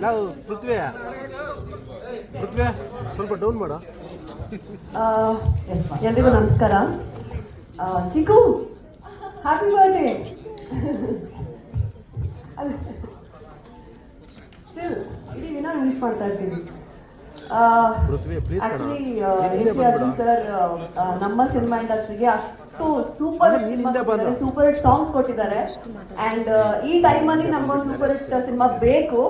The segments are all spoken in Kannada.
ನಾವು ಪೃಥ್ವಿ ಸ್ವಲ್ಪ ಡೌನ್ ಮಾಡ. ಎಲ್ರಿಗೂ ನಮಸ್ಕಾರ. ಚಿಕ್ಕು ಹ್ಯಾಪಿ ಬರ್ಡೇ. ಸ್ಟಿಲ್ ಇಡೀ ದಿನ ವಿಶ್ ಮಾಡ್ತಾ ಇರ್ತೀವಿ. ಆಕ್ಚುಲಿ AP ಅರ್ಜುನ್ ಸರ್ ನಮ್ಮ ಸಿನಿಮಾ ಇಂಡಸ್ಟ್ರಿಗೆ ಅಷ್ಟು ಸೂಪರ್ ಹಿಟ್ ಸಾಂಗ್ಸ್ ಕೊಟ್ಟಿದ್ದಾರೆ. ಅಂಡ್ ಈ ಟೈಮಲ್ಲಿ ನಮ್ಗೊಂದು ಸೂಪರ್ ಹಿಟ್ ಸಿನಿಮಾ ಬೇಕು.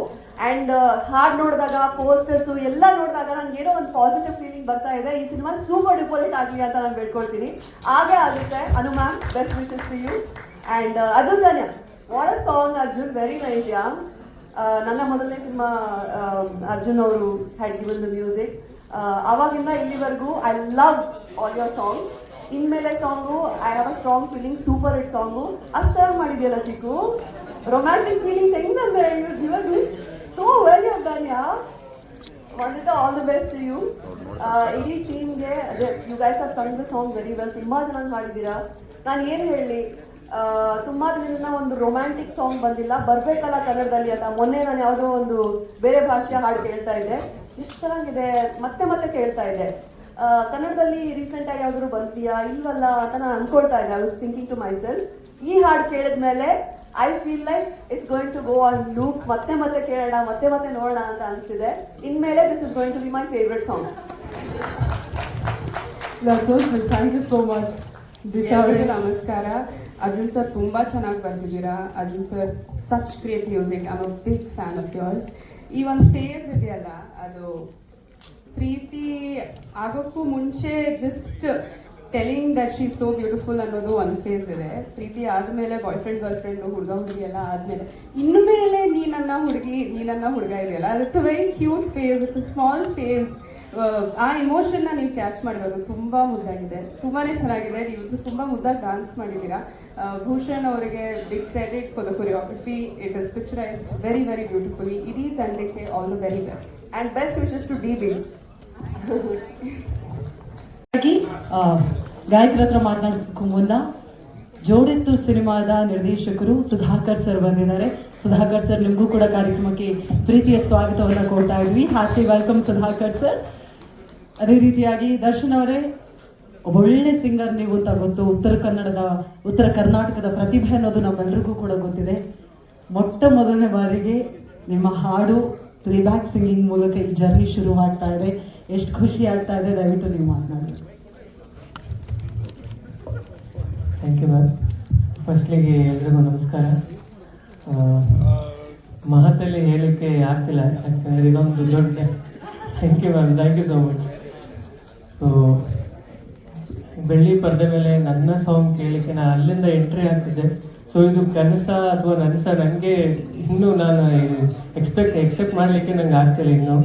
ಅಂಡ್ ಹಾಡ್ ನೋಡಿದಾಗ ಪೋಸ್ಟರ್ಸ್ ಎಲ್ಲ ನೋಡಿದಾಗ ನಂಗೆ ಏನೋ ಒಂದು ಪಾಸಿಟಿವ್ ಫೀಲಿಂಗ್ ಬರ್ತಾ ಇದೆ. ಈ ಸಿನಿಮಾ ಸೂಪರ್ ಡೂಪರ್ ಹಿಟ್ ಆಗಲಿ ಅಂತ ನಾನು ಬೇಡ್ಕೊಳ್ತೀನಿ. ಹಾಗೆ ಆಗುತ್ತೆ. Anu ma'am, best wishes to you. And Arjun Janya, what a song Arjun, very nice. Yeah, ನನ್ನ ಮೊದಲನೇ ಸಿನಿಮಾ ಅರ್ಜುನ್ ಅವರು ಹ್ಯಾಡ್ ಗಿವನ್ ದ ಮ್ಯೂಸಿಕ್. ಅವಾಗಿಂದ ಇಲ್ಲಿವರೆಗೂ I love all your songs. ಇನ್ಮೇಲೆ song I have a strong feeling, super hit song. ಅಷ್ಟಾಗಿ ಮಾಡಿದೆಯಲ್ಲ ಚಿಕ್ಕು, ರೊಮ್ಯಾಂಟಿಕ್ ಫೀಲಿಂಗ್ಸ್ ಹೆಂಗಂದ್ರೆ so well you done. Yeah, ಒಂದಿದ್ದ all the best to you. ಇಡೀ ಟೀಮ್ಗೆ you guys have sung the song very well. ತುಂಬ ಚೆನ್ನಾಗಿ ಮಾಡಿದ್ದೀರಾ. ನಾನು ಏನು ಹೇಳಲಿ, ತುಂಬಾ ದಿನದಿಂದ ಒಂದು ರೊಮ್ಯಾಂಟಿಕ್ ಸಾಂಗ್ ಬಂದಿಲ್ಲ, ಬರ್ಬೇಕಲ್ಲ ಕನ್ನಡದಲ್ಲಿ ಅಂತ. ಮೊನ್ನೆ ನಾನು ಯಾವುದೋ ಒಂದು ಬೇರೆ ಭಾಷೆಯ ಹಾಡು ಕೇಳ್ತಾ ಇದ್ದೆ, ಎಷ್ಟು ಚೆನ್ನಾಗಿದೆ, ಮತ್ತೆ ಮತ್ತೆ ಕೇಳ್ತಾ ಇದ್ದೆ. ಕನ್ನಡದಲ್ಲಿ ರೀಸೆಂಟ್ ಆಗಿ ಯಾವ್ದಾದ್ರು ಬಂದಿಯಾ ಇಲ್ವಲ್ಲ ಅಂತ ನಾನು ಅನ್ಕೊಳ್ತಾ ಇದ್ದೆ. I was thinking to myself, ಈ ಹಾಡು ಕೇಳಿದ್ಮೇಲೆ I feel like it's going to go on loop. ಮತ್ತೆ ಮತ್ತೆ ಕೇಳೋಣ, ಮತ್ತೆ ಮತ್ತೆ ನೋಡೋಣ ಅಂತ ಅನಿಸ್ತಿದೆ. ಇನ್ಮೇಲೆ this is going to be my favourite song. Thank you so much. ದಿಶಾವರಿಗೆ ನಮಸ್ಕಾರ. ಅರ್ಜುನ್ ಸರ್ ತುಂಬ ಚೆನ್ನಾಗಿ ಬರ್ತಿದ್ದೀರಾ. Arjun sir such great music. I am a big fan of yours. ಈ ಒಂದು ಫೇಸ್ ಇದೆಯಲ್ಲ, ಅದು ಪ್ರೀತಿ ಆಗೋಕ್ಕೂ ಮುಂಚೆ just telling that she so beautiful ಅನ್ನೋದು ಒಂದು ಫೇಸ್ ಇದೆ. ಪ್ರೀತಿ ಆದಮೇಲೆ ಬಾಯ್ ಫ್ರೆಂಡ್ ಗರ್ಲ್ ಫ್ರೆಂಡು ಹುಡುಗಿ ಎಲ್ಲ ಆದಮೇಲೆ ಇನ್ಮೇಲೆ ನೀ ನನ್ನ ಹುಡುಗ ಇದೆಯಲ್ಲ, it's a very cute face, it's a small face. ಆ ಇಮೋಷನ್ನ ನೀವು ಕ್ಯಾಚ್ ಮಾಡಿರೋದು ತುಂಬ ಮುದ್ದಾಗಿದೆ, ತುಂಬಾ ಚೆನ್ನಾಗಿದೆ. ನೀವು ತುಂಬ ಮುದ್ದಾಗಿ ಡಾನ್ಸ್ ಮಾಡಿದ್ದೀರಾ. ಭೂಷಣ್ ಅವರಿಗೆ big credit for the choreography. It is picturised very very beautifully. ಇಡೀ ತಂಡಕ್ಕೆ all the very best and best wishes to D Beats. ಗಾಯಕರ ಹತ್ರ ಮಾತನಾಡಿಸಕ್ಕೂ ಮುನ್ನ ಜೋಡೆತ್ತು ಸಿನಿಮಾದ ನಿರ್ದೇಶಕರು ಸುಧಾಕರ್ ಸರ್ ಬಂದಿದ್ದಾರೆ. ಸುಧಾಕರ್ ಸರ್, ನಿಮಗೂ ಕೂಡ ಕಾರ್ಯಕ್ರಮಕ್ಕೆ ಪ್ರೀತಿಯ ಸ್ವಾಗತವನ್ನು ಕೊಡ್ತಾ ಇದ್ವಿ. Happy welcome Sudhakar sir. ಅದೇ ರೀತಿಯಾಗಿ ದರ್ಶನ್ ಅವರೇ, ಒಳ್ಳೆ ಸಿಂಗರ್ ನೀವು ಅಂತ ಗೊತ್ತು. ಉತ್ತರ ಕರ್ನಾಟಕದ ಪ್ರತಿಭೆ ಅನ್ನೋದು ನಮ್ಮೆಲ್ಲರಿಗೂ ಕೂಡ ಗೊತ್ತಿದೆ. ಮೊಟ್ಟ ಮೊದಲನೇ ಬಾರಿಗೆ ನಿಮ್ಮ ಹಾಡು ಪ್ಲೇಬ್ಯಾಕ್ ಸಿಂಗಿಂಗ್ ಮೂಲಕ ಈ ಜರ್ನಿ ಶುರು ಆಗ್ತಾ ಇದೆ. ಎಷ್ಟು ಖುಷಿ ಆಗ್ತಾ ಇದೆ, ದಯವಿಟ್ಟು ನೀವು ಮಾತನಾಡಿ. Thank you ma'am. ಫಸ್ಟ್ಲಿಗೆ ಎಲ್ರಿಗೂ ನಮಸ್ಕಾರ. ಮಹತ್ತಲ್ಲಿ ಹೇಳಲಿಕ್ಕೆ ಆಗ್ತಿಲ್ಲ, ಯಾಕಂದರೆ ಇದೊಂದು ದೊಡ್ಡ thank you ma'am, thank you so much. So ಬೆಳ್ಳಿ ಪರದೆ ಮೇಲೆ ನನ್ನ ಸಾಂಗ್ ಕೇಳಲಿಕ್ಕೆ ನಾನು ಅಲ್ಲಿಂದ ಎಂಟ್ರಿ ಆಗ್ತಿದ್ದೆ. ಸೊ ಇದು ಕನಸ ಅಥವಾ ನನಸ, ನನಗೆ ಇನ್ನೂ ನಾನು ಎಕ್ಸೆಪ್ಟ್ ಮಾಡಲಿಕ್ಕೆ ನಂಗೆ ಆಗ್ತಿಲ್ಲ ಇನ್ನೂ.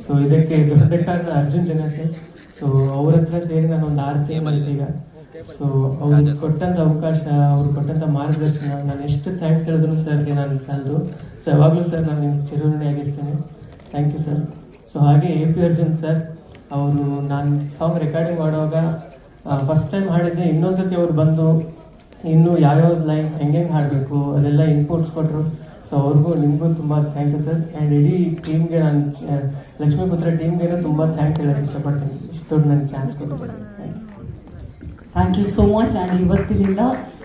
ಸೊ ಇದಕ್ಕೆ ದೊಡ್ಡ ಕಾರಣ ಅರ್ಜುನ್ ಜನ ಸರ್. ಸೊ ಅವ್ರ ಹತ್ರ ಸೇರಿ ನಾನು ಒಂದು 6 ತಿಂಗಳು ಈಗ. ಸೊ ಅವ್ರು ಕೊಟ್ಟಂಥ ಅವಕಾಶ, ಅವ್ರು ಕೊಟ್ಟಂಥ ಮಾರ್ಗದರ್ಶನ, ನಾನು ಎಷ್ಟು ಥ್ಯಾಂಕ್ಸ್ ಹೇಳಿದ್ರು ಸರ್ಗೆ ನಾನು ಸಾಲದು. ಸೊ ಯಾವಾಗಲೂ ಸರ್ ನಾನು ನಿಮ್ಗೆ ಚಿರಋಣಿಯಾಗಿರ್ತೀನಿ. Thank you sir. ಸೊ ಹಾಗೆ AP ಅರ್ಜುನ್ ಸರ್ ಅವರು, ನಾನು ಸಾಂಗ್ ರೆಕಾರ್ಡಿಂಗ್ ಮಾಡುವಾಗ ಫಸ್ಟ್ ಟೈಮ್ ಹಾಡಿದ್ದೆ. ಇನ್ನೊಂದ್ಸತಿ ಅವ್ರು ಬಂದು ಇನ್ನೂ ಯಾವ್ಯಾವ ಲೈನ್ಸ್ ಹೆಂಗೆ ಹಾಡಬೇಕು ಅದೆಲ್ಲ ಇನ್ಪುಟ್ಸ್ ಕೊಟ್ಟರು. ಸೊ ಅವ್ರಿಗೂ ನಿಮಗೂ ತುಂಬ ಥ್ಯಾಂಕ್ ಯು ಸರ್. ಆ್ಯಂಡ್ ಇಡೀ ಟೀಮ್ಗೆ, ನಾನು ಲಕ್ಷ್ಮೀಪುತ್ರ ಟೀಮ್ಗೆ ತುಂಬ ಥ್ಯಾಂಕ್ಸ್ ಹೇಳೋಕ್ಕೆ ಇಷ್ಟಪಡ್ತೀನಿ, ಇಷ್ಟು ನನಗೆ ಚಾನ್ಸ್ ಕೊಟ್ಟಿದ್ದೀನಿ. Thank you so much. And ಇವತ್ತಿನಿಂದ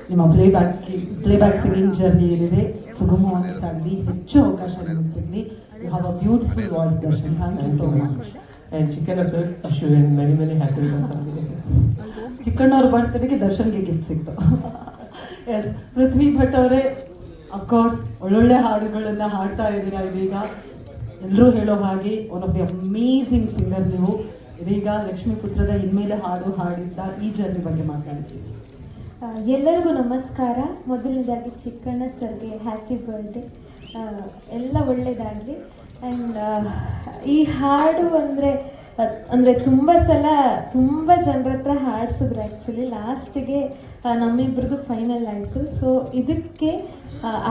ನಿಮ್ಮ ಪ್ಲೇಬ್ಯಾಕ್ ಸಿಂಗಿಂಗ್ ಜರ್ನಿ ಏನಿದೆ ಸುಗಮವಾಗಿ ಸಾಗಲಿ, ಹೆಚ್ಚು ಅವಕಾಶ ನಿಮಗೆ ಸಿಗಲಿ. You have a beautiful voice Darshan. Thank you so much. And Chikkanna sir, Ashwin many happy returns of the day sir. ಚಿಕ್ಕಣ್ಣವ್ರ ಬರ್ತಡೆಗೆ ದರ್ಶನ್ಗೆ ಗಿಫ್ಟ್ ಸಿಕ್ತು. ಎಸ್, ಪೃಥ್ವಿ ಭಟ್ ಅವರೇ, ಅಫ್ಕೋರ್ಸ್ ಒಳ್ಳೊಳ್ಳೆ ಹಾಡುಗಳನ್ನು ಹಾಡ್ತಾ ಇದ್ದೀರಾ. ಇದೀಗ ಎಲ್ಲರೂ ಹೇಳೋ ಹಾಗೆ one of the amazing singer ನೀವು. ಇದೀಗ ಲಕ್ಷ್ಮೀಪುತ್ರದ ಇನ್ಮೇಲೆ ಹಾಡು ಹಾಡಿದ್ದ ಈ ಜರ್ನಿ ಬಗ್ಗೆ ಮಾತಾಡ್ತೀವಿ. ಎಲ್ಲರಿಗೂ ನಮಸ್ಕಾರ. ಮೊದಲನೇದಾಗಿ ಚಿಕ್ಕಣ್ಣ ಸರ್ಗೆ ಹ್ಯಾಪಿ ಬರ್ಡೇ, ಎಲ್ಲ ಒಳ್ಳೆಯದಾಗಲಿ. ಆ್ಯಂಡ್ ಈ ಹಾಡು ಅಂದರೆ ತುಂಬ ಸಲ ತುಂಬ ಜನರ ಹತ್ರ ಹಾಡಿಸಿದ್ರು. ಆ್ಯಕ್ಚುಲಿ ಲಾಸ್ಟಿಗೆ ನಮ್ಮಿಬ್ರದ್ದು ಫೈನಲ್ ಆಯಿತು. ಸೊ ಇದಕ್ಕೆ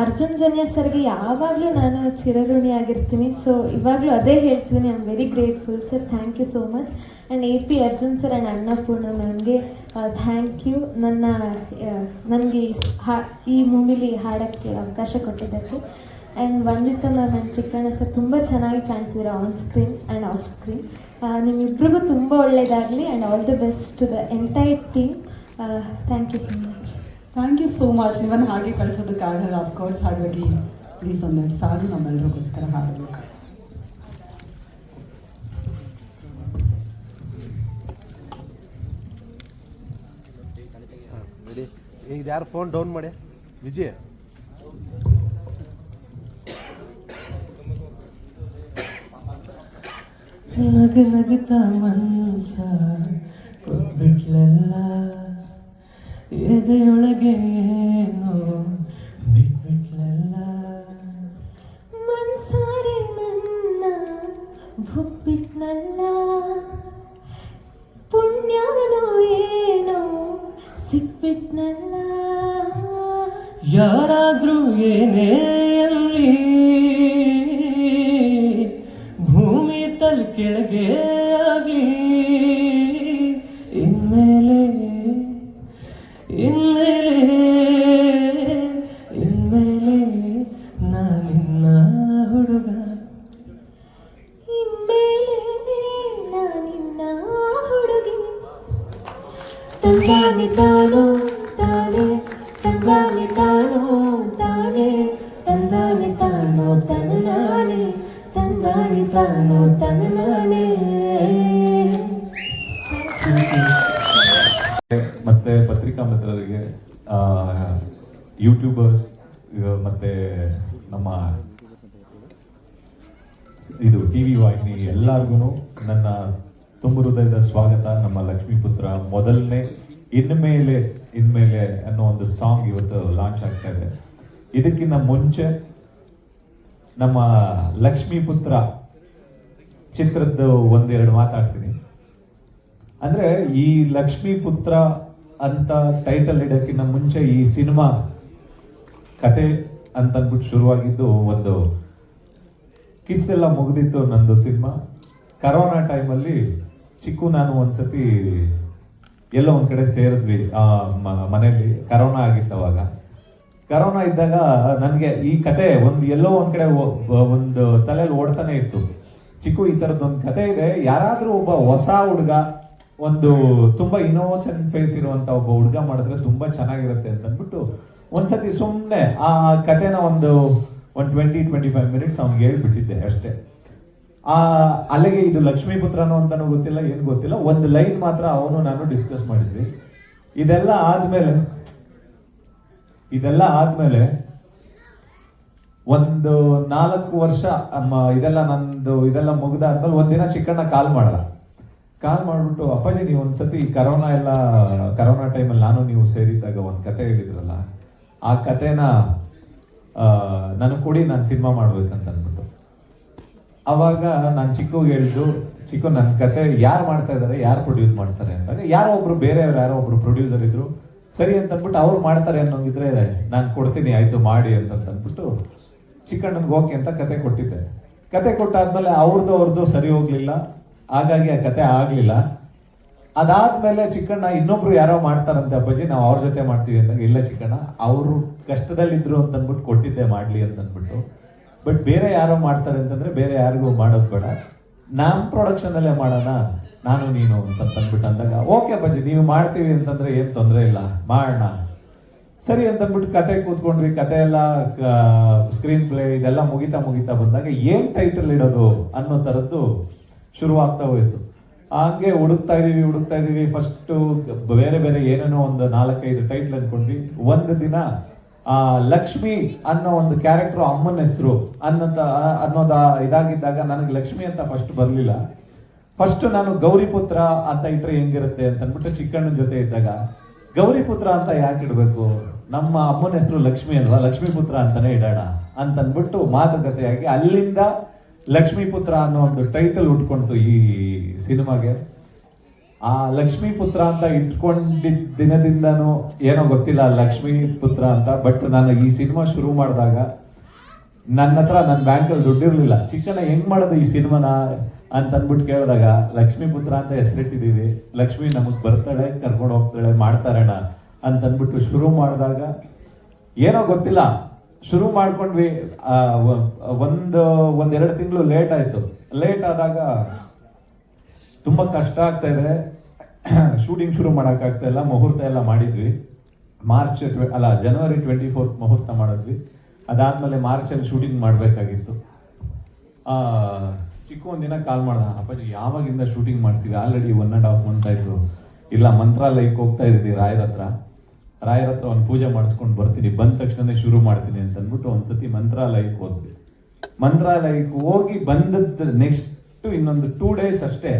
ಅರ್ಜುನ್ ಜನ್ಯ ಸರ್ಗೆ ಯಾವಾಗಲೂ ನಾನು ಚಿರಋಣಿಯಾಗಿರ್ತೀನಿ. ಸೊ ಇವಾಗಲೂ ಅದೇ ಹೇಳ್ತೀನಿ, I am very grateful sir. Thank you so much. And AP Arjun sir and Annapurna ಮ್ಯಾಮ್ಗೆ ಥ್ಯಾಂಕ್ ಯು. ನನಗೆ ಈ ಮೂವಿಲಿ ಹಾಡೋಕ್ಕೆ ಅವಕಾಶ ಕೊಟ್ಟಿದ್ದಕ್ಕೆ. And Vandita ma'am and Chikkanna sir ತುಂಬ ಚೆನ್ನಾಗಿ ಕಾಣಿಸಿದ್ರು on screen and off screen. ನಿಮ್ಮಿಬ್ಬರಿಗೂ ತುಂಬ ಒಳ್ಳೆಯದಾಗಲಿ and all the best to the entire team. Thank you so much. Thank you so much. ನಿಮ್ಮನ್ನು ಹಾಗೆ ಕಳಿಸೋದಕ್ಕಾಗಲ್ಲ ಅಫ್ಕೋರ್ಸ್. ಹಾಗಾಗಿ ಪ್ಲೀಸ್ ಒಂದೆರಡು ಸಾಲು ನಮ್ಮೆಲ್ಲರಿಗೋಸ್ಕರ ಹಾಡಬೇಕು. ಈಗ ಯಾರು ಫೋನ್ ಡೌನ್ ಮಾಡಿ ವಿಜಯ್. ನಗು ನಗುತ್ತಾ ಮನ್ಸ ಬಿಟ್ಲೆಲ್ಲ ಎದೆಯೊಳಗೆ ಏನೋ ಬಿಟ್ಬಿಟ್ಲೆಲ್ಲ. ಮನ್ಸಾರೆ ನನ್ನ ಬುಬ್ಬಿಟ್ನಲ್ಲ, ಪುಣ್ಯನೋ ಏನೋ ಸಿಕ್ಬಿಟ್ನಲ್ಲ. ಯಾರಾದ್ರೂ ಏನೇ ಅಲ್ಲಿ ಭೂಮಿ ತಲ್ ಕೆಳಗೆ ಆಗಲಿ, ಇನ್ಮೇಲೆ ಇನ್ಮೇಲೆ ಇನ್ಮೇಲೆ ನಾನಿನ್ನ ಹುಡುಗ. ಇನ್ಮೇಲೆ ನಾನಿನ್ನ ಹುಡುಗಿ. ತಂಗಾನಿ ತಾನೋ ತಾನೇ, ತಂಗಾನಿ ತಾನೋ ತಾನೇ, ತಂದಾನಿ ತಾನೋ ತನನಾನೇ, ತಂದಾನಿ ತಾನೋ ತನನಾನೇ. ಮತ್ತೆ ಪತ್ರಿಕಾ ಮಿತ್ರರಿಗೆ, ಯೂಟ್ಯೂಬರ್ಸ್ ಮತ್ತೆ ನಮ್ಮ ಇದು ಟಿವಿ ವಾಹಿನಿ ಎಲ್ಲರಿಗೂ ನನ್ನ ತುಂಬ ಹೃದಯದ ಸ್ವಾಗತ. ನಮ್ಮ ಲಕ್ಷ್ಮೀಪುತ್ರ ಮೊದಲನೇ ಇನ್ಮೇಲೆ ಅನ್ನೋ ಒಂದು ಸಾಂಗ್ ಇವತ್ತು ಲಾಂಚ್ ಆಗ್ತಾ ಇದೆ. ಇದಕ್ಕಿಂತ ಮುಂಚೆ ನಮ್ಮ ಲಕ್ಷ್ಮೀಪುತ್ರ ಚಿತ್ರದ್ದು ಒಂದೆರಡು ಮಾತಾಡ್ತೀನಿ. ಅಂದ್ರೆ ಈ ಲಕ್ಷ್ಮೀಪುತ್ರ ಅಂತ ಟೈಟಲ್ ಇಡೋಕ್ಕಿಂತ ಮುಂಚೆ ಈ ಸಿನಿಮಾ ಕತೆ ಅಂತಂದ್ಬಿಟ್ಟು ಶುರುವಾಗಿದ್ದು, ಒಂದು ಕಿಸ್ ಎಲ್ಲ ಮುಗಿದಿತ್ತು ನಂದು ಸಿನಿಮಾ. ಕರೋನಾ ಟೈಮಲ್ಲಿ ಚಿಕ್ಕು ನಾನು ಒಂದ್ಸತಿ ಎಲ್ಲೋ ಒಂದ್ ಕಡೆ ಸೇರಿದ್ವಿ ಮನೆಯಲ್ಲಿ. ಕರೋನಾ ಆಗಿತ್ತು ಅವಾಗ. ಕರೋನಾ ಇದ್ದಾಗ ನನಗೆ ಈ ಕತೆ ಎಲ್ಲೋ ಒಂದ್ ಕಡೆ ಒಂದು ತಲೆಯಲ್ಲಿ ಓಡ್ತಾನೆ ಇತ್ತು. ಚಿಕ್ಕು ಈ ಥರದ್ದೊಂದು ಕತೆ ಇದೆ, ಯಾರಾದ್ರೂ ಒಬ್ಬ ಹೊಸ ಹುಡುಗ, ಒಂದು ತುಂಬಾ ಇನ್ನೋಸೆಂಟ್ ಫೇಸ್ ಇರುವಂತ ಒಬ್ಬ ಹುಡುಗ ಮಾಡಿದ್ರೆ ತುಂಬಾ ಚೆನ್ನಾಗಿರುತ್ತೆ ಅಂತ ಅಂದ್ಬಿಟ್ಟು ಒಂದ್ಸತಿ ಸುಮ್ಮನೆ ಆ ಕತೆನ ಒಂದು 20-25 ಮಿನಿಟ್ಸ್ ಅವ್ನಿಗೆ ಹೇಳ್ಬಿಟ್ಟಿದ್ದೆ ಅಷ್ಟೇ. ಅಲ್ಲಿಗೆ ಇದು ಲಕ್ಷ್ಮೀಪುತ್ರನೋ ಅಂತಾನೂ ಗೊತ್ತಿಲ್ಲ, ಏನು ಗೊತ್ತಿಲ್ಲ, ಒಂದು ಲೈನ್ ಮಾತ್ರ ಅವನು ನಾನು ಡಿಸ್ಕಸ್ ಮಾಡಿದ್ವಿ. ಇದೆಲ್ಲ ಆದ್ಮೇಲೆ ಒಂದು 4 ವರ್ಷ ಇದೆಲ್ಲ ಮುಗ್ದಾದ್ಮೇಲೆ ಒಂದಿನ ಚಿಕ್ಕಣ್ಣ ಕಾಲ್ ಮಾಡ್ಬಿಟ್ಟು, ಅಪ್ಪಾಜಿ ನೀವು ಒಂದ್ಸತಿ ಕರೋನಾ ಟೈಮಲ್ಲಿ ನಾನು ನೀವು ಸೇರಿದ್ದಾಗ ಒಂದು ಕತೆ ಹೇಳಿದ್ರಲ್ಲ, ಆ ಕತೆನ ನನಗೆ ಕೊಡಿ, ನಾನು ಸಿನಿಮಾ ಮಾಡ್ಬೇಕಂತ ಅಂದ್ಬಿಟ್ಟು. ಅವಾಗ ನಾನು ಚಿಕ್ಕುಗೆ ಹೇಳಿದ್ದು, ಚಿಕ್ಕು ನನ್ನ ಕತೆ ಯಾರು ಮಾಡ್ತಾ ಇದ್ದಾರೆ, ಯಾರು ಪ್ರೊಡ್ಯೂಸ್ ಮಾಡ್ತಾರೆ ಅಂದಾಗ ಯಾರೋ ಒಬ್ರು ಪ್ರೊಡ್ಯೂಸರ್ ಇದ್ರು. ಸರಿ ಅಂತ ಅಂದ್ಬಿಟ್ಟು ಅವ್ರು ಮಾಡ್ತಾರೆ ಅನ್ನೋಂಗಿದ್ರೆ ನಾನು ಕೊಡ್ತೀನಿ, ಆಯ್ತು ಮಾಡಿ ಅಂತಂದ್ಬಿಟ್ಟು ಚಿಕ್ಕಣ್ಣನ್ಗೆ ಓಕೆ ಅಂತ ಕತೆ ಕೊಟ್ಟಿದ್ದೆ. ಕತೆ ಕೊಟ್ಟಾದ್ಮೇಲೆ ಅವ್ರದ್ದು ಸರಿ ಹೋಗ್ಲಿಲ್ಲ, ಹಾಗಾಗಿ ಆ ಕತೆ ಆಗ್ಲಿಲ್ಲ. ಅದಾದ್ಮೇಲೆ ಚಿಕ್ಕಣ್ಣ ಇನ್ನೊಬ್ರು ಯಾರೋ ಮಾಡ್ತಾರಂತೆ ಅಪ್ಪಾಜಿ, ನಾವು ಅವ್ರ ಜೊತೆ ಮಾಡ್ತೀವಿ ಅಂದಾಗ, ಇಲ್ಲ ಚಿಕ್ಕಣ್ಣ ಅವರು ಕಷ್ಟದಲ್ಲಿದ್ರು ಅಂತ ಅಂದ್ಬಿಟ್ಟು ಕೊಟ್ಟಿದ್ದೆ ಮಾಡ್ಲಿ ಅಂತ ಅಂದ್ಬಿಟ್ಟು. ಬಟ್ ಬೇರೆ ಯಾರೋ ಮಾಡ್ತಾರೆ ಅಂತಂದ್ರೆ ಬೇರೆ ಯಾರಿಗೂ ಮಾಡೋದು ಬೇಡ, ನಮ್ಮ ಪ್ರೊಡಕ್ಷನ್ ಅಲ್ಲೇ ಮಾಡೋಣ ನಾನು ನೀನು ಅಂತ ಅಂದ್ಬಿಟ್ಟು ಅಂದಾಗ, ಓಕೆ ಅಪ್ಪಾಜಿ ನೀವು ಮಾಡ್ತೀವಿ ಅಂತಂದ್ರೆ ಏನು ತೊಂದರೆ ಇಲ್ಲ, ಮಾಡೋಣ ಸರಿ ಅಂತ ಅಂದ್ಬಿಟ್ಟು ಕತೆ ಕೂತ್ಕೊಂಡ್ವಿ. ಕತೆ ಎಲ್ಲ ಸ್ಕ್ರೀನ್ ಪ್ಲೇ ಇದೆಲ್ಲ ಮುಗಿತಾ ಬಂದಾಗ ಏನ್ ಟೈಟಲ್ ಇಡೋದು ಅನ್ನೋ ಥರದ್ದು ಶುರುವಾಗ್ತಾ ಹೋಯ್ತು. ಹಂಗೆ ಹುಡುಕ್ತಾ ಇದೀವಿ. ಫಸ್ಟ್ ಬೇರೆ ಏನೇನೋ ಒಂದು 4-5 ಟೈಟ್ಲ್ ಅಂದ್ಕೊಂಡ್ವಿ. ಒಂದು ದಿನ ಲಕ್ಷ್ಮಿ ಅನ್ನೋ ಒಂದು ಕ್ಯಾರೆಕ್ಟರ್ ಅಮ್ಮನ ಹೆಸರು ಇದಾಗಿದ್ದಾಗ ನನಗೆ ಲಕ್ಷ್ಮಿ ಅಂತ ಫಸ್ಟ್ ಬರಲಿಲ್ಲ. ಫಸ್ಟ್ ನಾನು ಗೌರಿಪುತ್ರ ಅಂತ ಇಟ್ರೆ ಹೆಂಗಿರುತ್ತೆ ಅಂತ ಅಂದ್ಬಿಟ್ಟು ಚಿಕ್ಕಣ್ಣನ ಜೊತೆ ಇದ್ದಾಗ, ಗೌರಿಪುತ್ರ ಅಂತ ಯಾಕೆ ಇಡಬೇಕು, ನಮ್ಮ ಅಮ್ಮನ ಹೆಸರು ಲಕ್ಷ್ಮಿ ಅಲ್ವಾ, ಲಕ್ಷ್ಮೀಪುತ್ರ ಅಂತಾನೆ ಇಡೋಣ ಅಂತಂದ್ಬಿಟ್ಟು ಮಾತುಕತೆಯಾಗಿ ಅಲ್ಲಿಂದ ಲಕ್ಷ್ಮೀಪುತ್ರ ಅನ್ನೋ ಒಂದು ಟೈಟಲ್ ಉಟ್ಕೊಂತು ಈ ಸಿನಿಮಾಗೆ. ಆ ಲಕ್ಷ್ಮೀಪುತ್ರ ಅಂತ ಇಟ್ಕೊಂಡಿದ್ದ ದಿನದಿಂದನೂ ಏನೋ ಗೊತ್ತಿಲ್ಲ ಲಕ್ಷ್ಮೀಪುತ್ರ ಅಂತ. ಬಟ್ ನಾನು ಈ ಸಿನಿಮಾ ಶುರು ಮಾಡಿದಾಗ ನನ್ನ ಬ್ಯಾಂಕಲ್ಲಿ ದುಡ್ಡಿರ್ಲಿಲ್ಲ. ಚಿಕ್ಕಣ್ಣ ಹೆಂಗ್ ಮಾಡೋದು ಈ ಸಿನಿಮಾನ ಅಂತ ಅಂದ್ಬಿಟ್ಟು ಕೇಳಿದಾಗ, ಲಕ್ಷ್ಮೀಪುತ್ರ ಅಂತ ಹೆಸರಿಟ್ಟಿದೀವಿ, ಲಕ್ಷ್ಮಿ ನಮಗ್ ಬರ್ತಾಳೆ, ಕರ್ಕೊಂಡು ಹೋಗ್ತಾಳೆ, ಮಾಡ್ತಾರಣ ಅಂತ ಅಂದ್ಬಿಟ್ಟು ಶುರು ಮಾಡಿದಾಗ ಏನೋ ಗೊತ್ತಿಲ್ಲ ಶುರು ಮಾಡ್ಕೊಂಡ್ವಿ. ಒಂದೆರಡು ತಿಂಗಳು ಲೇಟ್ ಆಯ್ತು. ಲೇಟ್ ಆದಾಗ ತುಂಬಾ ಕಷ್ಟ ಆಗ್ತಾ ಇದೆ. ಶೂಟಿಂಗ್ ಶುರು ಮಾಡೋಕ್ಕಾಗ್ತಾ ಇಲ್ಲ. ಮುಹೂರ್ತ ಎಲ್ಲ ಮಾಡಿದ್ವಿ. ಜನವರಿ 24 ಮುಹೂರ್ತ ಮಾಡಿದ್ವಿ. ಅದಾದ್ಮೇಲೆ ಮಾರ್ಚಲ್ಲಿ ಶೂಟಿಂಗ್ ಮಾಡಬೇಕಾಗಿತ್ತು. ಚಿಕ್ಕ ಒಂದಿನ ಕಾಲ್ ಮಾಡ್ದ, ಅಪ್ಪಾಜಿ ಯಾವಾಗಿಂದ ಶೂಟಿಂಗ್ ಮಾಡ್ತೀವಿ? ಆಲ್ರೆಡಿ 1.5 ಮಂತ್ ಆಯ್ತು. ಇಲ್ಲ, ಮಂತ್ರಾಲಯಕ್ಕೆ ಹೋಗ್ತಾ ಇದ್ದೀವಿ ರಾಯರ ಹತ್ರ ಒಂದು ಪೂಜೆ ಮಾಡಿಸ್ಕೊಂಡು ಬರ್ತೀನಿ, ಬಂದ ತಕ್ಷಣ ಶುರು ಮಾಡ್ತೀನಿ ಅಂತ ಅಂದ್ಬಿಟ್ಟು ಒಂದ್ಸತಿ ಮಂತ್ರಾಲಯಕ್ಕೆ ಹೋದ್ವಿ. ಮಂತ್ರಾಲಯಕ್ಕೆ ಹೋಗಿ ಬಂದದ್ದು ನೆಕ್ಸ್ಟ್ ಇನ್ನೊಂದು 2 days ಅಷ್ಟೇ.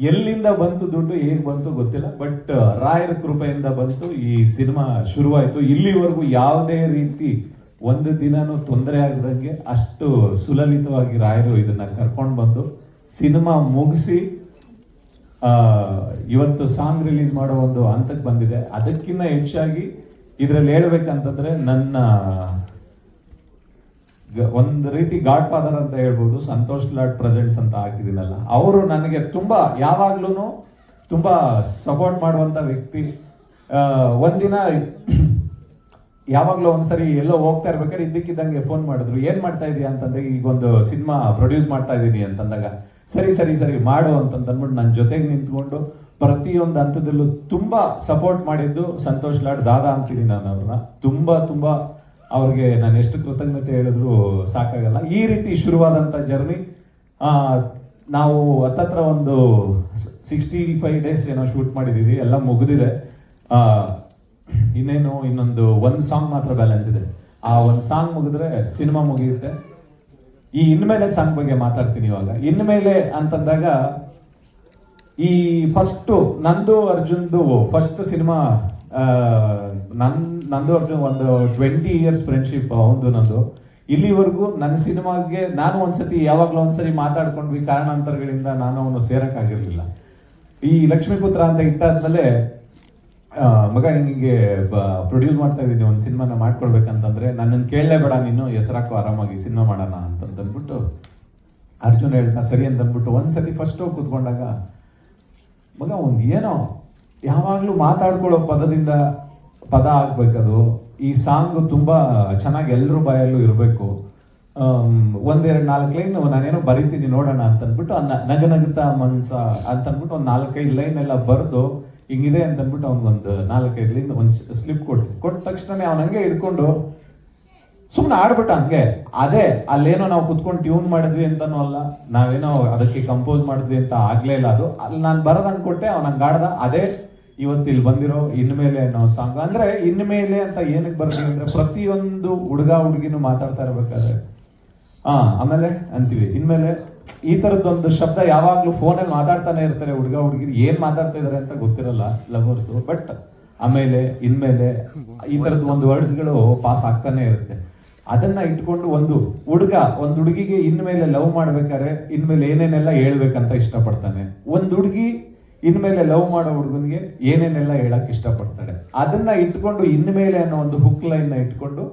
ಎಲ್ಲಿಂದ ಬಂತು ದುಡ್ಡು, ಹೇಗೆ ಬಂತು ಗೊತ್ತಿಲ್ಲ, ಬಟ್ ರಾಯರ ಕೃಪೆಯಿಂದ ಬಂತು. ಈ ಸಿನಿಮಾ ಶುರುವಾಯಿತು. ಇಲ್ಲಿವರೆಗೂ ಯಾವುದೇ ರೀತಿ ಒಂದು ದಿನನೂ ತೊಂದರೆ ಆಗದಂಗೆ ಅಷ್ಟು ಸುಲಲಿತವಾಗಿ ರಾಯರು ಇದನ್ನ ಕರ್ಕೊಂಡು ಬಂದು ಸಿನಿಮಾ ಮುಗಿಸಿ ಇವತ್ತು ಸಾಂಗ್ ರಿಲೀಸ್ ಮಾಡೋ ಒಂದು ಹಂತಕ್ಕೆ ಬಂದಿದೆ. ಅದಕ್ಕಿಂತ ಹೆಚ್ಚಾಗಿ ಇದರಲ್ಲಿ ಹೇಳ್ಬೇಕಂತಂದ್ರೆ ನನ್ನ ಒಂದು ರೀತಿ ಗಾಡ್ ಫಾದರ್ ಅಂತ ಹೇಳ್ಬೋದು, ಸಂತೋಷ್ ಲಾಡ್ ಪ್ರೆಸೆಂಟ್ಸ್ ಅಂತ ಹಾಕಿದ್ದೀನಲ್ಲ, ಅವರು ನನಗೆ ತುಂಬಾ ಯಾವಾಗ್ಲೂ ತುಂಬಾ ಸಪೋರ್ಟ್ ಮಾಡುವಂತ ವ್ಯಕ್ತಿ. ಒಂದಿನ ಯಾವಾಗ್ಲೂ ಒಂದ್ಸರಿ ಎಲ್ಲೋ ಹೋಗ್ತಾ ಇರ್ಬೇಕಾದ್ರೆ ಇದ್ದಕ್ಕಿದ್ದಂಗೆ ಫೋನ್ ಮಾಡಿದ್ರು, ಏನ್ ಮಾಡ್ತಾ ಇದೀಯ ಅಂತಂದಾಗ, ಈಗ ಒಂದು ಸಿನಿಮಾ ಪ್ರೊಡ್ಯೂಸ್ ಮಾಡ್ತಾ ಇದ್ದೀನಿ ಅಂತಂದಾಗ, ಸರಿ ಮಾಡು ಅಂತಂದ್ಬಿಟ್ಟು ನನ್ನ ಜೊತೆಗೆ ನಿಂತ್ಕೊಂಡು ಪ್ರತಿಯೊಂದು ಹಂತದಲ್ಲೂ ತುಂಬಾ ಸಪೋರ್ಟ್ ಮಾಡಿದ್ದು ಸಂತೋಷ್ ಲಾಡ್ ದಾದಾ ಅಂತೀನಿ ನಾನು ಅವ್ರನ್ನ. ತುಂಬಾ ಅವ್ರಿಗೆ ನಾನು ಎಷ್ಟು ಕೃತಜ್ಞತೆ ಹೇಳಿದ್ರು ಸಾಕಾಗಲ್ಲ. ಈ ರೀತಿ ಶುರುವಾದಂಥ ಜರ್ನಿ ನಾವು ಹತ್ತತ್ರ ಒಂದು 65 days ಏನೋ ಶೂಟ್ ಮಾಡಿದ್ದೀವಿ. ಎಲ್ಲ ಮುಗಿದಿದೆ. ಇನ್ನೊಂದು ಸಾಂಗ್ ಮಾತ್ರ ಬ್ಯಾಲೆನ್ಸ್ ಇದೆ. ಆ ಒಂದು ಸಾಂಗ್ ಮುಗಿದ್ರೆ ಸಿನಿಮಾ ಮುಗಿಯುತ್ತೆ. ಈ ಇನ್ಮೇಲೆ ಸಾಂಗ್ ಬಗ್ಗೆ ಮಾತಾಡ್ತೀನಿ ಇವಾಗ. ಇನ್ಮೇಲೆ ಅಂತಂದಾಗ ಈ ನಂದು ಅರ್ಜುನ್ದು ಫಸ್ಟ್ ಸಿನಿಮಾ. ನಂದು ಅರ್ಜುನ್ ಒಂದು 20 years ಫ್ರೆಂಡ್ಶಿಪ್ ಅವನದು ನಂದು. ಇಲ್ಲಿವರೆಗೂ ನನ್ನ ಸಿನಿಮಾಗೆ ನಾನು ಯಾವಾಗಲೂ ಒಂದ್ಸರಿ ಮಾತಾಡ್ಕೊಂಡ್ವಿ. ಕಾರಣಾಂತರಗಳಿಂದ ನಾನು ಅವನು ಸೇರಕ್ಕಾಗಿರ್ಲಿಲ್ಲ. ಈ ಲಕ್ಷ್ಮೀಪುತ್ರ ಅಂತ ಇಟ್ಟಾದ್ಮೇಲೆ ಮಗ ಹಿಂಗೆ ಪ್ರೊಡ್ಯೂಸ್ ಮಾಡ್ತಾ ಇದ್ದೀನಿ, ಒಂದು ಸಿನಿಮಾನ ಮಾಡ್ಕೊಳ್ಬೇಕಂತಂದ್ರೆ ನನ್ನನ್ನು ಕೇಳಲೇಬೇಡ, ನೀನು ಹೆಸರಾಕು ಆರಾಮಾಗಿ ಸಿನಿಮಾ ಮಾಡೋಣ ಅಂತಂದ್ಬಿಟ್ಟು ಅರ್ಜುನ್ ಹೇಳ್ತಾ ಸರಿ ಅಂತಂದ್ಬಿಟ್ಟು ಒಂದ್ಸತಿ ಫಸ್ಟ್ ಹೋಗಿ ಕೂತ್ಕೊಂಡಾಗ, ಮಗ ಏನೋ ಯಾವಾಗಲೂ ಮಾತಾಡ್ಕೊಳ್ಳೋ ಪದ ಆಗ್ಬೇಕದು. ಈ ಸಾಂಗ್ ತುಂಬಾ ಚೆನ್ನಾಗಿ ಎಲ್ಲರೂ ಬಾಯಲ್ಲೂ ಇರಬೇಕು. 1-2-4 ಲೈನ್ ನಾನೇನೋ ಬರೀತೀನಿ ನೋಡೋಣ ಅಂತಂದ್ಬಿಟ್ಟು ನಗನಗುತ್ತಾ ಮನ್ಸ ಅಂತಂದ್ಬಿಟ್ಟು ಒಂದು 4-5 ಲೈನ್ ಎಲ್ಲ ಬರೆದು ಹಿಂಗಿದೆ ಅಂತಂದ್ಬಿಟ್ಟು ಅವ್ನಿಗೊಂದು 4-5 ಲೈನ್ ಒಂದು ಸ್ಲಿಪ್ ಕೊಟ್ಟ ತಕ್ಷಣ ಅವ್ನು ಹಂಗೆ ಹಿಡ್ಕೊಂಡು ಸುಮ್ಮನೆ ಆಡ್ಬಿಟ್ಟ ಹಂಗೆ. ಅದೇ ಅಲ್ಲೇನೋ ನಾವು ಕುತ್ಕೊಂಡು ಟ್ಯೂನ್ ಮಾಡಿದ್ವಿ ಅಂತಾನೂ ಅಲ್ಲ, ನಾವೇನೋ ಅದಕ್ಕೆ ಕಂಪೋಸ್ ಮಾಡಿದ್ವಿ ಅಂತ ಆಗ್ಲೇ ಇಲ್ಲ. ಅದು ಅಲ್ಲಿ ನಾನು ಬರೋದಂಗೆ ಕೊಟ್ಟೆ, ಅವ್ನು ಹಂಗೆ ಆಡ್ದ. ಅದೇ ಇವತ್ತು ಇಲ್ಲಿ ಬಂದಿರೋ ಇನ್ಮೇಲೆ ನಾವು ಸಾಂಗ್. ಅಂದ್ರೆ ಇನ್ಮೇಲೆ ಅಂತ ಏನಕ್ಕೆ ಬರ್ತೀವಿ ಅಂದ್ರೆ ಪ್ರತಿಯೊಂದು ಹುಡುಗಿನೂ ಮಾತಾಡ್ತಾ ಇರ್ಬೇಕಾದ್ರೆ ಆಮೇಲೆ ಅಂತೀವಿ ಇನ್ಮೇಲೆ. ಈ ತರದ್ದೊಂದು ಶಬ್ದ ಯಾವಾಗ್ಲೂ ಫೋನಲ್ಲಿ ಮಾತಾಡ್ತಾನೆ ಇರ್ತಾರೆ ಹುಡುಗಿರು, ಏನ್ ಮಾತಾಡ್ತಾ ಇದಾರೆ ಅಂತ ಗೊತ್ತಿರಲ್ಲ ಲವರ್ಸು. ಬಟ್ ಆಮೇಲೆ ಇನ್ಮೇಲೆ ಈ ತರದ್ದು ಒಂದು ವರ್ಡ್ಸ್ಗಳು ಪಾಸ್ ಆಗ್ತಾನೆ ಇರುತ್ತೆ. ಅದನ್ನ ಇಟ್ಕೊಂಡು ಒಂದು ಹುಡುಗಿಗೆ ಇನ್ಮೇಲೆ ಲವ್ ಮಾಡ್ಬೇಕಾದ್ರೆ ಇನ್ಮೇಲೆ ಏನೇನೆಲ್ಲ ಹೇಳ್ಬೇಕಂತ ಇಷ್ಟಪಡ್ತಾನೆ. ಒಂದು ಹುಡುಗಿ ಇನ್ಮೇಲೆ ಲವ್ ಮಾಡೋ ಹುಡುಗನಿಗೆ ಏನೇನೆಲ್ಲ ಹೇಳಕ್ ಇಷ್ಟಪಡ್ತಾಳೆ. ಅದನ್ನ ಇಟ್ಕೊಂಡು ಇನ್ಮೇಲೆ ಅನ್ನೋ ಒಂದು ಹುಕ್ ಲೈನ್ ನ ಇಟ್ಕೊಂಡು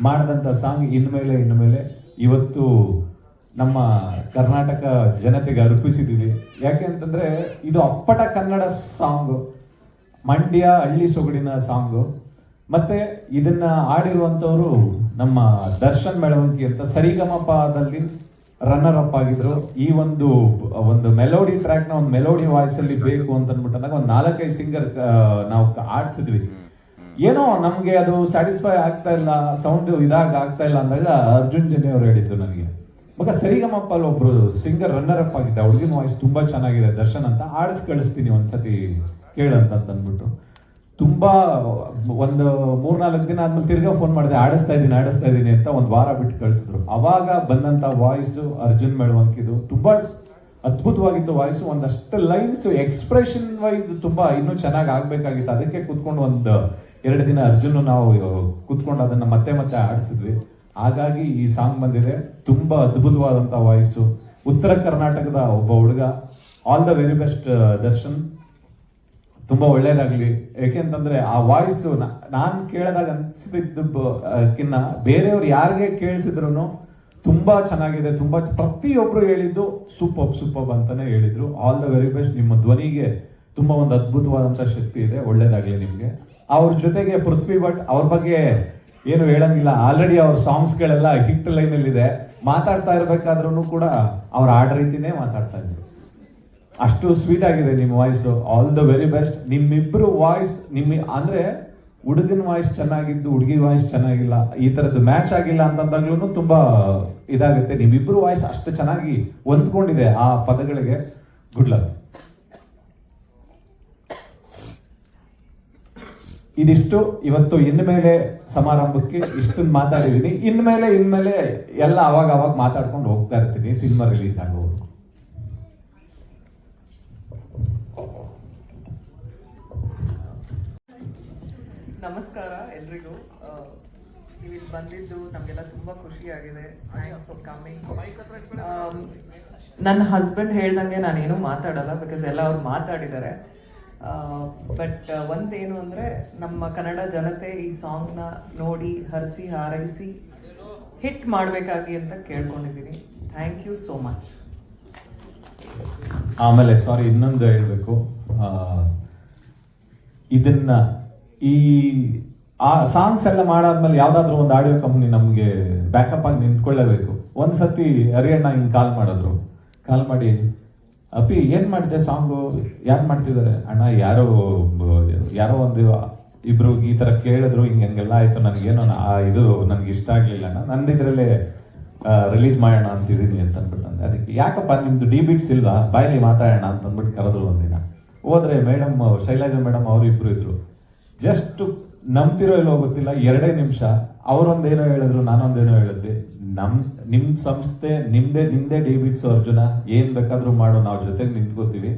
ಮಾಡಿದಂತ ಸಾಂಗ್ ಇನ್ಮೇಲೆ ಇವತ್ತು ನಮ್ಮ ಕರ್ನಾಟಕ ಜನತೆಗೆ ಅರ್ಪಿಸಿದೀವಿ. ಯಾಕೆ ಅಂತಂದ್ರೆ ಇದು ಅಪ್ಪಟ ಕನ್ನಡ ಸಾಂಗು, ಮಂಡ್ಯ ಹಳ್ಳಿ ಸೊಗಡಿನ ಸಾಂಗು. ಮತ್ತೆ ಇದನ್ನ ಆಡಿರುವಂತವರು ನಮ್ಮ ದರ್ಶನ್ ಮೆಳವಂಕಿ ಅಂತ ಸರಿಗಮಪದಲ್ಲಿ ರನ್ನರ್ ಅಪ್ ಆಗಿದ್ರು. ಈ ಒಂದು ಮೆಲೋಡಿ ಟ್ರ್ಯಾಕ್ ನ ಒಂದು ಮೆಲೋಡಿ ವಾಯ್ಸ್ ಅಲ್ಲಿ ಬೇಕು ಅಂತ ಅಂದ್ಬಿಟ್ಟಾಗ ಒಂದು 4-5 ಸಿಂಗರ್ ನಾವು ಆಡ್ಸಿದ್ವಿ. ಏನೋ ನಮ್ಗೆ ಅದು ಸ್ಯಾಟಿಸ್ಫೈ ಆಗ್ತಾ ಇಲ್ಲ, ಸೌಂಡ್ ಆಗ್ತಾ ಇಲ್ಲ ಅಂದಾಗ ಅರ್ಜುನ್ ಜನಿ ಅವ್ರು ಹೇಳಿದ್ದು ನನಗೆ, ಮಗ ಸರಿಗಮಪ್ಪ ಅಲ್ಲಿ ಒಬ್ರು ಸಿಂಗರ್ ರನ್ನರ್ ಅಪ್ ಆಗಿದ್ದ, ಹುಡುಗಿನ ವಾಯ್ಸ್ ತುಂಬಾ ಚೆನ್ನಾಗಿದೆ ದರ್ಶನ್ ಅಂತ, ಆಡಿಸ್ ಕಳಿಸ್ತೀನಿ ಒಂದ್ಸತಿ ಕೇಳಂತ ಅಂದ್ಬಿಟ್ಟು. ತುಂಬಾ ಒಂದು 3-4 ದಿನ ಆದ್ಮೇಲೆ ತಿರ್ಗಾ ಫೋನ್ ಮಾಡಿದೆ, ಆಡಿಸ್ತಾ ಇದ್ದೀನಿ ಅಂತ. ಒಂದು ವಾರ ಬಿಟ್ಟು ಕಳಿಸಿದ್ರು. ಅವಾಗ ಬಂದಂತ ವಾಯ್ಸು ಅರ್ಜುನ್ ಮೆಳವಂಕಿದು ತುಂಬಾ ಅದ್ಭುತವಾಗಿತ್ತು ವಾಯ್ಸು. ಒಂದಷ್ಟು ಲೈನ್ಸ್ ಎಕ್ಸ್ಪ್ರೆಷನ್ ವೈಸ್ ತುಂಬಾ ಇನ್ನೂ ಚೆನ್ನಾಗಿ ಆಗ್ಬೇಕಾಗಿತ್ತು. ಅದಕ್ಕೆ ಕುತ್ಕೊಂಡು 1-2 ದಿನ ಅರ್ಜುನ್ ನಾವು ಕುತ್ಕೊಂಡು ಅದನ್ನ ಮತ್ತೆ ಆಡಿಸಿದ್ವಿ. ಹಾಗಾಗಿ ಈ ಸಾಂಗ್ ಬಂದಿದೆ. ತುಂಬಾ ಅದ್ಭುತವಾದಂತ ವಾಯ್ಸು, ಉತ್ತರ ಕರ್ನಾಟಕದ ಒಬ್ಬ ಹುಡುಗ. All the very best Darshan, ತುಂಬಾ ಒಳ್ಳೇದಾಗ್ಲಿ. ಯಾಕೆಂತಂದ್ರೆ ಆ ವಾಯ್ಸ್ ನಾನು ಕೇಳಿದಾಗ ಅನ್ಸಿದ್ದಕ್ಕಿನ್ನ ಬೇರೆಯವ್ರು ಯಾರಿಗೆ ಕೇಳಿಸಿದ್ರು ತುಂಬಾ ಚೆನ್ನಾಗಿದೆ. ತುಂಬಾ ಪ್ರತಿಯೊಬ್ರು ಹೇಳಿದ್ದು ಸೂಪರ್ ಅಂತಾನೆ ಹೇಳಿದ್ರು. All the very best. ನಿಮ್ಮ ಧ್ವನಿಗೆ ತುಂಬಾ ಒಂದು ಅದ್ಭುತವಾದಂತ ಶಕ್ತಿ ಇದೆ, ಒಳ್ಳೇದಾಗ್ಲಿ ನಿಮ್ಗೆ. ಅವ್ರ ಜೊತೆಗೆ ಪೃಥ್ವಿ ಭಟ್, ಅವ್ರ ಬಗ್ಗೆ ಏನು ಹೇಳಂಗಿಲ್ಲ. ಆಲ್ರೆಡಿ ಅವ್ರ ಸಾಂಗ್ಸ್ಗಳೆಲ್ಲ ಹಿಟ್ ಲೈನಲ್ಲಿದೆ. ಮಾತಾಡ್ತಾ ಇರ್ಬೇಕಾದ್ರೂ ಕೂಡ ಅವ್ರ ಆಡ ರೀತಿನೇ ಮಾತಾಡ್ತಾ ಇದ್ರು. ಅಷ್ಟು ಸ್ವೀಟ್ ಆಗಿದೆ ನಿಮ್ಮ voice. All the very best. ನಿಮ್ಮಿಬ್ರು ವಾಯ್ಸ್ ಅಂದ್ರೆ ಹುಡುಗನ ವಾಯ್ಸ್ ಚೆನ್ನಾಗಿದ್ದು ಹುಡುಗಿ ವಾಯ್ಸ್ ಚೆನ್ನಾಗಿಲ್ಲ, ಈ ಥರದ್ದು ಮ್ಯಾಚ್ ಆಗಿಲ್ಲ ಅಂತಂದಾಗ್ಲೂ ತುಂಬಾ ಇದಾಗುತ್ತೆ. ನಿಮ್ಮಿಬ್ರು ವಾಯ್ಸ್ ಅಷ್ಟು ಚೆನ್ನಾಗಿ ಹೊಂದ್ಕೊಂಡಿದೆ ಆ ಪದಗಳಿಗೆ. Good luck. ಇದಿಷ್ಟು ಇವತ್ತು. ಇನ್ಮೇಲೆ ಸಮಾರಂಭಕ್ಕೆ ಇಷ್ಟನ್ನು ಮಾತಾಡಿದ್ದೀನಿ. ಇನ್ಮೇಲೆ ಎಲ್ಲ ಅವಾಗ ಮಾತಾಡ್ಕೊಂಡು ಹೋಗ್ತಾ ಇರ್ತೀನಿ ಸಿನಿಮಾ ರಿಲೀಸ್ ಆಗೋವರೆಗೂ. ನಮಸ್ಕಾರ ಎಲ್ರಿಗೂ. ನೀವು ಇಲ್ಲಿ ಬಂದಿದ್ದು ನಮಗೆಲ್ಲ ತುಂಬ ಖುಷಿಯಾಗಿದೆ. Thanks for coming. ನನ್ನ ಹಸ್ಬೆಂಡ್ ಹೇಳ್ದಂಗೆ ನಾನೇನು ಮಾತಾಡಲ್ಲ, ಬಿಕಾಸ್ ಎಲ್ಲ ಅವ್ರು ಮಾತಾಡಿದ್ದಾರೆ. ಬಟ್ ಒಂದೇನು ಅಂದರೆ, ನಮ್ಮ ಕನ್ನಡ ಜನತೆ ಈ ಸಾಂಗ್ನ ನೋಡಿ ಹರಿಸಿ ಹಾರೈಸಿ ಹಿಟ್ ಮಾಡಬೇಕಾಗಿ ಅಂತ ಕೇಳ್ಕೊಂಡಿದ್ದೀನಿ. Thank you so much. ಆಮೇಲೆ ಸಾರಿ, ಇನ್ನೊಂದು ಹೇಳಬೇಕು. ಇದನ್ನ ಆ ಸಾಂಗ್ಸ್ ಎಲ್ಲ ಮಾಡಾದ್ಮೇಲೆ ಯಾವ್ದಾದ್ರು ಒಂದು ಆಡಿಯೋ ಕಂಪ್ನಿ ನಮಗೆ ಬ್ಯಾಕಪ್ ಆಗಿ ನಿಂತ್ಕೊಳ್ಳೇಬೇಕು. ಒಂದ್ಸತಿ ಹರಿಯಣ್ಣ ಹಿಂಗೆ ಕಾಲ್ ಮಾಡಿ ಅಪ್ಪಿ ಏನ್ ಮಾಡಿದೆ ಸಾಂಗು, ಯಾರು ಮಾಡ್ತಿದ್ದಾರೆ ಅಣ್ಣ, ಯಾರೋ ಒಂದು ಇಬ್ರು ಈ ತರ ಕೇಳಿದ್ರು, ಹಂಗೆಲ್ಲ ಆಯ್ತು, ನನಗೇನೋ ಇದು ನನಗೆ ಇಷ್ಟ ಆಗ್ಲಿಲ್ಲ ಅಣ್ಣ, ನಂದಿದ್ರಲ್ಲೇ ರಿಲೀಸ್ ಮಾಡೋಣ ಅಂತಿದ್ದೀನಿ ಅಂತ ಅಂದ್ಬಿಟ್ಟು ಅದಕ್ಕೆ ಯಾಕಪ್ಪ ನಿಮ್ದು ಡಿ ಬೀಟ್ಸ್ ಇಲ್ವಾ, ಬಾಯಲ್ಲಿ ಮಾತಾಡೋಣ ಅಂತ ಅಂದ್ಬಿಟ್ಟು ಕರೆದ್ರು. ಒಂದಿನ ಹೋದ್ರೆ ಮೇಡಮ್, ಶೈಲಜಾ ಮೇಡಮ್ ಅವರು ಇಬ್ರು ಇದ್ರು. ಜಸ್ಟ್ ನಂಬ್ತಿರೋ ಇಲ್ಲೋ ಗೊತ್ತಿಲ್ಲ, 2 ನಿಮಿಷ ಅವರೊಂದೇನೋ ಹೇಳಿದ್ರು, ನಾನೊಂದೇನೋ ಹೇಳಿದ್ದೆ. ನಿಮ್ಮ ಸಂಸ್ಥೆ ನಿಮ್ದೇ ಡಿ ಬೀಟ್ಸ್ ಅರ್ಜುನ, ಏನ್ ಬೇಕಾದ್ರೂ ಮಾಡು, ನಾವು ಜೊತೆಗೆ ನಿಂತ್ಕೋತೀವಿ,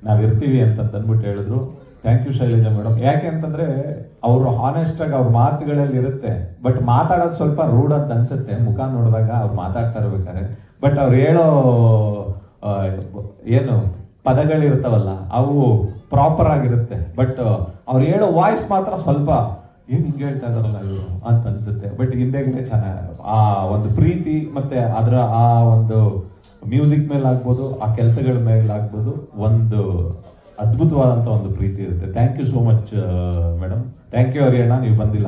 ನಾವಿರ್ತೀವಿ ಅಂತಂದ್ಬಿಟ್ಟು ಹೇಳಿದ್ರು. Thank you Shailaja madam. ಯಾಕೆ ಅಂತಂದ್ರೆ ಅವರು ಹಾನೆಸ್ಟ್ ಆಗಿ ಅವ್ರ ಮಾತುಗಳಲ್ಲಿ ಇರುತ್ತೆ, ಬಟ್ ಮಾತಾಡೋದು ಸ್ವಲ್ಪ ರೂಢ್ ಅಂತ ಅನ್ಸುತ್ತೆ ಮುಖ ನೋಡಿದಾಗ ಅವ್ರು ಮಾತಾಡ್ತಾ ಇರ್ಬೇಕಾದ್ರೆ. ಬಟ್ ಅವ್ರು ಹೇಳೋ ಏನು ಪದಗಳಿರ್ತಾವಲ್ಲ ಅವು ಪ್ರಾಪರ್ ಆಗಿರುತ್ತೆ. ಬಟ್ ಅವ್ರು ಹೇಳೋ ವಾಯ್ಸ್ ಮಾತ್ರ ಸ್ವಲ್ಪ ಏನ್ ಹಿಂಗೆ ಹೇಳ್ತಾ ಇದಾರಲ್ಲ ಇವರು ಅಂತ ಅನ್ಸುತ್ತೆ. ಬಟ್ ಹಿಂದೆಗಡೆ ಚೆನ್ನಾಗಿ ಆ ಒಂದು ಪ್ರೀತಿ ಮತ್ತೆ ಅದರ ಆ ಒಂದು ಮ್ಯೂಸಿಕ್ ಮೇಲೆ ಆಗ್ಬೋದು, ಆ ಕೆಲಸಗಳ ಮೇಲೆ ಆಗ್ಬೋದು, ಒಂದು ಅದ್ಭುತವಾದಂಥ ಒಂದು ಪ್ರೀತಿ ಇರುತ್ತೆ. Thank you so much madam. Thank you Hariyanna, ನೀವು ಬಂದಿಲ್ಲ.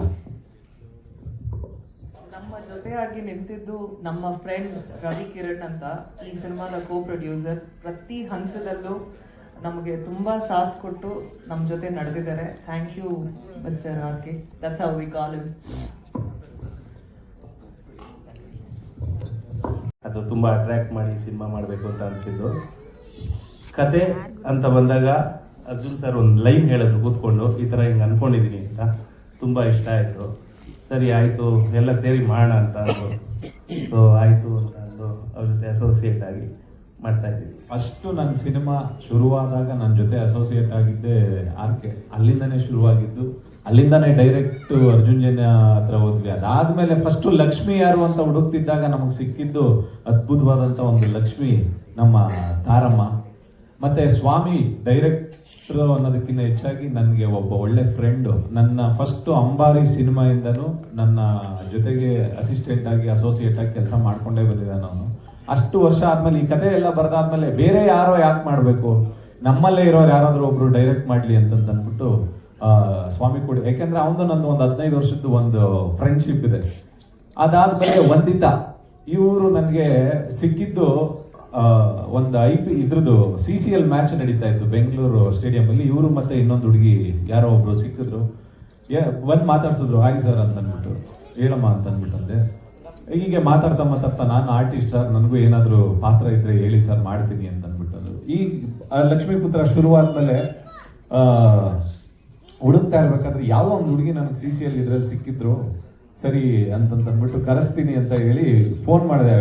ನಮ್ಮ ಜೊತೆಯಾಗಿ ನಿಂತಿದ್ದು ನಮ್ಮ ಫ್ರೆಂಡ್ ರವಿ ಕಿರಣ್ ಅಂತ, ಈ ಸಿನಿಮಾದ ಕೋ ಪ್ರೊಡ್ಯೂಸರ್. ಪ್ರತಿ ಹಂತದಲ್ಲೂ ನಮಗೆ ತುಂಬ ಸಾಥ್ ಕೊಟ್ಟು ನಮ್ಮ ಜೊತೆ ನಡೆದಿದ್ದಾರೆ. Thank you mister RK. That's how we call him. ಅದು ತುಂಬ ಅಟ್ರ್ಯಾಕ್ಟ್ ಮಾಡಿ ಸಿನಿಮಾ ಮಾಡಬೇಕು ಅಂತ ಅನಿಸಿದ್ದು. ಕತೆ ಅಂತ ಬಂದಾಗ ಅರ್ಜುನ್ ಸರ್ ಒಂದು ಲೈನ್ ಹೇಳಿದ್ರು ಕೂತ್ಕೊಂಡು, ಈ ಥರ ಹಿಂಗೆ ಅಂದ್ಕೊಂಡಿದ್ದೀನಿ ಅಂತ. ತುಂಬ ಇಷ್ಟ ಆಯಿತು. ಸರಿ ಆಯಿತು, ಎಲ್ಲ ಸೇರಿ ಮಾಡೋಣ ಅಂತ ಅಂದು. ಸೊ ಆಯಿತು ಅಂತ ಅಂದು ಅವ್ರ ಜೊತೆ ಅಸೋಸಿಯೇಟ್ ಆಗಿ ಮಾಡ್ತಾ ಇದ್ದೀವಿ. ಫಸ್ಟು ನನ್ನ ಸಿನಿಮಾ ಶುರುವಾದಾಗ ನನ್ನ ಜೊತೆ ಅಸೋಸಿಯೇಟ್ ಆಗಿದ್ದೆ ಆರ್.ಕೆ. ಅಲ್ಲಿಂದನೇ ಶುರುವಾಗಿದ್ದು, ಅಲ್ಲಿಂದನೇ ಡೈರೆಕ್ಟ್ ಅರ್ಜುನ್ ಜನ್ಯ ಹತ್ರ ಹೋದ್ವಿ. ಅದಾದ್ಮೇಲೆ ಫಸ್ಟು ಲಕ್ಷ್ಮಿ ಯಾರು ಅಂತ ಹುಡುಕ್ತಿದ್ದಾಗ ನಮಗೆ ಸಿಕ್ಕಿದ್ದು ಅದ್ಭುತವಾದಂಥ ಒಂದು ಲಕ್ಷ್ಮಿ, ನಮ್ಮ ತಾರಮ್ಮ. ಮತ್ತೆ ಸ್ವಾಮಿ ಡೈರೆಕ್ಟರ್ ಅನ್ನೋದಕ್ಕಿಂತ ಹೆಚ್ಚಾಗಿ ನನಗೆ ಒಬ್ಬ ಒಳ್ಳೆ ಫ್ರೆಂಡು. ನನ್ನ ಫಸ್ಟು ಅಂಬಾರಿ ಸಿನಿಮಾಯಿಂದನೂ ನನ್ನ ಜೊತೆಗೆ ಅಸಿಸ್ಟೆಂಟ್ ಆಗಿ ಅಸೋಸಿಯೇಟ್ ಆಗಿ ಕೆಲಸ ಮಾಡ್ಕೊಂಡೇ ಬಂದಿದ್ದಾನೆ ಅವನು. ಅಷ್ಟು ವರ್ಷ ಆದ್ಮೇಲೆ ಈ ಕತೆ ಎಲ್ಲ ಬರೆದಾದ್ಮೇಲೆ ಬೇರೆ ಯಾರೋ ಯಾಕೆ ಮಾಡಬೇಕು, ನಮ್ಮಲ್ಲೇ ಇರೋರು ಯಾರಾದರೂ ಒಬ್ರು ಡೈರೆಕ್ಟ್ ಮಾಡಲಿ ಅಂತಂದ್ಬಿಟ್ಟು ಸ್ವಾಮಿ ಕೂಡ, ಯಾಕೆಂದ್ರೆ ಅವನು ನಂದು ಒಂದು 15 ವರ್ಷದ್ದು ಒಂದು ಫ್ರೆಂಡ್ಶಿಪ್ ಇದೆ. ಅದಾದ್ಮೇಲೆ ವಂದಿತಾ ಇವರು ನನಗೆ ಸಿಕ್ಕಿದ್ದು ಒಂದು ಇದ್ರದ್ದು CCL ಮ್ಯಾಚ್ ನಡೀತಾ ಇತ್ತು ಬೆಂಗಳೂರು ಸ್ಟೇಡಿಯಂ ಅಲ್ಲಿ. ಇವರು ಮತ್ತೆ ಇನ್ನೊಂದು ಹುಡುಗಿ ಯಾರೋ ಒಬ್ರು ಸಿಕ್ಕಿದ್ರು, ಬಂದು ಮಾತಾಡ್ಸಿದ್ರು, ಹಾಗೆ ಸರ್ ಅಂತ ಅಂದ್ಬಿಟ್ಟು, ಹೇಳಮ್ಮ ಅಂತ ಅಂದ್ಬಿಟ್ಟಂದೆ. ಹೀಗೆ ಮಾತಾಡ್ತಾ ನಾನು ಆರ್ಟಿಸ್ಟ್ ಸರ್, ನನಗೂ ಏನಾದರೂ ಪಾತ್ರ ಇದ್ರೆ ಹೇಳಿ ಸರ್, ಮಾಡ್ತೀನಿ ಅಂತ ಅಂದ್ಬಿಟ್ಟು. ಈ ಲಕ್ಷ್ಮೀಪುತ್ರ ಶುರುವಾದ್ಮೇಲೆ ಹುಡುಕ್ತಾ ಇರ್ಬೇಕಾದ್ರೆ ಯಾವ ಒಂದು ಹುಡುಗಿ ನನಗೆ CCL ಇದ್ರಲ್ಲಿ ಸಿಕ್ಕಿದ್ರು, ಸರಿ ಅಂತಂದ್ಬಿಟ್ಟು ಕರೆಸ್ತೀನಿ ಅಂತ ಹೇಳಿ ಫೋನ್ ಮಾಡಿದೆ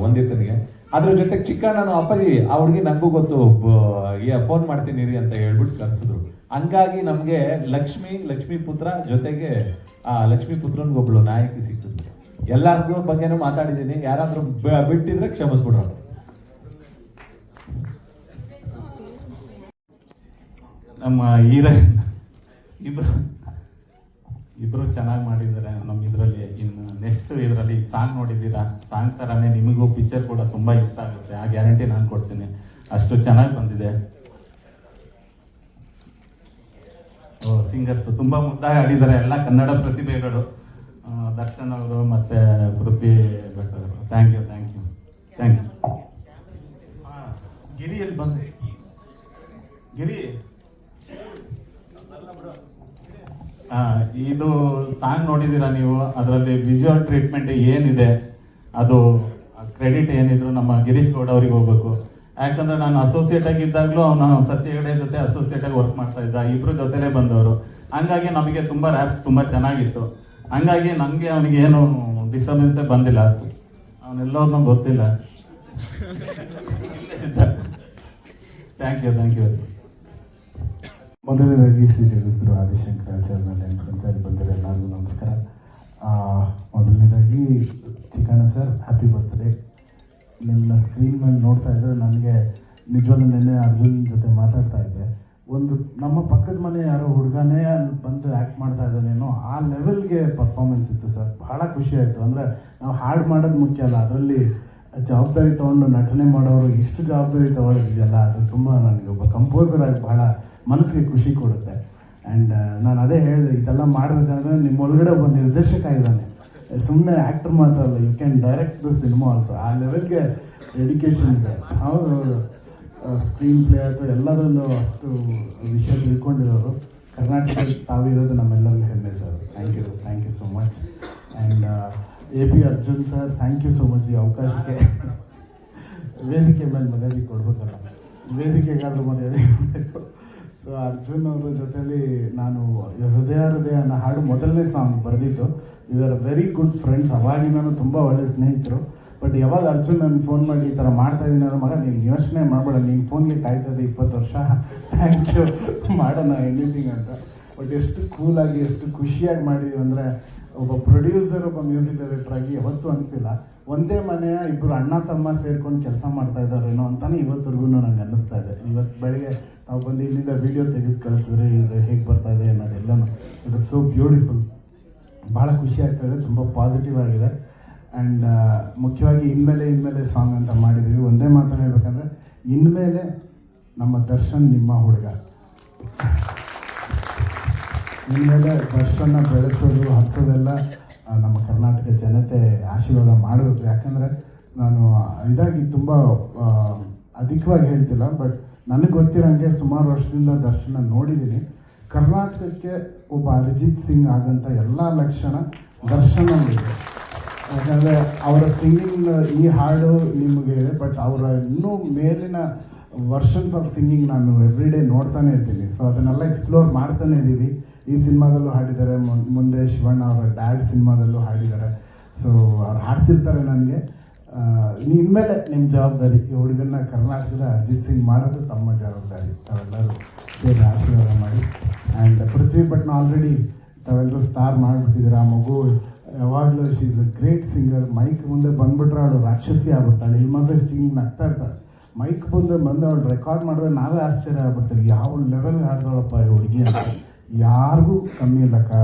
ವಂದಿತನಿಗೆ. ಅದ್ರ ಜೊತೆಗೆ ಚಿಕ್ಕಣ್ಣನು, ಅಪ್ಪಾಜಿ ಆ ಹುಡುಗಿ ನನಗೂ ಗೊತ್ತು, ಫೋನ್ ಮಾಡ್ತೀನಿ ರೀ ಅಂತ ಹೇಳ್ಬಿಟ್ಟು ಕರೆಸಿದ್ರು. ಹಂಗಾಗಿ ನಮಗೆ ಲಕ್ಷ್ಮೀಪುತ್ರ ಜೊತೆಗೆ ಆ ಲಕ್ಷ್ಮೀಪುತ್ರನ್ಗೊಬ್ಳು ನಾಯಕಿ ಸಿಕ್ಕಿದ್ರು. ಎಲ್ಲಾರ್ಗೂ ಬಗ್ಗೆನೂ ಮಾತಾಡಿದ್ದೀನಿ, ಯಾರಾದ್ರೂ ಬಿಟ್ಟಿದ್ರೆ ಕ್ಷಮಿಸ್ಬಿಡ್ರು. ನಮ್ಮ ಹೀರೋಯಿನ್ ಇಬ್ರು ಚೆನ್ನಾಗಿ ಮಾಡಿದ್ದಾರೆ ನಮ್ಮ ಇದರಲ್ಲಿ. ಇನ್ನು ನೆಕ್ಸ್ಟ್ ಇದರಲ್ಲಿ ಸಾಂಗ್ ನೋಡಿದ್ದೀರಾ, ಸಾಂಗ್ ಥರನೇ ನಿಮಗೂ ಪಿಕ್ಚರ್ ಕೂಡ ತುಂಬ ಇಷ್ಟ ಆಗುತ್ತೆ, ಆ ಗ್ಯಾರಂಟಿ ನಾನು ಕೊಡ್ತೀನಿ. ಅಷ್ಟು ಚೆನ್ನಾಗಿ ಬಂದಿದೆ. ಸಿಂಗರ್ಸು ತುಂಬ ಮುದ್ದಾಗಿ ಆಡಿದ್ದಾರೆ, ಎಲ್ಲ ಕನ್ನಡ ಪ್ರತಿಭೆಗಳು. ದರ್ಶನ್ ಅವರು ಮತ್ತು ಪೃಥ್ವಿ ಭಟ್ ಅವರು thank you thank you thank you. ಗಿರಿಯಲ್ಲಿ ಬಂದೆ ಗಿರಿ ಇದು ಸಾಂಗ್ ನೋಡಿದ್ದೀರಾ ನೀವು, ಅದರಲ್ಲಿ ವಿಜುವಲ್ ಟ್ರೀಟ್ಮೆಂಟ್ ಏನಿದೆ ಅದು ಕ್ರೆಡಿಟ್ ಏನಿದ್ರು ನಮ್ಮ ಗಿರೀಶ್ ಗೌಡ ಅವ್ರಿಗೆ ಹೋಗ್ಬೇಕು. ಯಾಕಂದ್ರೆ ನಾನು ಅಸೋಸಿಯೇಟ್ ಆಗಿದ್ದಾಗಲೂ ಅವನು ಸತ್ಯ ಹೆಗಡೆ ಜೊತೆ ಅಸೋಸಿಯೇಟ್ ಆಗಿ ವರ್ಕ್ ಮಾಡ್ತಾ ಇದ್ದ, ಇಬ್ರು ಜೊತೆಲೇ ಬಂದವರು. ಹಂಗಾಗಿ ನಮಗೆ ತುಂಬ ರ್ಯಾಪ್ ತುಂಬ ಚೆನ್ನಾಗಿತ್ತು. ಹಂಗಾಗಿ ನನಗೆ ಅವನಿಗೆ ಏನು ಡಿಸ್ಟರ್ಬೆನ್ಸೇ ಬಂದಿಲ್ಲ, ಅವನೆಲ್ಲವನ್ನೂ ಗೊತ್ತಿಲ್ಲ. Thank you. ಮೊದಲನೇದಾಗಿ ಶ್ರೀ ಜಗದ್ಗುರು ಆದಿಶಂಕರಾಚಾರ್ಯ ನೆನೆಸ್ಕೊಂತ ಇಲ್ಲಿ ಬಂದಿರೋ ಎಲ್ಲರಿಗೂ ನಮಸ್ಕಾರ. ಮೊದಲನೇದಾಗಿ ಚಿಕ್ಕಣ್ಣ ಸರ್ ಹ್ಯಾಪಿ ಬರ್ತ್ಡೇ. ನಿಮ್ಮನ್ನ ಸ್ಕ್ರೀನ್ ಮೇಲೆ ನೋಡ್ತಾ ಇದ್ದರೆ ನನಗೆ ನಿಜವಾಗ್ಲೂ ನಿನ್ನೆ ಅರ್ಜುನ್ ಜೊತೆ ಮಾತಾಡ್ತಾ ಇದ್ದೆ, ಒಂದು ನಮ್ಮ ಪಕ್ಕದ ಮನೆ ಯಾರೋ ಹುಡುಗನೇ ಅಲ್ಲಿ ಬಂದು ಆ್ಯಕ್ಟ್ ಮಾಡ್ತಾ ಇದ್ದಾನೇನೋ ಆ ಲೆವೆಲ್ಗೆ ಪರ್ಫಾರ್ಮೆನ್ಸ್ ಇತ್ತು ಸರ್. ಭಾಳ ಖುಷಿ ಆಯಿತು. ಅಂದರೆ ನಾವು ಹಾಡು ಮಾಡೋದು ಮುಖ್ಯ ಅಲ್ಲ, ಅದರಲ್ಲಿ ಜವಾಬ್ದಾರಿ ತೊಗೊಂಡು ನಟನೆ ಮಾಡೋರು ಇಷ್ಟು ಜವಾಬ್ದಾರಿ ತೊಗೊಳ್ಳೋದಿದೆಯಲ್ಲ, ಅದು ತುಂಬ ನನಗೆ ಒಬ್ಬ ಕಂಪೋಸರ್ ಆಗಿ ಭಾಳ ಮನಸ್ಸಿಗೆ ಖುಷಿ ಕೊಡುತ್ತೆ. ಆ್ಯಂಡ್ ನಾನು ಅದೇ ಹೇಳಿದೆ, ಇದೆಲ್ಲ ಮಾಡಬೇಕಂದ್ರೆ ನಿಮ್ಮ ಒಳಗಡೆ ಒಬ್ಬ ನಿರ್ದೇಶಕ ಇದ್ದಾನೆ, ಸುಮ್ಮನೆ ಆ್ಯಕ್ಟರ್ ಮಾತ್ರ ಅಲ್ಲ, you can direct the cinema also. ಆ ಲೆವೆಲ್ಗೆ ಡೆಡಿಕೇಶನ್ ಇದೆ. ಹೌದು, ಸ್ಕ್ರೀನ್ ಪ್ಲೇ ಅಥವಾ ಎಲ್ಲದರಲ್ಲೂ ಅಷ್ಟು ವಿಷಯ ತಿಳ್ಕೊಂಡಿರೋರು ಕರ್ನಾಟಕದಲ್ಲಿ ತಾವಿರೋದು ನಮ್ಮೆಲ್ಲರಿಗೂ ಹೆಮ್ಮೆ sir. Thank you so much. And AP Arjun sir, thank you so much ಈ ಅವಕಾಶಕ್ಕೆ. ವೇದಿಕೆ ಮೇಲೆ ಮರ್ಯಾದೆ ಕೊಡ್ಬೇಕಲ್ಲ, ವೇದಿಕೆಗಾದರೂ ಮರ್ಯಾದೆ ಕೊಡಬೇಕು. ಸೊ ಅರ್ಜುನ್ ಅವರ ಜೊತೆಲಿ ನಾನು ಹೃದಯ ಅನ್ನೋ ಹಾಡು ಮೊದಲನೇ ಸಾಂಗ್ ಬರೆದಿದ್ದು. You are very good friends. ಅವಾಗಿನ ತುಂಬ ಒಳ್ಳೆ ಸ್ನೇಹಿತರು. ಬಟ್ ಯಾವಾಗ ಅರ್ಜುನ್ ನನಗೆ ಫೋನ್ ಮಾಡಿ ಈ ಥರ ಮಾಡ್ತಾಯಿದ್ದೀನಿ ಅನ್ನೋ ಮಗ, ನೀನು ಯೋಚನೆ ಮಾಡಬೇಡ, ನೀನು ಫೋನ್ಗೆ ಕಾಯ್ತದೆ 20 ವರ್ಷ, ಥ್ಯಾಂಕ್ ಯು, ಮಾಡೋಣ ಎನಿಥಿಂಗ್ ಅಂತ. ಬಟ್ ಎಷ್ಟು ಕೂಲಾಗಿ ಎಷ್ಟು ಖುಷಿಯಾಗಿ ಮಾಡಿದ್ವಿ ಅಂದರೆ, ಒಬ್ಬ ಪ್ರೊಡ್ಯೂಸರ್ ಒಬ್ಬ ಮ್ಯೂಸಿಕ್ ಡೈರೆಕ್ಟರ್ ಆಗಿ ಯಾವತ್ತೂ ಅನಿಸಿಲ್ಲ ಒಂದೇ ಮನೆಯ ಇಬ್ಬರು ಅಣ್ಣ ತಮ್ಮ ಸೇರ್ಕೊಂಡು ಕೆಲಸ ಮಾಡ್ತಾ ಇದ್ದಾರೇನೋ ಅಂತಲೇ ಇವತ್ತರೆಗೂ ನನಗೆ ಅನ್ನಿಸ್ತಾ ಇದೆ. ಇವತ್ತು ಬೆಳಗ್ಗೆ ನಾವು ಬಂದು ಇಲ್ಲಿಂದ ವೀಡಿಯೋ ತೆಗೆದು ಕಳಿಸಿದ್ರೆ ಇದು ಹೇಗೆ ಬರ್ತಾ ಇದೆ ಅನ್ನೋದೆಲ್ಲನೂ ಇಟ್ ಇಸ್ ಸೋ ಬ್ಯೂಟಿಫುಲ್. ಭಾಳ ಖುಷಿ ಆಗ್ತಾಯಿದೆ, ತುಂಬ ಪಾಸಿಟಿವ್ ಆಗಿದೆ. ಆ್ಯಂಡ್ ಮುಖ್ಯವಾಗಿ ಇನ್ಮೇಲೆ ಸಾಂಗ್ ಅಂತ ಮಾಡಿದ್ದೀವಿ. ಒಂದೇ ಮಾತನ್ನು ಹೇಳ್ಬೇಕಂದ್ರೆ, ಇನ್ಮೇಲೆ ನಮ್ಮ ದರ್ಶನ್ ನಿಮ್ಮ ಹುಡುಗ. ಇನ್ಮೇಲೆ ದರ್ಶನ ಬೆಳೆಸೋದು ಹರಿಸೋದೆಲ್ಲ ನಮ್ಮ ಕರ್ನಾಟಕ ಜನತೆ ಆಶೀರ್ವಾದ ಮಾಡಬೇಕು. ಯಾಕಂದರೆ ನಾನು ಇದಾಗಿ ತುಂಬ ಅಧಿಕವಾಗಿ ಹೇಳ್ತಿಲ್ಲ, ಬಟ್ ನನಗೆ ಗೊತ್ತಿರೋಂಗೆ ಸುಮಾರು ವರ್ಷದಿಂದ ದರ್ಶನ ನೋಡಿದ್ದೀನಿ. ಕರ್ನಾಟಕಕ್ಕೆ ಒಬ್ಬ ಅರಿಜಿತ್ ಸಿಂಗ್ ಆಗೋಂಥ ಎಲ್ಲ ಲಕ್ಷಣ ದರ್ಶನಲ್ಲಿದೆ. ಯಾಕಂದರೆ ಅವರ ಸಿಂಗಿಂಗ್ ಈ ಹಾಡು ನಿಮಗೆ, ಬಟ್ ಅವರ ಇನ್ನೂ ಮೇಲಿನ ವರ್ಷನ್ಸ್ ಆಫ್ ಸಿಂಗಿಂಗ್ ನಾನು ಎವ್ರಿಡೇ ನೋಡ್ತಾನೆ ಇರ್ತೀನಿ. ಸೊ ಅದನ್ನೆಲ್ಲ ಎಕ್ಸ್ಪ್ಲೋರ್ ಮಾಡ್ತಾನೆ ಇದ್ದೀವಿ. ಈ ಸಿನಿಮಾದಲ್ಲೂ ಹಾಡಿದ್ದಾರೆ, ಮುಂದೆ ಶಿವಣ್ಣ ಅವರ ಡ್ಯಾಡ್ ಸಿನಿಮಾದಲ್ಲೂ ಹಾಡಿದ್ದಾರೆ. ಸೊ ಅವ್ರು ಹಾಡ್ತಿರ್ತಾರೆ ನನಗೆ. ಇನ್ಮೇಲೆ ನಿಮ್ಮ ಜವಾಬ್ದಾರಿ, ಈ ಹುಡುಗನ್ನ ಕರ್ನಾಟಕದ ಅರಿಜಿತ್ ಸಿಂಗ್ ಮಾಡೋದು ತಮ್ಮ ಜವಾಬ್ದಾರಿ. ತಾವೆಲ್ಲರೂ ಸೇರಿ ಆಶೀರ್ವಾದ ಮಾಡಿ. ಆ್ಯಂಡ್ ಪೃಥ್ವಿ ಭಟ್ನ ಆಲ್ರೆಡಿ ತಾವೆಲ್ಲರೂ ಸ್ಟಾರ್ ಮಾಡಿಬಿಟ್ಟಿದ್ದೀರ. ಆ ಮಗು ಯಾವಾಗಲೂ she is a great singer. Mic ಮುಂದೆ ಬಂದುಬಿಟ್ರೆ ಅವಳು ರಾಕ್ಷಸಿ ಆಗ್ಬಿಡ್ತಾಳೆ. ಈ ಮಗ ಹಿಂಗೆ ನಗ್ತಾ ಇರ್ತಾಳೆ. ಮೈಕ್ ಬಂದು ಅವಳು ರೆಕಾರ್ಡ್ ಮಾಡಿದ್ರೆ ನಾವೇ ಆಶ್ಚರ್ಯ ಆಗ್ಬಿಡ್ತೀವಿ, ಯಾವ ಲೆವೆಲ್ಗೆ ಹಾಡ್ತಾಳಪ್ಪ ಈ ಹುಡುಗಿ ಅಂತ. ಯಾರಿಗೂ ಕಮ್ಮಿ ಇಲ್ಲ,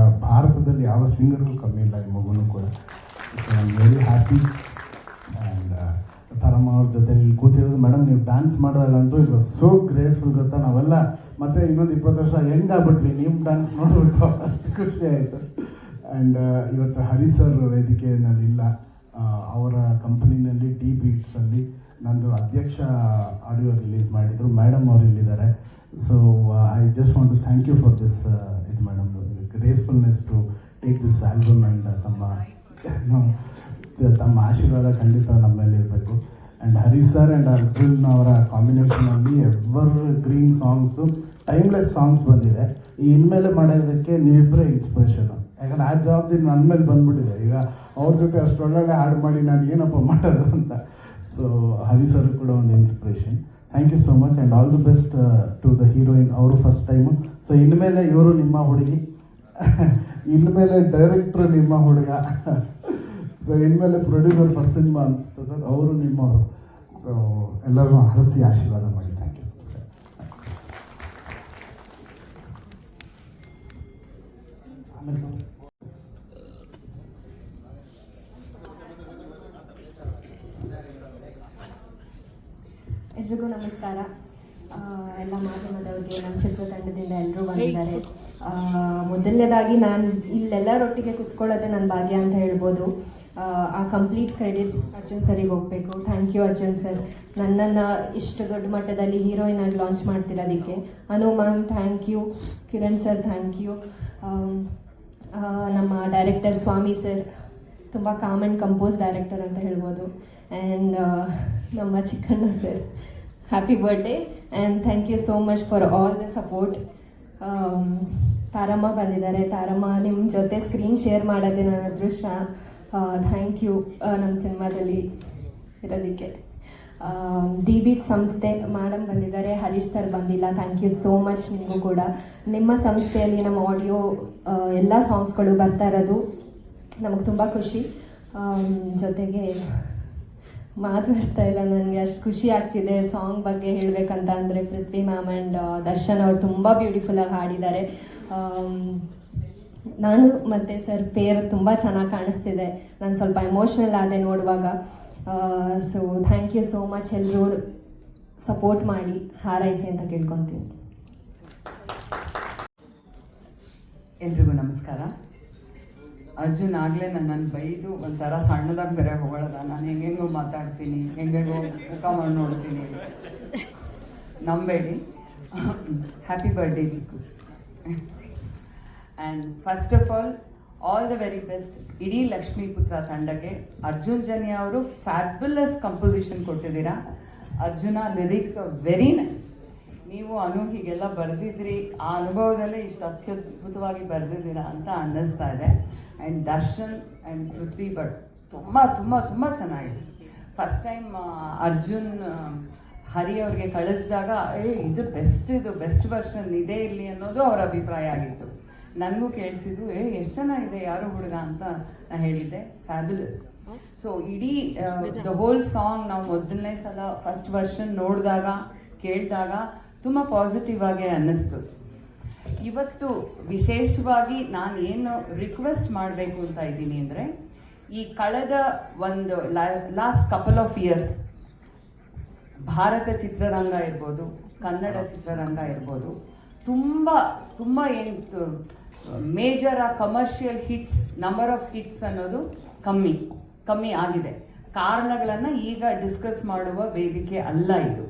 ಭಾರತದಲ್ಲಿ ಯಾವ ಸಿಂಗರ್ಗೂ ಕಮ್ಮಿ ಇಲ್ಲ ಈ ಮಗುನೂ ಕೂಡ. So I am very happy. And Taramma ಅವ್ರ ಜೊತೆ ಇಲ್ಲಿ ಕೂತಿರೋದು, ಮೇಡಮ್ ನೀವು ಡ್ಯಾನ್ಸ್ ಮಾಡೋದಾಗಂತೂ ಇಟ್ ವಾಸ್ ಸೋ ಗ್ರೇಸ್ಫುಲ್. ಗೊತ್ತಾ, ನಾವೆಲ್ಲ ಮತ್ತೆ ಇನ್ನೊಂದು 20 ವರ್ಷ ಹೆಂಗಾಗ್ಬಿಟ್ವಿ ನಿಮ್ಮ ಡ್ಯಾನ್ಸ್ ನೋಡ್ಬಿಟ್ಟು, ಅಷ್ಟು ಖುಷಿ ಆಯಿತು. ಆ್ಯಂಡ್ ಇವತ್ತು ಹರಿ ಸರ್ ವೇದಿಕೆಯಲ್ಲಿಲ್ಲ, ಅವರ ಕಂಪನಿನಲ್ಲಿ ಡಿ ಬೀಟ್ಸಲ್ಲಿ ನಂದು ಅಧ್ಯಕ್ಷ ಆಡಿಯೋ ರಿಲೀಸ್ ಮಾಡಿದರು. ಮೇಡಮ್ ಅವರು ಇಲ್ಲಿದ್ದಾರೆ. So I just want to thank you for this ಇದು ಮೇಡಮ್ ಗ್ರೇಸ್ಫುಲ್ನೆಸ್ to take this album. And ತಮ್ಮ ಆಶೀರ್ವಾದ ಖಂಡಿತ ನಮ್ಮ ಮೇಲೆ ಇರಬೇಕು. And Hari sir and Arjun ಅವರ ಕಾಂಬಿನೇಷನಲ್ಲಿ evergreen songs, timeless songs ಬಂದಿದೆ. ಈ ಇನ್ಮೇಲೆ ಮಾಡೋದಕ್ಕೆ ನೀವಿಬ್ಬರೇ ಇನ್ಸ್ಪಿರೇಷನು. ಯಾಕಂದರೆ ಆ ಜವಾಬ್ದಾರಿ ನನ್ನ ಮೇಲೆ ಬಂದುಬಿಟ್ಟಿದೆ. ಈಗ ಅವ್ರ ಜೊತೆ ಅಷ್ಟೊಳ್ಳೆ ಹಾಡು ಮಾಡಿ ನಾನು ಏನಪ್ಪ ಮಾಡೋದು ಅಂತ. ಸೊ ಹರಿ ಸರ್ ಕೂಡ ಒಂದು inspiration. Thank you so much and all the best to the heroine. ಅವರು ಫಸ್ಟ್ ಟೈಮು. ಸೊ ಇನ್ಮೇಲೆ ಇವರು ನಿಮ್ಮ ಹುಡುಗಿ, ಇನ್ಮೇಲೆ ಡೈರೆಕ್ಟ್ರು ನಿಮ್ಮ ಹುಡುಗ, ಸೊ ಇನ್ಮೇಲೆ ಪ್ರೊಡ್ಯೂಸರ್ ಫಸ್ಟ್ ಸಿನಿಮಾ ಅನಿಸುತ್ತೆ ಸರ್, ಅವರು ನಿಮ್ಮವರು. ಸೊ ಎಲ್ಲರೂ ಹರಿಸಿ ಆಶೀರ್ವಾದ ಮಾಡಿ. Thank you. ನಮಸ್ಕಾರ. ಎಲ್ರಿಗೂ ನಮಸ್ಕಾರ. ಎಲ್ಲ ಮಾಧ್ಯಮದವ್ರಿಗೆ, ನಮ್ಮ ಚಿತ್ರತಂಡದಿಂದ ಎಲ್ಲರೂ ಬಂದಿದ್ದಾರೆ. ಮೊದಲನೇದಾಗಿ ನಾನು ಇಲ್ಲೆಲ್ಲರೊಟ್ಟಿಗೆ ಕುತ್ಕೊಳ್ಳೋದೇ ನನ್ನ ಭಾಗ್ಯ ಅಂತ ಹೇಳ್ಬೋದು. ಆ ಕಂಪ್ಲೀಟ್ ಕ್ರೆಡಿಟ್ಸ್ ಅರ್ಜುನ್ ಸರಿಗೆ ಹೋಗಬೇಕು. ಥ್ಯಾಂಕ್ ಯು ಅರ್ಜುನ್ ಸರ್, ನನ್ನನ್ನು ಇಷ್ಟು ದೊಡ್ಡ ಮಟ್ಟದಲ್ಲಿ ಹೀರೋಯಿನ್ ಆಗಿ ಲಾಂಚ್ ಮಾಡ್ತಿರೋದಕ್ಕೆ. Anu ma'am thank you, Kiran sir thank you, ನಮ್ಮ ಡೈರೆಕ್ಟರ್ ಸ್ವಾಮಿ ಸರ್ ತುಂಬ ಕಾಮ್ ಆ್ಯಂಡ್ ಕಂಪೋಸ್ ಡೈರೆಕ್ಟರ್ ಅಂತ ಹೇಳ್ಬೋದು. ಆ್ಯಂಡ್ ನಮ್ಮ Chikkanna sir happy birthday and thank you so much for all the support. Taramma ಬಂದಿದ್ದಾರೆ. ತಾರಮ್ಮ, ನಿಮ್ಮ ಜೊತೆ ಸ್ಕ್ರೀನ್ ಶೇರ್ ಮಾಡೋದೇ ನನ್ನ ಅದೃಷ್ಟ. ಥ್ಯಾಂಕ್ ಯು ನಮ್ಮ ಸಿನಿಮಾದಲ್ಲಿ ಇರೋದಕ್ಕೆ. ಡಿ-ಬೀಟ್ ಸಂಸ್ಥೆ ಮೇಡಮ್ ಬಂದಿದ್ದಾರೆ, ಹರೀಶ್ ಸರ್ ಬಂದಿಲ್ಲ. ಥ್ಯಾಂಕ್ ಯು ಸೋ ಮಚ್ ನಿಮಗೂ ಕೂಡ. ನಿಮ್ಮ ಸಂಸ್ಥೆಯಲ್ಲಿ ನಮ್ಮ ಆಡಿಯೋ ಎಲ್ಲ ಸಾಂಗ್ಸ್ಗಳು ಬರ್ತಾ ಇರೋದು ನಮಗೆ ತುಂಬ ಖುಷಿ. ಜೊತೆಗೆ ಮಾತು ಬರ್ತಾ ಇಲ್ಲ ನನಗೆ, ಅಷ್ಟು ಖುಷಿ ಆಗ್ತಿದೆ ಸಾಂಗ್ ಬಗ್ಗೆ ಹೇಳಬೇಕಂತ ಅಂದರೆ. ಪೃಥ್ವಿ ಮ್ಯಾಮ್ ಆ್ಯಂಡ್ ದರ್ಶನ್ ಅವರು ತುಂಬ ಬ್ಯೂಟಿಫುಲ್ಲಾಗಿ ಹಾಡಿದ್ದಾರೆ. ನಾನು ಮತ್ತು ಸರ್ ಪೇರ್ ತುಂಬ ಚೆನ್ನಾಗಿ ಕಾಣಿಸ್ತಿದೆ. ನಾನು ಸ್ವಲ್ಪ ಎಮೋಷ್ನಲ್ ಆದೆ ನೋಡುವಾಗ. So thank you so much. ಎಲ್ಲರೂ ಸಪೋರ್ಟ್ ಮಾಡಿ ಹಾರೈಸಿ ಅಂತ ಕೇಳ್ಕೊತೀನಿ. ಎಲ್ರಿಗೂ ನಮಸ್ಕಾರ. ಅರ್ಜುನ್ ಆಗಲೇ ನನ್ನನ್ನು ಬೈದು ಒಂಥರ ಸಣ್ಣದಾಗಿ ಬೇರೆ ಹೊಗಳದ. ನಾನು ಹೆಂಗೆಂಗೋ ಮಾತಾಡ್ತೀನಿ, ಹೆಂಗೆಂಗೋ ಮುಖ ಮಾಡಿ ನೋಡ್ತೀನಿ, ನಂಬೇಡಿ. Happy birthday Chikku. And first of all the very best ಇಡೀ ಲಕ್ಷ್ಮೀಪುತ್ರ ತಂಡಕ್ಕೆ. ಅರ್ಜುನ್ ಜನ್ಯ ಅವರು ಫ್ಯಾಬ್ಯುಲಸ್ ಕಂಪೋಸಿಷನ್ ಕೊಟ್ಟಿದ್ದೀರಾ. Arjuna lyrics very nice. ನೀವು ಅನು ಹೀಗೆಲ್ಲ ಬರೆದಿದ್ರಿ, ಆ ಅನುಭವದಲ್ಲೇ ಇಷ್ಟು ಅತ್ಯದ್ಭುತವಾಗಿ ಬರೆದಿದ್ದೀರಾ ಅಂತ ಅನ್ನಿಸ್ತಾ ಇದೆ. ಆ್ಯಂಡ್ ದರ್ಶನ್ ಆ್ಯಂಡ್ ಪೃಥ್ವಿ ಭಟ್ ತುಂಬ ತುಂಬ ತುಂಬ ಚೆನ್ನಾಗಿದೆ. ಫಸ್ಟ್ ಟೈಮ್ ಅರ್ಜುನ್ ಹರಿ ಅವ್ರಿಗೆ ಕಳಿಸಿದಾಗ ಇದು ಬೆಸ್ಟ್ ವರ್ಷನ್ ಇದೇ ಇರಲಿ ಅನ್ನೋದು ಅವರ ಅಭಿಪ್ರಾಯ ಆಗಿತ್ತು. ನನಗೂ ಕೇಳಿಸಿದ್ರು, ಎಷ್ಟು ಚೆನ್ನಾಗಿದೆ ಯಾರು ಹುಡುಗ ಅಂತ ನಾನು ಹೇಳಿದ್ದೆ. ಫ್ಯಾಬ್ಯುಲಸ್. ಸೊ ಇಡೀ ದ ಹೋಲ್ ಸಾಂಗ್ ನಾವು ಮೊದಲನೇ ಸಲ ಫಸ್ಟ್ ವರ್ಷನ್ ನೋಡಿದಾಗ ಕೇಳಿದಾಗ ತುಂಬ ಪಾಸಿಟಿವ್ ಆಗಿ ಅನ್ನಿಸ್ತು. ಇವತ್ತು ವಿಶೇಷವಾಗಿ ನಾನು ಏನು ರಿಕ್ವೆಸ್ಟ್ ಮಾಡಬೇಕು ಅಂತ ಇದ್ದೀನಿ ಅಂದರೆ, ಈ ಕಳೆದ ಒಂದು last couple of years Bharat ಚಿತ್ರರಂಗ ಇರ್ಬೋದು, ಕನ್ನಡ ಚಿತ್ರರಂಗ ಇರ್ಬೋದು, ತುಂಬ ಏನು major commercial hits, number of hits ಅನ್ನೋದು ಕಮ್ಮಿ ಆಗಿದೆ. ಕಾರಣಗಳನ್ನು ಈಗ ಡಿಸ್ಕಸ್ ಮಾಡುವ ವೇದಿಕೆ ಅಲ್ಲ ಇದು.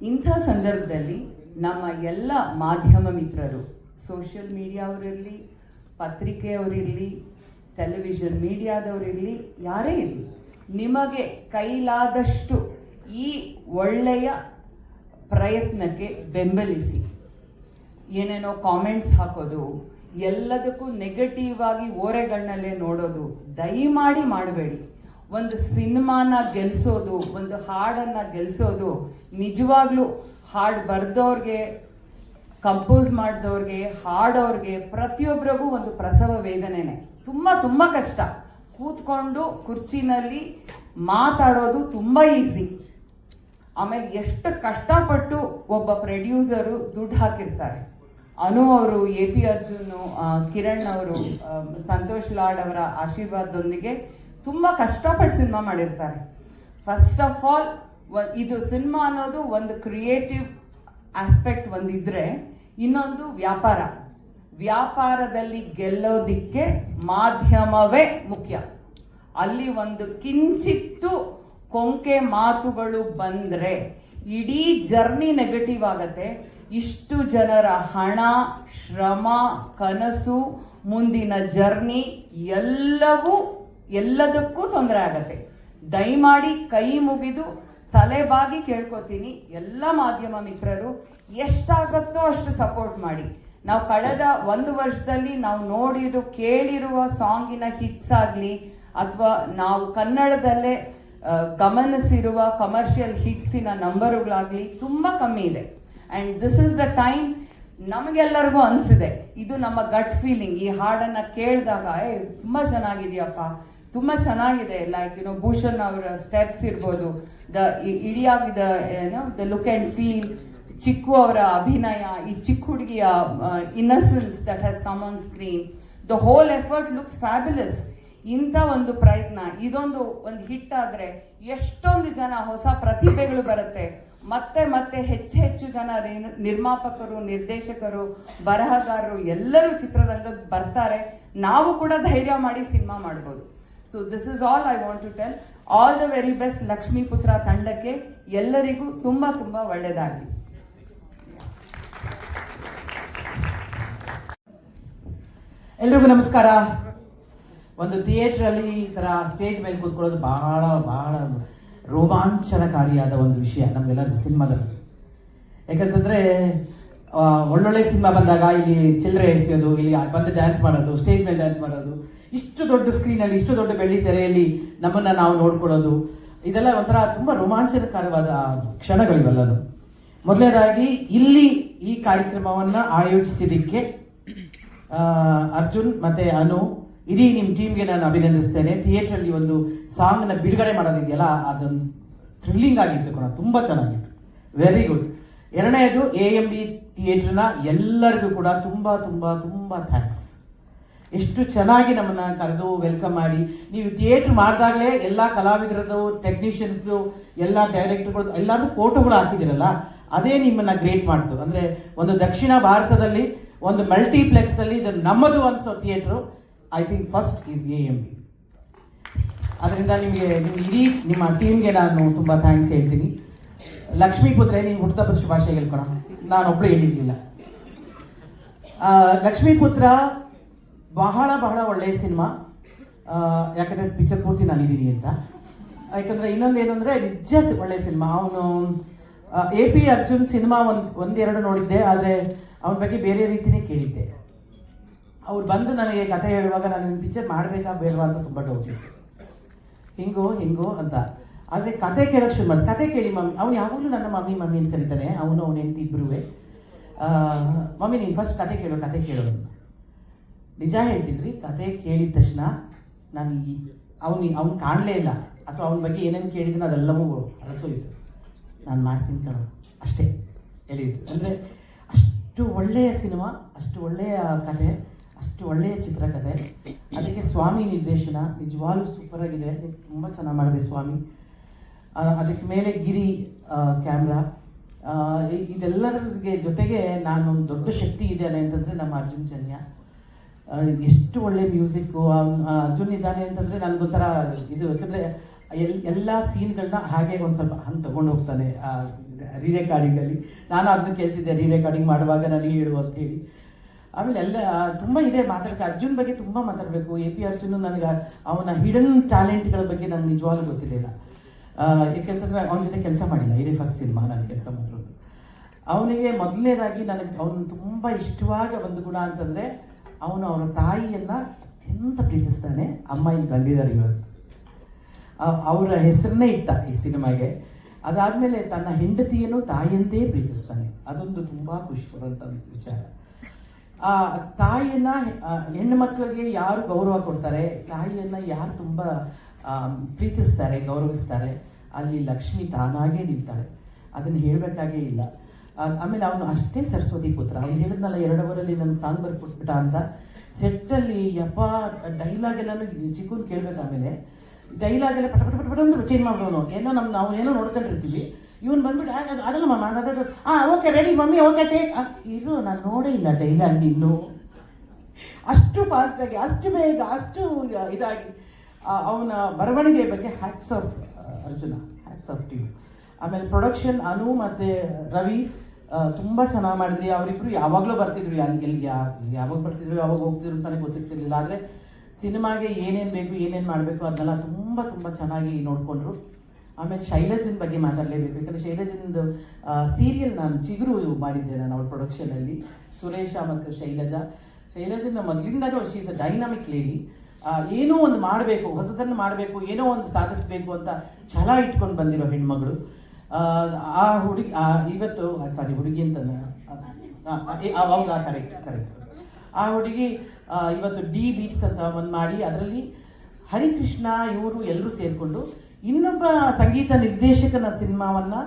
ಇಂಥ ಸಂದರ್ಭದಲ್ಲಿ ನಮ್ಮ ಎಲ್ಲ ಮಾಧ್ಯಮ ಮಿತ್ರರು, ಸೋಷಿಯಲ್ ಮೀಡಿಯಾವರಿರಲಿ, ಪತ್ರಿಕೆಯವರಿರಲಿ, ಟೆಲಿವಿಷನ್ ಮೀಡಿಯಾದವರಿರಲಿ, ಯಾರೇ ಇರಲಿ, ನಿಮಗೆ ಕೈಲಾದಷ್ಟು ಈ ಒಳ್ಳೆಯ ಪ್ರಯತ್ನಕ್ಕೆ ಬೆಂಬಲಿಸಿ. ಏನೇನೋ ಕಾಮೆಂಟ್ಸ್ ಹಾಕೋದು, ಎಲ್ಲದಕ್ಕೂ ನೆಗೆಟಿವ್ ಆಗಿ ಓರೆಗಣ್ಣಲ್ಲೇ ನೋಡೋದು ದಯಮಾಡಿ ಮಾಡಬೇಡಿ. ಒಂದು ಸಿನಿಮಾನ ಗೆಲ್ಲಿಸೋದು, ಒಂದು ಹಾಡನ್ನು ಗೆಲ್ಲಿಸೋದು ನಿಜವಾಗ್ಲೂ ಹಾಡು ಬರೆದವ್ರಿಗೆ, ಕಂಪೋಸ್ ಮಾಡಿದವ್ರಿಗೆ, ಹಾಡೋರಿಗೆ ಪ್ರತಿಯೊಬ್ಬರಿಗೂ ಒಂದು ಪ್ರಸವ ವೇದನೆನೇ. ತುಂಬ ಕಷ್ಟ. ಕೂತ್ಕೊಂಡು ಕುರ್ಚಿನಲ್ಲಿ ಮಾತಾಡೋದು ತುಂಬ ಈಸಿ. ಆಮೇಲೆ ಎಷ್ಟು ಕಷ್ಟಪಟ್ಟು ಒಬ್ಬ ಪ್ರೊಡ್ಯೂಸರು ದುಡ್ಡು ಹಾಕಿರ್ತಾರೆ. ಅನು ಅವರು, AP ಅರ್ಜುನು, ಕಿರಣ್ ಅವರು, ಸಂತೋಷ್ ಲಾಡ್ ಅವರ ಆಶೀರ್ವಾದದೊಂದಿಗೆ ತುಂಬ ಕಷ್ಟಪಟ್ಟು ಸಿನಿಮಾ ಮಾಡಿರ್ತಾರೆ. ಫಸ್ಟ್ ಆಫ್ ಆಲ್ ಇದು ಸಿನಿಮಾ ಅನ್ನೋದು ಒಂದು ಕ್ರಿಯೇಟಿವ್ ಆಸ್ಪೆಕ್ಟ್ ಒಂದಿದ್ರೆ, ಇನ್ನೊಂದು ವ್ಯಾಪಾರದಲ್ಲಿ ಗೆಲ್ಲೋದಿಕ್ಕೆ ಮಾಧ್ಯಮವೇ ಮುಖ್ಯ. ಅಲ್ಲಿ ಒಂದು ಕಿಂಚಿತ್ತು ಕೊಂಕೆ ಮಾತುಗಳು ಬಂದರೆ ಇಡೀ ಜರ್ನಿ ನೆಗೆಟಿವ್ ಆಗತ್ತೆ. ಇಷ್ಟು ಜನರ ಹಣ, ಶ್ರಮ, ಕನಸು, ಮುಂದಿನ ಜರ್ನಿ ಎಲ್ಲದಕ್ಕೂ ತೊಂದರೆ ಆಗತ್ತೆ. ದಯಮಾಡಿ ಕೈ ಮುಗಿದು ತಲೆಬಾಗಿ ಕೇಳ್ಕೊತೀನಿ, ಎಲ್ಲ ಮಾಧ್ಯಮ ಮಿತ್ರರು ಎಷ್ಟಾಗತ್ತೋ ಅಷ್ಟು ಸಪೋರ್ಟ್ ಮಾಡಿ. ನಾವು ಕಳೆದ 1 ವರ್ಷದಲ್ಲಿ ನಾವು ನೋಡಿರೋ ಕೇಳಿರುವ ಸಾಂಗಿನ ಹಿಟ್ಸ್ ಆಗಲಿ, ಅಥವಾ ನಾವು ಕನ್ನಡದಲ್ಲೇ ಗಮನಿಸಿರುವ ಕಮರ್ಷಿಯಲ್ ಹಿಟ್ಸಿನ ನಂಬರುಗಳಾಗಲಿ ತುಂಬ ಕಮ್ಮಿ ಇದೆ. And this is the time. ನಮಗೆಲ್ಲರಿಗೂ ಅನಿಸಿದೆ, ಇದು ನಮ್ಮ ಗಟ್ ಫೀಲಿಂಗ್. ಈ ಹಾಡನ್ನು ಕೇಳಿದಾಗ ತುಂಬ ಚೆನ್ನಾಗಿದೆಯಪ್ಪ, ತುಂಬ ಚೆನ್ನಾಗಿದೆ. ಲೈಕ್ ಭೂಷಣ್ ಅವರ ಸ್ಟೆಪ್ಸ್ ಇರ್ಬೋದು, ಇಡಿಯಾಗಿದ್ದ ದ ಲುಕ್ ಆ್ಯಂಡ್ ಫೀಲ್, ಚಿಕ್ಕು ಅವರ ಅಭಿನಯ, ಈ ಚಿಕ್ಕ ಹುಡುಗಿಯ innocence that has come on screen, the whole effort looks fabulous. ಇಂಥ ಒಂದು ಪ್ರಯತ್ನ, ಒಂದು ಹಿಟ್ ಆದರೆ ಎಷ್ಟೊಂದು ಜನ ಹೊಸ ಪ್ರತಿಭೆಗಳು ಬರುತ್ತೆ. ಮತ್ತೆ ಮತ್ತೆ ಹೆಚ್ಚು ಜನ ನಿರ್ಮಾಪಕರು, ನಿರ್ದೇಶಕರು, ಬರಹಗಾರರು ಎಲ್ಲರೂ ಚಿತ್ರರಂಗಕ್ಕೆ ಬರ್ತಾರೆ. ನಾವು ಕೂಡ ಧೈರ್ಯ ಮಾಡಿ ಸಿನಿಮಾ ಮಾಡ್ಬೋದು. So this is all I want to tell. All the very best Lakshmiputra ತಂಡಕ್ಕೆ. ಎಲ್ಲರಿಗೂ ತುಂಬ ಒಳ್ಳೆಯದಾಗಲಿ. ಎಲ್ರಿಗೂ ನಮಸ್ಕಾರ. ಒಂದು ಥಿಯೇಟ್ರಲ್ಲಿ ಈ ಥರ ಸ್ಟೇಜ್ ಮೇಲೆ ಕೂತ್ಕೊಳ್ಳೋದು ಬಹಳ ರೋಮಾಂಚನಕಾರಿಯಾದ ಒಂದು ವಿಷಯ ನಮಗೆಲ್ಲರಿಗೂ ಸಿನಿಮಾದಲ್ಲಿ. ಯಾಕಂತಂದರೆ ಒಳ್ಳೊಳ್ಳೆ ಸಿನಿಮಾ ಬಂದಾಗ ಇಲ್ಲಿ ಚಿಲ್ಲರೆ ಎಸೆಯೋದು, ಇಲ್ಲಿ ಬಂದು ಡ್ಯಾನ್ಸ್ ಮಾಡೋದು, ಸ್ಟೇಜ್ ಮೇಲೆ ಡ್ಯಾನ್ಸ್ ಮಾಡೋದು, ಇಷ್ಟು ದೊಡ್ಡ ಸ್ಕ್ರೀನಲ್ಲಿ ಇಷ್ಟು ದೊಡ್ಡ ಬೆಳ್ಳಿ ತೆರೆಯಲ್ಲಿ ನಮ್ಮನ್ನು ನಾವು ನೋಡ್ಕೊಳ್ಳೋದು, ಇದೆಲ್ಲ ಒಂಥರ ತುಂಬ ರೋಮಾಂಚನಕಾರವಾದ ಕ್ಷಣಗಳಿವೆಲ್ಲರೂ. ಮೊದಲನೇದಾಗಿ ಇಲ್ಲಿ ಈ ಕಾರ್ಯಕ್ರಮವನ್ನು ಆಯೋಜಿಸಿದ್ದಕ್ಕೆ ಅರ್ಜುನ್ ಮತ್ತು ಅನು, ಇಡೀ ನಿಮ್ಮ ಟೀಮ್ಗೆ ನಾನು ಅಭಿನಂದಿಸ್ತೇನೆ. ಥಿಯೇಟ್ರಲ್ಲಿ ಒಂದು ಸಾಂಗ್ನ ಬಿಡುಗಡೆ ಮಾಡೋದಿದೆಯಲ್ಲ, ಅದೊಂದು ಥ್ರಿಲ್ಲಿಂಗ್ ಆಗಿತ್ತು ಕೂಡ, ತುಂಬ ಚೆನ್ನಾಗಿತ್ತು, ವೆರಿ ಗುಡ್. ಎರಡನೇದು AMD ಥಿಯೇಟ್ರನ್ನ ಎಲ್ಲರಿಗೂ ಕೂಡ ತುಂಬ ಥ್ಯಾಂಕ್ಸ್. ಎಷ್ಟು ಚೆನ್ನಾಗಿ ನಮ್ಮನ್ನು ಕರೆದು ವೆಲ್ಕಮ್ ಮಾಡಿ, ನೀವು ಥಿಯೇಟ್ರ್ ಮಾಡಿದಾಗಲೇ ಎಲ್ಲ ಕಲಾವಿದರದ್ದು, ಟೆಕ್ನಿಷಿಯನ್ಸ್ದು, ಎಲ್ಲ ಡೈರೆಕ್ಟರ್ಗಳದ್ದು ಎಲ್ಲರೂ ಫೋಟೋಗಳು ಹಾಕಿದಿರಲ್ಲ, ಅದೇ ನಿಮ್ಮನ್ನು ಗ್ರೇಟ್ ಮಾಡ್ತು. ಅಂದರೆ ಒಂದು ದಕ್ಷಿಣ ಭಾರತದಲ್ಲಿ ಒಂದು ಮಲ್ಟಿಪ್ಲೆಕ್ಸಲ್ಲಿ ಇದು ನಮ್ಮದು ಅನಿಸೋ theatre I think first is AMD. ಅದರಿಂದ ನಿಮಗೆ ಇಡೀ ನಿಮ್ಮ ಟೀಮ್ಗೆ ನಾನು ತುಂಬ ಥ್ಯಾಂಕ್ಸ್ ಹೇಳ್ತೀನಿ. ಲಕ್ಷ್ಮೀಪುತ್ರ ನೀನು ಹುಟ್ಟುಹಬ್ಬದ ಶುಭಾಶಯ ಹೇಳ್ಕೊಳ, ನಾನು ಒಬ್ಬಳು ಹೇಳಿರಲಿಲ್ಲ. ಲಕ್ಷ್ಮೀಪುತ್ರ ಬಹಳ ಒಳ್ಳೆಯ ಸಿನಿಮಾ. ಯಾಕಂದರೆ ಪಿಕ್ಚರ್ ಪೂರ್ತಿ ನಾನಿದ್ದೀನಿ ಅಂತ. ಯಾಕಂದರೆ ಇನ್ನೊಂದು ಏನು ಅಂದರೆ ನಿಜ ಒಳ್ಳೆಯ ಸಿನಿಮಾ. ಅವನು AP ಅರ್ಜುನ್ ಸಿನಿಮಾ ಒಂದೆರಡು ನೋಡಿದ್ದೆ, ಆದರೆ ಅವನ ಬಗ್ಗೆ ಬೇರೆ ರೀತಿಯೇ ಕೇಳಿದ್ದೆ. ಅವ್ರು ಬಂದು ನನಗೆ ಕತೆ ಹೇಳುವಾಗ ನಾನು ಪಿಕ್ಚರ್ ಮಾಡಬೇಕಾ ಬೇಡವಾ ಅಂತ ತುಂಬ ಡೌಟ್ ಇತ್ತು, ಹಿಂಗೋ ಅಂತ. ಆದರೆ ಕತೆ ಕೇಳೋಕ್ಕೆ ಶುರು ಮಾಡಿ, ಕತೆ ಕೇಳಿ ಮಮ್ಮಿ, ಅವ್ನು ಯಾವಾಗಲೂ ನನ್ನ ಮಮ್ಮಿ ಅಂತ ಕರೀತಾನೆ, ಅವನು ಹೆಂಡತಿ ಇಬ್ಬರೂ. ಮಮ್ಮಿ ನೀನು ಫಸ್ಟ್ ಕತೆ ಕೇಳೋದು. ನಿಜ ಹೇಳ್ತಿದ್ರಿ, ಕತೆ ಕೇಳಿದ ತಕ್ಷಣ ನಾನು ಅವ್ನು ಕಾಣಲೇ ಇಲ್ಲ, ಅಥವಾ ಅವನ ಬಗ್ಗೆ ಏನೇನು ಕೇಳಿದ್ರೆ ಅದೆಲ್ಲವೂ ಅರಸೋಯ್ತು. ನಾನು ಮಾಡ್ತೀನಿ ಕಣೋ ಅಷ್ಟೇ ಹೇಳಿದ್ದು. ಅಂದರೆ ಅಷ್ಟು ಒಳ್ಳೆಯ ಸಿನಿಮಾ, ಅಷ್ಟು ಒಳ್ಳೆಯ ಕತೆ, ಅಷ್ಟು ಒಳ್ಳೆಯ ಚಿತ್ರಕಥೆ. ಅದಕ್ಕೆ ಸ್ವಾಮಿ ನಿರ್ದೇಶನ ನಿಜವಾಗ್ಲೂ ಸೂಪರಾಗಿದೆ, ತುಂಬ ಚೆನ್ನಾಗಿ ಮಾಡಿದೆ ಸ್ವಾಮಿ. ಅದಕ್ಕೆ ಮೇಲೆ ಗಿರಿ ಕ್ಯಾಮ್ರಾ, ಇದೆಲ್ಲರಿಗೆ ಜೊತೆಗೆ ನಾನು ದೊಡ್ಡ ಶಕ್ತಿ ಇದೆ ಅಂತಂದರೆ ನಮ್ಮ ಅರ್ಜುನ್ ಜನ್ಯ. ಎಷ್ಟು ಒಳ್ಳೆ ಮ್ಯೂಸಿಕ್ಕು ಅರ್ಜುನ್ ಇದ್ದಾನೆ ಅಂತಂದರೆ ನನಗೊಂಥರ ಇದು. ಯಾಕಂದರೆ ಎಲ್ಲ ಸೀನ್ಗಳನ್ನ ಹಾಗೆ ಒಂದು ಸ್ವಲ್ಪ ಹಂಗೆ ತೊಗೊಂಡು ಹೋಗ್ತಾನೆ ರೀರೆಕಾರ್ಡಿಂಗಲ್ಲಿ. ನಾನು ಅದನ್ನು ಕೇಳ್ತಿದ್ದೆ, ರೀರೆಕಾರ್ಡಿಂಗ್ ಮಾಡುವಾಗ ನನಗೆ ಹೇಳು ಅಂತ ಹೇಳಿ. ಆಮೇಲೆ ಎಲ್ಲ ತುಂಬ ಇದೆ ಮಾತಾಡೋಕ್ಕೆ. ಅರ್ಜುನ್ ಬಗ್ಗೆ ತುಂಬ ಮಾತಾಡಬೇಕು. AP ಅರ್ಜುನ್ ನನಗೆ ಅವನ ಹಿಡನ್ ಟ್ಯಾಲೆಂಟ್ಗಳ ಬಗ್ಗೆ ನನಗೆ ನಿಜವಾಗ್ಲೂ ಗೊತ್ತಿರಲಿಲ್ಲ. ಏಕೆಂತಂದರೆ ಅವನ ಜೊತೆ ಕೆಲಸ ಮಾಡಿಲ್ಲ, ಇದೇ ಫಸ್ಟ್ ಸಿನಿಮಾ ನಾನು ಕೆಲಸ ಮಾಡಿರೋದು. ಅವನಿಗೆ ಮೊದಲನೇದಾಗಿ ಅವನು ತುಂಬ ಇಷ್ಟವಾದ ಒಂದು ಗುಣ ಅಂತಂದರೆ ಅವನು ಅವನ ತಾಯಿಯನ್ನು ಅತ್ಯಂತ ಪ್ರೀತಿಸ್ತಾನೆ. ಅಮ್ಮ ಇಲ್ಲಿ ಬಂದಿದ್ದಾರೆ ಇವತ್ತು, ಅವರ ಹೆಸರನ್ನೇ ಇಟ್ಟ ಈ ಸಿನಿಮಾಗೆ. ಅದಾದಮೇಲೆ ತನ್ನ ಹೆಂಡತಿಯನ್ನು ತಾಯಿಯಂತೆ ಪ್ರೀತಿಸ್ತಾನೆ. ಅದೊಂದು ತುಂಬ ಖುಷಿ ಕೊಡುವಂಥ ವಿಚಾರ. ತಾಯಿಯನ್ನು, ಹೆಣ್ಣು ಮಕ್ಕಳಿಗೆ ಯಾರು ಗೌರವ ಕೊಡ್ತಾರೆ, ತಾಯಿಯನ್ನು ಯಾರು ತುಂಬ ಪ್ರೀತಿಸ್ತಾರೆ, ಗೌರವಿಸ್ತಾರೆ, ಅಲ್ಲಿ ಲಕ್ಷ್ಮಿ ತಾನಾಗೇ ನಿಲ್ತಾಳೆ. ಅದನ್ನು ಹೇಳಬೇಕಾಗೇ ಇಲ್ಲ. ಆಮೇಲೆ ಅವನು ಅಷ್ಟೇ ಸರಸ್ವತಿ ಪುತ್ರ. ಅವ್ನು ಹೇಳಿದ್ನಲ್ಲ 2 ಅವರಲ್ಲಿ ನನಗೆ ಸಾಂಗ್ ಬರ್ಕೊಟ್ಬಿಟ್ಟ ಅಂತ. ಸೆಟ್ಟಲ್ಲಿ ಡೈಲಾಗ್ ಎಲ್ಲನೂ ಚಿಕ್ಕನ್ ಕೇಳಬೇಕು. ಆಮೇಲೆ ಡೈಲಾಗ್ ಎಲ್ಲ ಪಟ ಅಂತ ಚೇಂಜ್ ಮಾಡೋನು. ನಾವು ಏನೋ ನೋಡ್ಕೊಂಡಿರ್ತೀವಿ, ಇವನು ಬಂದ್ಬಿಟ್ಟು ಅದಲ್ಲ ಮಮ್ಮ ಅದು okay ready mummy okay take. ಇದು ನಾನು ನೋಡೇ ಇಲ್ಲ ಡೈಲಾಗ್ ಇನ್ನೂ ಅಷ್ಟು ಫಾಸ್ಟಾಗಿ, ಅಷ್ಟು ಬೇಗ, ಅಷ್ಟು ಇದಾಗಿ. ಅವನ ಬರವಣಿಗೆ ಬಗ್ಗೆ hats off Arjuna, hats off to you. ಆಮೇಲೆ ಪ್ರೊಡಕ್ಷನ್ ಅನು ಮತ್ತು ರವಿ ತುಂಬ ಚೆನ್ನಾಗಿ ಮಾಡಿದ್ರಿ. ಅವರಿಬ್ಬರು ಯಾವಾಗಲೂ ಬರ್ತಿದ್ರು, ಯಾವಾಗ ಬರ್ತಿದ್ರು ಯಾವಾಗ ಹೋಗ್ತಿದ್ರು ಅಂತಲೇ ಗೊತ್ತಿರ್ತಿರ್ಲಿಲ್ಲ. ಆದರೆ ಸಿನಿಮಾಗೆ ಏನೇನು ಬೇಕು, ಏನೇನು ಮಾಡಬೇಕು ಅದನ್ನೆಲ್ಲ ತುಂಬ ಚೆನ್ನಾಗಿ ನೋಡಿಕೊಂಡ್ರು. ಆಮೇಲೆ ಶೈಲಜನ್ ಬಗ್ಗೆ ಮಾತಾಡಲೇಬೇಕು. ಯಾಕಂದರೆ ಶೈಲಜನ್ದು ಸೀರಿಯಲ್ ನಾನು ಚಿಗುರು ಮಾಡಿದ್ದೆ ನಾನು ಅವ್ರ ಪ್ರೊಡಕ್ಷನಲ್ಲಿ. ಸುರೇಶ ಮತ್ತು ಶೈಲಜನ್ ಮೊದಲಿಂದಲೂ she is a dynamic lady. ಏನೋ ಒಂದು ಮಾಡಬೇಕು, ಹೊಸದನ್ನು ಮಾಡಬೇಕು, ಏನೋ ಒಂದು ಸಾಧಿಸಬೇಕು ಅಂತ ಛಲ ಇಟ್ಕೊಂಡು ಬಂದಿರೋ ಹೆಣ್ಮಗಳು. ಆ ಹುಡುಗಿ ಇವತ್ತು ಹುಡುಗಿ ಅಂತ ಅವಾಗ ಕರೆಕ್ಟ್ ಆ ಹುಡುಗಿ ಇವತ್ತು ಡಿ ಬೀಟ್ಸ್ ಅಂತ ಒಂದು ಮಾಡಿ, ಅದರಲ್ಲಿ ಹರಿಕೃಷ್ಣ ಇವರು ಎಲ್ಲರೂ ಸೇರಿಕೊಂಡು ಇನ್ನೊಬ್ಬ ಸಂಗೀತ ನಿರ್ದೇಶಕನ ಸಿನಿಮಾವನ್ನು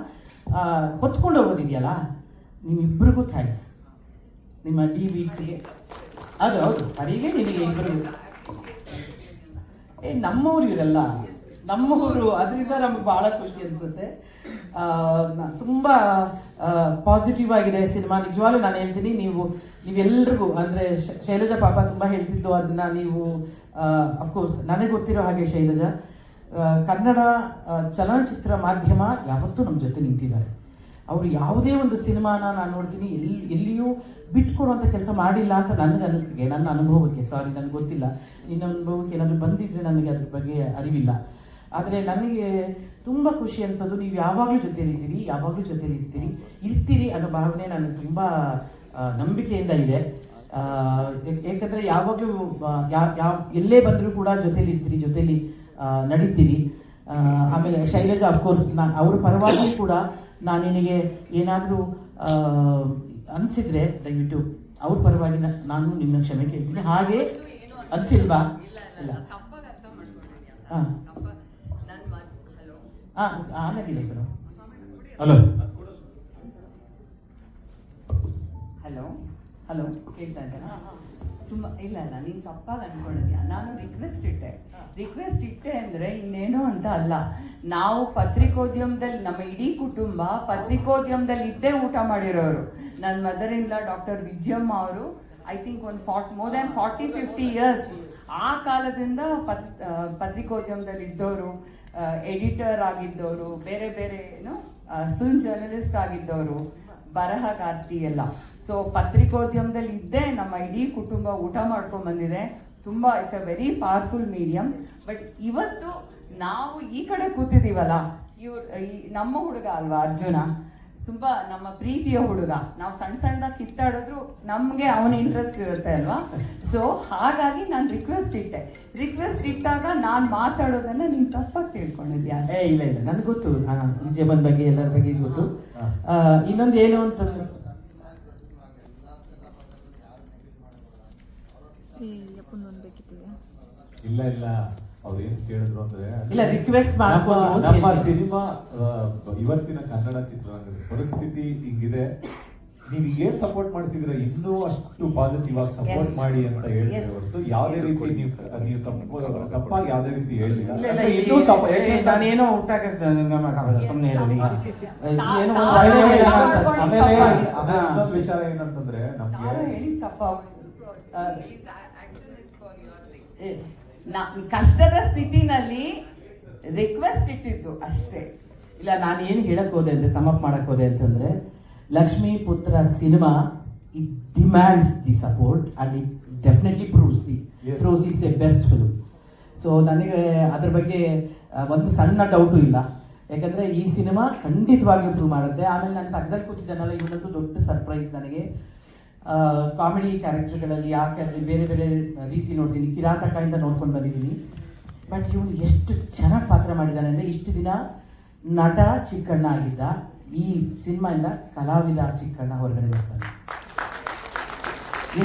ಹೊತ್ಕೊಂಡು ಹೋಗೋದಿದೆಯಲ್ಲ, ನಿಮ್ಮಿಬ್ಬರಿಗೂ ಥ್ಯಾಂಕ್ಸ್. ನಿಮ್ಮ ಡಿ ಬೀಟ್ಸ್ಗೆ ಅದು ಹೌದು, ಹರಿಗೆ ನಿನಗೆ ಇಬ್ಬರಿಗೂ. ನಮ್ಮವ್ರು ಇವರೆಲ್ಲ ನಮ್ಮೂರು, ಅದರಿಂದ ನಮ್ಗೆ ಭಾಳ ಖುಷಿ ಅನಿಸುತ್ತೆ. ತುಂಬ ಪಾಸಿಟಿವ್ ಆಗಿದೆ ಸಿನಿಮಾ. ನಿಜವಾಗ್ಲೂ ನಾನು ಹೇಳ್ತೀನಿ, ನೀವೆಲ್ರಿಗೂ ಅಂದರೆ ಶೈಲಜಾ ಪಾಪ ತುಂಬ ಹೇಳ್ತಿದ್ಲು ಅದನ್ನು. ನೀವು ಅಫ್ಕೋರ್ಸ್ ನನಗೆ ಗೊತ್ತಿರೋ ಹಾಗೆ ಶೈಲಜಾ ಕನ್ನಡ ಚಲನಚಿತ್ರ ಮಾಧ್ಯಮ ಯಾವತ್ತೂ ನಮ್ಮ ಜೊತೆ ನಿಂತಿದ್ದಾರೆ. ಅವರು ಯಾವುದೇ ಒಂದು ಸಿನಿಮಾನ ನಾನು ನೋಡ್ತೀನಿ ಎಲ್ಲಿಯೂ ಬಿಟ್ಕೊಡುವಂಥ ಕೆಲಸ ಮಾಡಿಲ್ಲ ಅಂತ ನನಗೆ ಅನಿಸಿಕೆ, ನನ್ನ ಅನುಭವಕ್ಕೆ. ಸಾರಿ, ನನಗೆ ಗೊತ್ತಿಲ್ಲ, ನಿನ್ನ ಅನುಭವಕ್ಕೆ ಏನಾದರೂ ಬಂದಿದ್ದರೆ ನನಗೆ ಅದ್ರ ಬಗ್ಗೆ ಅರಿವಿಲ್ಲ. ಆದರೆ ನನಗೆ ತುಂಬ ಖುಷಿ ಅನಿಸೋದು, ನೀವು ಯಾವಾಗಲೂ ಜೊತೆಲಿದ್ದೀರಿ, ಯಾವಾಗಲೂ ಇರ್ತೀರಿ ಅನ್ನೋ ಭಾವನೆ ನನಗೆ ತುಂಬ ನಂಬಿಕೆಯಿಂದ ಇದೆ. ಏಕೆಂದರೆ ಯಾವಾಗಲೂ ಎಲ್ಲೇ ಬಂದರೂ ಕೂಡ ಜೊತೆಲಿ ಜೊತೆಲಿ ನಡೀತೀರಿ. ಆಮೇಲೆ ಶೈಲಜಾ ಅಫ್ಕೋರ್ಸ್ ಅವ್ರ ಪರವಾಗಿ ಕೂಡ ನಾನು ನಿನಗೆ ಏನಾದರೂ ಅನಿಸಿದರೆ ದಯವಿಟ್ಟು ಅವ್ರ ಪರವಾಗಿ ನಾನು ನಿನ್ನ ಕ್ಷಮೆ ಕೇಳ್ತೀನಿ. ಹಾಗೆ ಅನಿಸಿಲ್ವಾ? ಇಲ್ಲ, ಹಾಂ ಆಗೋದಿಲ್ಲ ಕಣ. ಹಲೋ ಹಲೋ ಹಲೋ ಕೇಳ್ತಾ ಇದ್ದಾರಾ? ತುಂಬ ಇಲ್ಲ ನೀನು ತಪ್ಪಾಗಿ ಅಂದ್ಕೊಂಡಿದ್ಯಾ. ನಾನು ರಿಕ್ವೆಸ್ಟ್ ಇಟ್ಟೆ ಅಂದರೆ ಇನ್ನೇನೋ ಅಂತ ಅಲ್ಲ. ನಾವು ಪತ್ರಿಕೋದ್ಯಮದಲ್ಲಿ, ನಮ್ಮ ಇಡೀ ಕುಟುಂಬ ಪತ್ರಿಕೋದ್ಯಮದಲ್ಲಿ ಇದ್ದೇ ಊಟ ಮಾಡಿರೋರು. ನನ್ನ mother in law doctor Vijayamma ಅವರು I think more than 40-50 years ಆ ಕಾಲದಿಂದ ಪತ್ರಿಕೋದ್ಯಮದಲ್ಲಿ ಇದ್ದವರು, ಎಡಿಟರ್ ಆಗಿದ್ದವರು, ಬೇರೆ ಏನು ಫಿಲ್ಮ್ ಜರ್ನಲಿಸ್ಟ್ ಆಗಿದ್ದವರು, ಬರಹಗಾರ್ತಿ ಎಲ್ಲ. ಸೊ ಪತ್ರಿಕೋದ್ಯಮದಲ್ಲಿ ಇದ್ದೇ ನಮ್ಮ ಇಡೀ ಕುಟುಂಬ ಊಟ ಮಾಡ್ಕೊಂಡು ಬಂದಿದೆ. ತುಂಬ it's a very powerful medium. But ಇವತ್ತು ನಾವು ಈ ಕಡೆ ಕೂತಿದ್ದೀವಲ್ಲ, ನಮ್ಮ ಹುಡುಗ ಅಲ್ವಾ ಅರ್ಜುನ, ತುಂಬ ನಮ್ಮ ಪ್ರೀತಿಯ ಹುಡುಗ. ನಾವು ಸಣ್ಣದಾಗಿ ಕಿತ್ತಾಡಿದ್ರು ನಮಗೆ ಅವನ ಇಂಟ್ರೆಸ್ಟ್ ಇರುತ್ತೆ ಅಲ್ವಾ. ಸೊ ಹಾಗಾಗಿ ನಾನು ರಿಕ್ವೆಸ್ಟ್ ಇಟ್ಟಾಗ ನಾನು ಮಾತಾಡೋದನ್ನ ನೀನು ತಪ್ಪಾಗಿ ತಿಳ್ಕೊಂಡಿದ್ಯಾ? ಇಲ್ಲ ನನಗೆ ಗೊತ್ತು, ವಿಜಯಮ್ಮನ ಬಗ್ಗೆ ಎಲ್ಲರ ಬಗ್ಗೆ ಗೊತ್ತು. ಇನ್ನೊಂದು ಏನು ಅಂತಂದ್ರೆ ಇಲ್ಲ ಅವ್ರು ಏನ್ ಕೇಳಿದ್ರು ಅಂದ್ರೆ, ಇಲ್ಲ ರಿಕ್ವೆಸ್ಟ್ ನಮ್ಮ ಸಿನಿಮಾ ಇವತ್ತಿನ ಕನ್ನಡ ಚಿತ್ರರಂಗದ ಪರಿಸ್ಥಿತಿ ಹಿಂಗಿದೆ, ನೀವು ಏನ್ ಸಪೋರ್ಟ್ ಮಾಡ್ತಿದ್ರ ಇನ್ನೂ ಅಷ್ಟು ಪಾಸಿಟಿವ್ ಆಗಿ ಸಪೋರ್ಟ್ ಮಾಡಿ ಅಂತ ಹೇಳ್ತಾರೆ ಹೊರತು ಯಾವುದೇ ರೀತಿ ನೀವು ತಪ್ಪಾಗಿ ಯಾವುದೇ ರೀತಿ ಹೇಳಿಲ್ಲ. ನಾನೇನೋ ಊಟಕ್ಕೆ ವಿಚಾರ ಏನಂತಂದ್ರೆ, ನಮ್ಗೆ ಕಷ್ಟದ ಸ್ಥಿತಿನಲ್ಲಿ ರಿಕ್ವೆಸ್ಟ್ ಇಟ್ಟಿತ್ತು ಅಷ್ಟೇ. ಇಲ್ಲ, ನಾನು ಏನು ಹೇಳಕ್ ಹೋದೆ ಅಂದ್ರೆ, ಸಮಪ್ ಮಾಡಕ್ ಹೋದೆ ಅಂತಂದ್ರೆ, ಲಕ್ಷ್ಮೀ ಪುತ್ರ cinema it demands the support and it definitely proves it's A best film. So ನನಗೆ ಅದ್ರ ಬಗ್ಗೆ ಒಂದು ಸಣ್ಣ ಡೌಟು ಇಲ್ಲ. ಯಾಕಂದರೆ ಈ ಸಿನಿಮಾ ಖಂಡಿತವಾಗ್ಲೂ ಪ್ರೂವ್ ಮಾಡುತ್ತೆ. ಆಮೇಲೆ ನಾನು ಪಕ್ಕದಲ್ಲಿ ಕೂತಿದ್ದಾನಲ್ಲ, ಇವನಂತೂ ದೊಡ್ಡ ಸರ್ಪ್ರೈಸ್ ನನಗೆ. ಕಾಮಿಡಿ ಕ್ಯಾರೆಕ್ಟರ್ಗಳಲ್ಲಿ ಬೇರೆ ಬೇರೆ ರೀತಿ ನೋಡ್ತೀನಿ, ಕಿರಾತಕದಿಂದ ನೋಡ್ಕೊಂಡು ಬಂದಿದ್ದೀನಿ. ಬಟ್ ಇವನು ಎಷ್ಟು ಚೆನ್ನಾಗಿ ಪಾತ್ರ ಮಾಡಿದ್ದಾನೆ ಅಂದರೆ, ಇಷ್ಟು ದಿನ ನಟ ಚಿಕ್ಕಣ್ಣ ಆಗಿದ್ದ, ಈ ಸಿನಿಮಾಯಿಂದ ಕಲಾವಿದ ಚಿಕ್ಕಣ್ಣ ಹೊರಗಡೆ ಬರ್ತಾನೆ.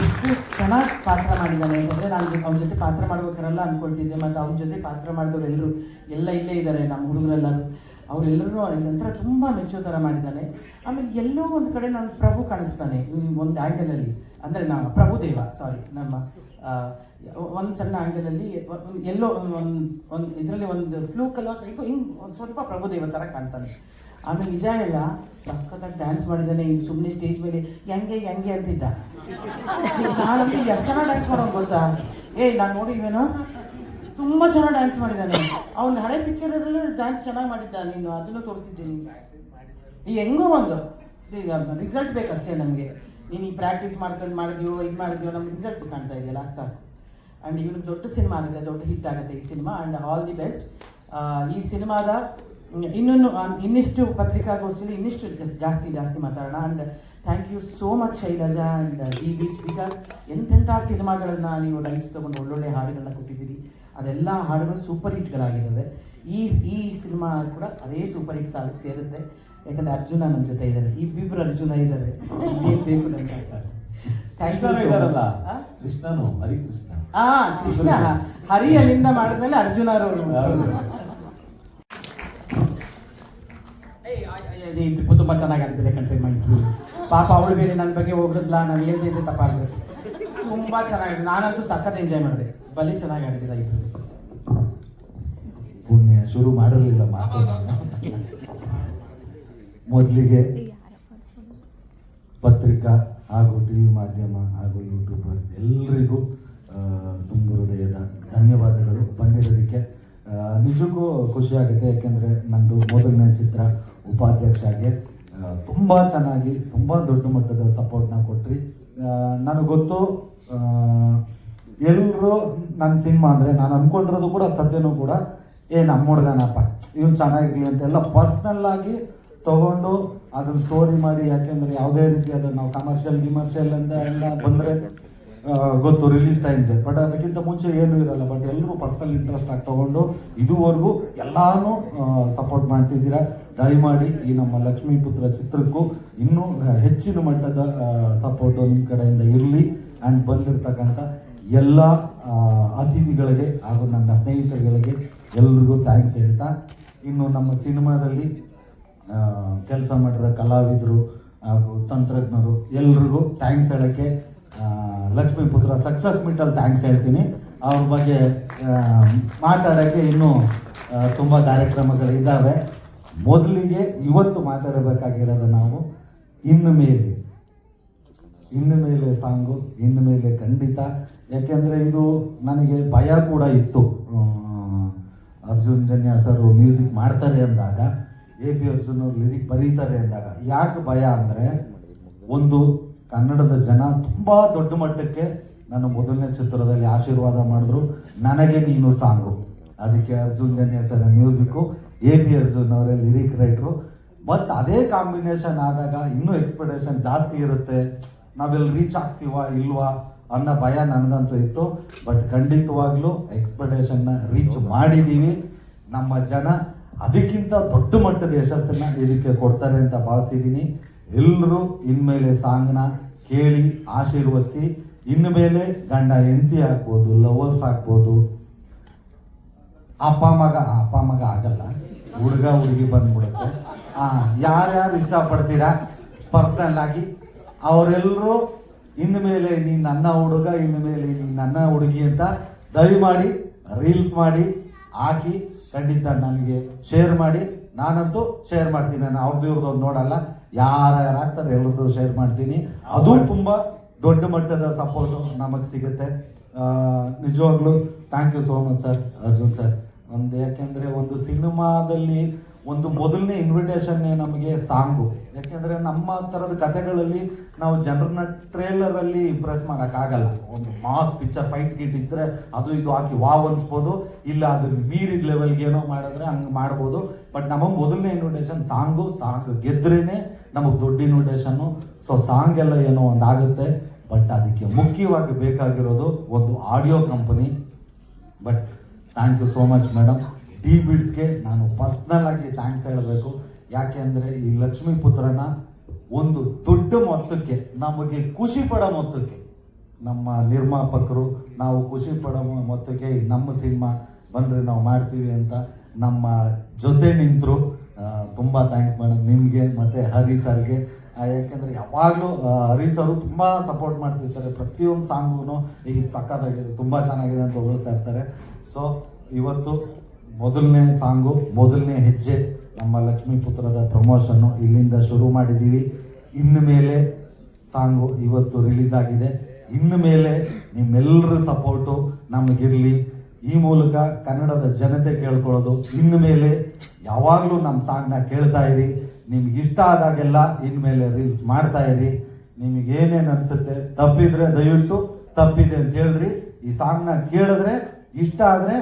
ಎಷ್ಟು ಚೆನ್ನಾಗಿ ಪಾತ್ರ ಮಾಡಿದ್ದಾನೆ ಅಂತಂದರೆ, ನಾನು ಅವ್ನ ಜೊತೆ ಪಾತ್ರ ಮಾಡ್ಬೇಕಾರಲ್ಲ ಅಂದ್ಕೊಳ್ತಿದ್ದೆ. ಮತ್ತು ಅವ್ನ ಜೊತೆ ಪಾತ್ರ ಮಾಡಿದವರು ಎಲ್ಲರೂ ಇಲ್ಲೇ ಇದ್ದಾರೆ, ನಮ್ಮ ಹುಡುಗರೆಲ್ಲರೂ. ಅವರೆಲ್ಲರೂ ನಂತರ ತುಂಬ ಮೆಚ್ಚೋ ಥರ ಮಾಡಿದ್ದಾನೆ. ಆಮೇಲೆ ಎಲ್ಲೋ ಒಂದು ಕಡೆ ನಾನು ಪ್ರಭು ಕಾಣಿಸ್ತಾನೆ ಒಂದು ಆ್ಯಂಗಲಲ್ಲಿ, ಅಂದರೆ ನಾವು ಪ್ರಭುದೇವ ನಮ್ಮ ಒಂದು ಸಣ್ಣ ಆ್ಯಂಗಲಲ್ಲಿ ಎಲ್ಲೋ ಒಂದು ಇದರಲ್ಲಿ ಒಂದು ಫ್ಲೂಕಲ್ಲ ಹಿಂಗೆ ಒಂದು ಸ್ವಲ್ಪ ಪ್ರಭುದೇವ ಥರ ಕಾಣ್ತಾನೆ. ಆಮೇಲೆ ನಿಜ ಎಲ್ಲ ಸಖತ್ತಾಗಿ ಡ್ಯಾನ್ಸ್ ಮಾಡಿದ್ದಾನೆ. ಹಿಂಗೆ ಸುಮ್ಮನೆ ಸ್ಟೇಜ್ ಮೇಲೆ ಹೆಂಗೆ ಅಂತಿದ್ದ. ನಾನಂತೂ ಎಷ್ಟು ಚೆನ್ನಾಗಿ ಡ್ಯಾನ್ಸ್ ಮಾಡೋದು ಗೊತ್ತಾ? ನಾನು ನೋಡಿಲ್ವೇನೋ, ತುಂಬ ಚೆನ್ನಾಗಿ ಡ್ಯಾನ್ಸ್ ಮಾಡಿದ್ದಾನೆ. ಅವ್ನು ಹಳೆ ಪಿಕ್ಚರಲ್ಲೂ ಡ್ಯಾನ್ಸ್ ಚೆನ್ನಾಗಿ ಮಾಡಿದ್ದ, ನೀನು ಅದನ್ನು ತೋರಿಸಿದ್ದೀನಿ. ಈ ಹೆಂಗೋ ಒಂದು ಈಗ ರಿಸಲ್ಟ್ ಬೇಕಷ್ಟೇ ನಮಗೆ. ನೀನು ಈ ಪ್ರಾಕ್ಟೀಸ್ ಮಾಡ್ಕೊಂಡು ಮಾಡಿದ್ಯೋ ನಮ್ಗೆ ರಿಸಲ್ಟ್ ಕಾಣ್ತಾ ಇದೆಯಲ್ಲ, ಸಾಕು. ಆ್ಯಂಡ್ ಇವನಿಗೆ ದೊಡ್ಡ ಸಿನಿಮಾ ಆಗುತ್ತೆ, ದೊಡ್ಡ ಹಿಟ್ ಆಗುತ್ತೆ ಈ cinema. And all the best. ಈ ಸಿನಿಮಾದ ಇನ್ನಿಷ್ಟು ಪತ್ರಿಕಾಗೋಷ್ಠಿಯಲ್ಲಿ ಇನ್ನಿಷ್ಟು ಜಾಸ್ತಿ ಮಾತಾಡೋಣ. And thank you so much Shailaja and D beats, because ಎಂತೆಂಥ ಸಿನಿಮಾಗಳನ್ನ ನೀವು ರೈಟ್ಸ್ ತೊಗೊಂಡು ಒಳ್ಳೊಳ್ಳೆ ಹಾಡುಗಳನ್ನ ಕೊಟ್ಟಿದ್ದೀರಿ. ಅದೆಲ್ಲ ಹಾಡುಗಳು ಸೂಪರ್ ಹಿಟ್ಗಳಾಗಿದ್ದಾವೆ. ಈ ಸಿನಿಮಾ ಕೂಡ ಅದೇ ಸೂಪರ್ ಹಿಟ್ ಸಾಲಿಗೆ ಸೇರುತ್ತೆ. ಯಾಕಂದರೆ ಅರ್ಜುನ ನಮ್ಮ ಜೊತೆ ಇದ್ದಾರೆ, ಇಬ್ಬಿಬ್ಬರು ಅರ್ಜುನ ಇದ್ದಾರೆ. ಏನು ಬೇಕು ನನಗೆ. Thank you so much. Krishna Hari ಅಲ್ಲಿಂದ ಮಾಡಿದ್ಮೇಲೆ ಅರ್ಜುನ ಅವರು ತುಂಬ ಚೆನ್ನಾಗಿ ಆಡಿದ್ದಾರೆ ಕಣ್ರಿ. ಮೈತ್ರಿ ಪಾಪ ಅವಳು ಬೇರೆ ನನ್ನ ಬಗ್ಗೆ ಹೋಗಿದ್ಲ, ನಾನು ಹೇಳ್ತಾ ಇದ್ದೆ ತಪ್ಪಾಗಬೇಕು. ತುಂಬ ಚೆನ್ನಾಗಿದೆ, ನಾನಂತೂ ಸಖತ್ ಎಂಜಾಯ್ ಮಾಡಿದೆ. ಬಲಿ ಚೆನ್ನಾಗಿ ಆಡಿದ್ದೀರ ಇಬ್ಬರು. ಪುಣ್ಯ ಶುರು ಮಾಡಿರಲಿಲ್ಲ ಮಾತು ನಾನು. ಮೊದಲಿಗೆ ಪತ್ರಿಕಾ ಹಾಗೂ ಟಿ ವಿ ಮಾಧ್ಯಮ ಹಾಗೂ ಯೂಟ್ಯೂಬರ್ಸ್ ಎಲ್ಲರಿಗೂ ತುಂಬ ಹೃದಯದ ಧನ್ಯವಾದಗಳು ಬಂದಿರೋದಕ್ಕೆ. ನಿಜಕ್ಕೂ ಖುಷಿಯಾಗುತ್ತೆ, ಯಾಕೆಂದರೆ ನಂದು ಮೊದಲನೇ ಚಿತ್ರ ಉಪಾಧ್ಯಕ್ಷಗೆ ತುಂಬ ಚೆನ್ನಾಗಿ ತುಂಬ ದೊಡ್ಡ ಮಟ್ಟದ ಸಪೋರ್ಟ್ನ ಕೊಟ್ರಿ. ನನಗೆ ಗೊತ್ತು ಎಲ್ಲರೂ ನನ್ನ ಸಿನಿಮಾ ಅಂದರೆ ನಾನು ಅಂದ್ಕೊಂಡಿರೋದು ಕೂಡ ಸದ್ಯನೂ ಕೂಡ ನಮ್ಮ ಹುಡುಗನಪ್ಪ ಇವ್ನು ಚೆನ್ನಾಗಿರಲಿ ಅಂತೆಲ್ಲ ಪರ್ಸ್ನಲ್ ಆಗಿ ತೊಗೊಂಡು ಅದನ್ನು ಸ್ಟೋರಿ ಮಾಡಿ, ಯಾಕೆಂದರೆ ಯಾವುದೇ ರೀತಿ ಅದನ್ನು ನಾವು ಗಿಮರ್ಷಿಯಲ್ ಅಂತ ಎಲ್ಲ ಬಂದರೆ ಗೊತ್ತು ರಿಲೀಸ್ ಟೈಮ್ಗೆ, ಬಟ್ ಅದಕ್ಕಿಂತ ಮುಂಚೆ ಏನೂ ಇರಲ್ಲ. ಬಟ್ ಎಲ್ಲರೂ ಪರ್ಸನಲ್ ಇಂಟ್ರೆಸ್ಟ್ ಆಗಿ ತೊಗೊಂಡು ಇದುವರೆಗೂ ಎಲ್ಲಾನು ಸಪೋರ್ಟ್ ಮಾಡ್ತಿದ್ದೀರಾ. ದಯಮಾಡಿ ಈ ನಮ್ಮ ಲಕ್ಷ್ಮೀಪುತ್ರ ಚಿತ್ರಕ್ಕೂ ಇನ್ನೂ ಹೆಚ್ಚಿನ ಮಟ್ಟದ ಸಪೋರ್ಟು ನಿಮ್ಮ ಕಡೆಯಿಂದ ಇರಲಿ. ಆ್ಯಂಡ್ ಬಂದಿರತಕ್ಕಂಥ ಎಲ್ಲ ಅತಿಥಿಗಳಿಗೆ ಹಾಗೂ ನನ್ನ ಸ್ನೇಹಿತರುಗಳಿಗೆ ಎಲ್ರಿಗೂ ಥ್ಯಾಂಕ್ಸ್ ಹೇಳ್ತಾ, ಇನ್ನು ನಮ್ಮ ಸಿನಿಮಾದಲ್ಲಿ ಕೆಲಸ ಮಾಡಿರೋ ಕಲಾವಿದರು ಹಾಗೂ ತಂತ್ರಜ್ಞರು ಎಲ್ರಿಗೂ ಥ್ಯಾಂಕ್ಸ್ ಹೇಳೋಕ್ಕೆ ಲಕ್ಷ್ಮೀಪುತ್ರ ಸಕ್ಸಸ್ ಮೀಟಲ್ಲಿ ಥ್ಯಾಂಕ್ಸ್ ಹೇಳ್ತೀನಿ. ಅವ್ರ ಬಗ್ಗೆ ಮಾತಾಡೋಕ್ಕೆ ಇನ್ನೂ ತುಂಬ ಕಾರ್ಯಕ್ರಮಗಳಿದ್ದಾವೆ. ಮೊದಲಿಗೆ ಇವತ್ತು ಮಾತಾಡಬೇಕಾಗಿರೋದು ನಾವು ಇನ್ನು ಮೇಲೆ ಸಾಂಗು ಇನ್ನು ಮೇಲೆ ಖಂಡಿತ, ಯಾಕೆಂದರೆ ಇದು ನನಗೆ ಭಯ ಕೂಡ ಇತ್ತು. ಅರ್ಜುನ್ ಜನ್ಯ ಸರ್ ಮ್ಯೂಸಿಕ್ ಮಾಡ್ತಾರೆ ಅಂದಾಗ, AP ಅರ್ಜುನ್ ಅವ್ರು ಲಿರಿಕ್ ಬರೀತಾರೆ ಅಂದಾಗ ಯಾಕೆ ಭಯ ಅಂದರೆ, ಒಂದು ಕನ್ನಡದ ಜನ ತುಂಬ ದೊಡ್ಡ ಮಟ್ಟಕ್ಕೆ ನನ್ನ ಮೊದಲನೇ ಚಿತ್ರದಲ್ಲಿ ಆಶೀರ್ವಾದ ಮಾಡಿದ್ರು, ನನಗೆ ನೀನು ಸಾಂಗು. ಅದಕ್ಕೆ Arjun Janya sir music, AP Arjun ಅವರೇ ಲಿರಿಕ್ ರೈಟ್ರು. ಮತ್ತು ಅದೇ ಕಾಂಬಿನೇಷನ್ ಆದಾಗ ಇನ್ನೂ ಎಕ್ಸ್ಪೆಕ್ಟೇಷನ್ ಜಾಸ್ತಿ ಇರುತ್ತೆ, ನಾವೆಲ್ಲಿ ರೀಚ್ ಆಗ್ತೀವಾ ಇಲ್ವಾ ಅನ್ನೋ ಭಯ ನನಗಂತೂ ಇತ್ತು. ಬಟ್ ಖಂಡಿತವಾಗ್ಲೂ ಎಕ್ಸ್ಪೆಕ್ಟೇಷನ್ನ ರೀಚ್ ಮಾಡಿದ್ದೀವಿ. ನಮ್ಮ ಜನ ಅದಕ್ಕಿಂತ ದೊಡ್ಡ ಮಟ್ಟದ ಯಶಸ್ಸನ್ನು ಇದಕ್ಕೆ ಕೊಡ್ತಾರೆ ಅಂತ ಭಾವಿಸಿದ್ದೀನಿ. ಎಲ್ಲರೂ ಇನ್ಮೇಲೆ ಸಾಂಗ್ನ ಕೇಳಿ ಆಶೀರ್ವದಿಸಿ, ಇನ್ಮೇಲೆ ಗಂಡ ಹೆಂಡತಿ ಆಗ್ಬೋದು, ಲವರ್ಸ್ ಆಗ್ಬೋದು, ಅಪ್ಪ ಮಗ ಆಗಲ್ಲ, ಹುಡುಗ ಹುಡುಗಿ ಬಂದ್ಬಿಡುತ್ತೆ. ಯಾರ್ಯಾರು ಇಷ್ಟಪಡ್ತೀರಾ ಪರ್ಸನಲ್ ಆಗಿ ಅವರೆಲ್ಲರೂ ಇನ್ಮೇಲೆ ನೀನು ನನ್ನ ಹುಡುಗ, ಇನ್ಮೇಲೆ ನೀನು ನನ್ನ ಹುಡುಗಿ ಅಂತ ದಯಮಾಡಿ ರೀಲ್ಸ್ ಮಾಡಿ ಹಾಕಿ ಖಂಡಿತ ನನಗೆ ಶೇರ್ ಮಾಡಿ. ನಾನಂತೂ ಶೇರ್ ಮಾಡ್ತೀನಿ, ನಾನು ಅವ್ರದ್ದು ಇವ್ರದ್ದು ಒಂದು ನೋಡಲ್ಲ, ಯಾರ್ಯಾರು ಆಗ್ತಾರೆ ಎಲ್ಲರದ್ದು ಶೇರ್ ಮಾಡ್ತೀನಿ. ಅದು ತುಂಬ ದೊಡ್ಡ ಮಟ್ಟದ ಸಪೋರ್ಟು ನಮಗೆ ಸಿಗುತ್ತೆ. ನಿಜವಾಗ್ಲೂ thank you so much sir, Arjun sir. ಯಾಕೆಂದರೆ ಒಂದು ಸಿನಿಮಾದಲ್ಲಿ ಒಂದು ಮೊದಲನೇ ಇನ್ವಿಟೇಷನ್ನೇ ನಮಗೆ ಸಾಂಗು. ಯಾಕೆಂದರೆ ನಮ್ಮ ಥರದ ಕಥೆಗಳಲ್ಲಿ ನಾವು ಜನರನ್ನ ಟ್ರೇಲರಲ್ಲಿ ಇಂಪ್ರೆಸ್ ಮಾಡೋಕ್ಕಾಗಲ್ಲ. ಒಂದು ಮಾಸ್ ಪಿಕ್ಚರ್ ಫೈಟ್ ಗಿಟ್ ಇದ್ದರೆ ಅದು ಇದು ಹಾಕಿ ವಾವ್ ಅನ್ಸ್ಬೋದು, ಇಲ್ಲ ಅದನ್ನು ಮೀರಿದ ಲೆವೆಲ್ಗೆ ಏನೋ ಮಾಡಿದ್ರೆ ಹಂಗೆ ಮಾಡ್ಬೋದು. ಬಟ್ ನಮ್ಮ ಮೊದಲನೇ ಇನ್ವಿಟೇಷನ್ ಸಾಂಗ್ ಗೆದ್ರೇ ನಮಗೆ ದೊಡ್ಡ ಇನ್ವಿಟೇಷನ್ನು. ಸೊ ಸಾಂಗ್ ಎಲ್ಲ ಏನೋ ಒಂದು ಆಗುತ್ತೆ. ಬಟ್ ಅದಕ್ಕೆ ಮುಖ್ಯವಾಗಿ ಬೇಕಾಗಿರೋದು ಒಂದು audio company. But thank you so much madam. ಡಿ ಬಿಡ್ಸ್ಗೆ ನಾನು ಪರ್ಸ್ನಲ್ ಆಗಿ ಥ್ಯಾಂಕ್ಸ್ ಹೇಳಬೇಕು. ಯಾಕೆ ಅಂದರೆ ಈ ಲಕ್ಷ್ಮೀಪುತ್ರನ ಒಂದು ದೊಡ್ಡ ಮೊತ್ತಕ್ಕೆ, ನಮಗೆ ಖುಷಿ ಪಡೋ ಮೊತ್ತಕ್ಕೆ, ನಮ್ಮ ನಿರ್ಮಾಪಕರು ನಾವು ಖುಷಿ ಪಡೋ ಮೊತ್ತಕ್ಕೆ ನಮ್ಮ ಸಿನಿಮಾ ಬಂದರೆ ನಾವು ಮಾಡ್ತೀವಿ ಅಂತ ನಮ್ಮ ಜೊತೆ ನಿಂತರು. ತುಂಬ ಥ್ಯಾಂಕ್ಸ್ ಮೇಡಮ್ ನಿಮಗೆ ಮತ್ತು ಹರಿ ಸರ್ಗೆ. ಯಾಕೆಂದರೆ ಯಾವಾಗಲೂ ಹರೀಶ್ ಅವರು ತುಂಬ ಸಪೋರ್ಟ್ ಮಾಡ್ತಿರ್ತಾರೆ. ಪ್ರತಿಯೊಂದು ಸಾಂಗೂ ಈಗ ಸಕ್ಕತ್ತಾಗಿದೆ, ತುಂಬ ಚೆನ್ನಾಗಿದೆ ಅಂತ ಹೊಗಳ್ತಾ ಇರ್ತಾರೆ. ಸೊ ಇವತ್ತು ಮೊದಲನೇ ಸಾಂಗು, ಮೊದಲನೇ ಹೆಜ್ಜೆ ನಮ್ಮ ಲಕ್ಷ್ಮೀಪುತ್ರದ ಪ್ರಮೋಷನ್ನು ಇಲ್ಲಿಂದ ಶುರು ಮಾಡಿದ್ದೀವಿ. ಇನ್ನು ಮೇಲೆ ಸಾಂಗು ಇವತ್ತು ರಿಲೀಸ್ ಆಗಿದೆ. ಇನ್ನು ಮೇಲೆ ನಿಮ್ಮೆಲ್ಲರ ಸಪೋರ್ಟು ನಮಗಿರಲಿ. ಈ ಮೂಲಕ ಕನ್ನಡದ ಜನತೆ ಕೇಳ್ಕೊಳ್ಳೋದು, ಇನ್ನು ಮೇಲೆ ಯಾವಾಗಲೂ ನಮ್ಮ ಸಾಂಗ್ನ ಕೇಳ್ತಾ ಇರಿ. ನಿಮ್ಗೆ ಇಷ್ಟ ಆದಾಗೆಲ್ಲ ಇನ್ಮೇಲೆ ರೀಲ್ಸ್ ಮಾಡ್ತಾ ಇರಿ. ನಿಮಗೇನೇನು ಅನಿಸುತ್ತೆ, ತಪ್ಪಿದ್ರೆ ದಯವಿಟ್ಟು ತಪ್ಪಿದೆ ಅಂತ ಹೇಳ್ರಿ. ಈ ಸಾಂಗ್ನ ಕೇಳಿದ್ರೆ ಇಷ್ಟ ಆದರೆ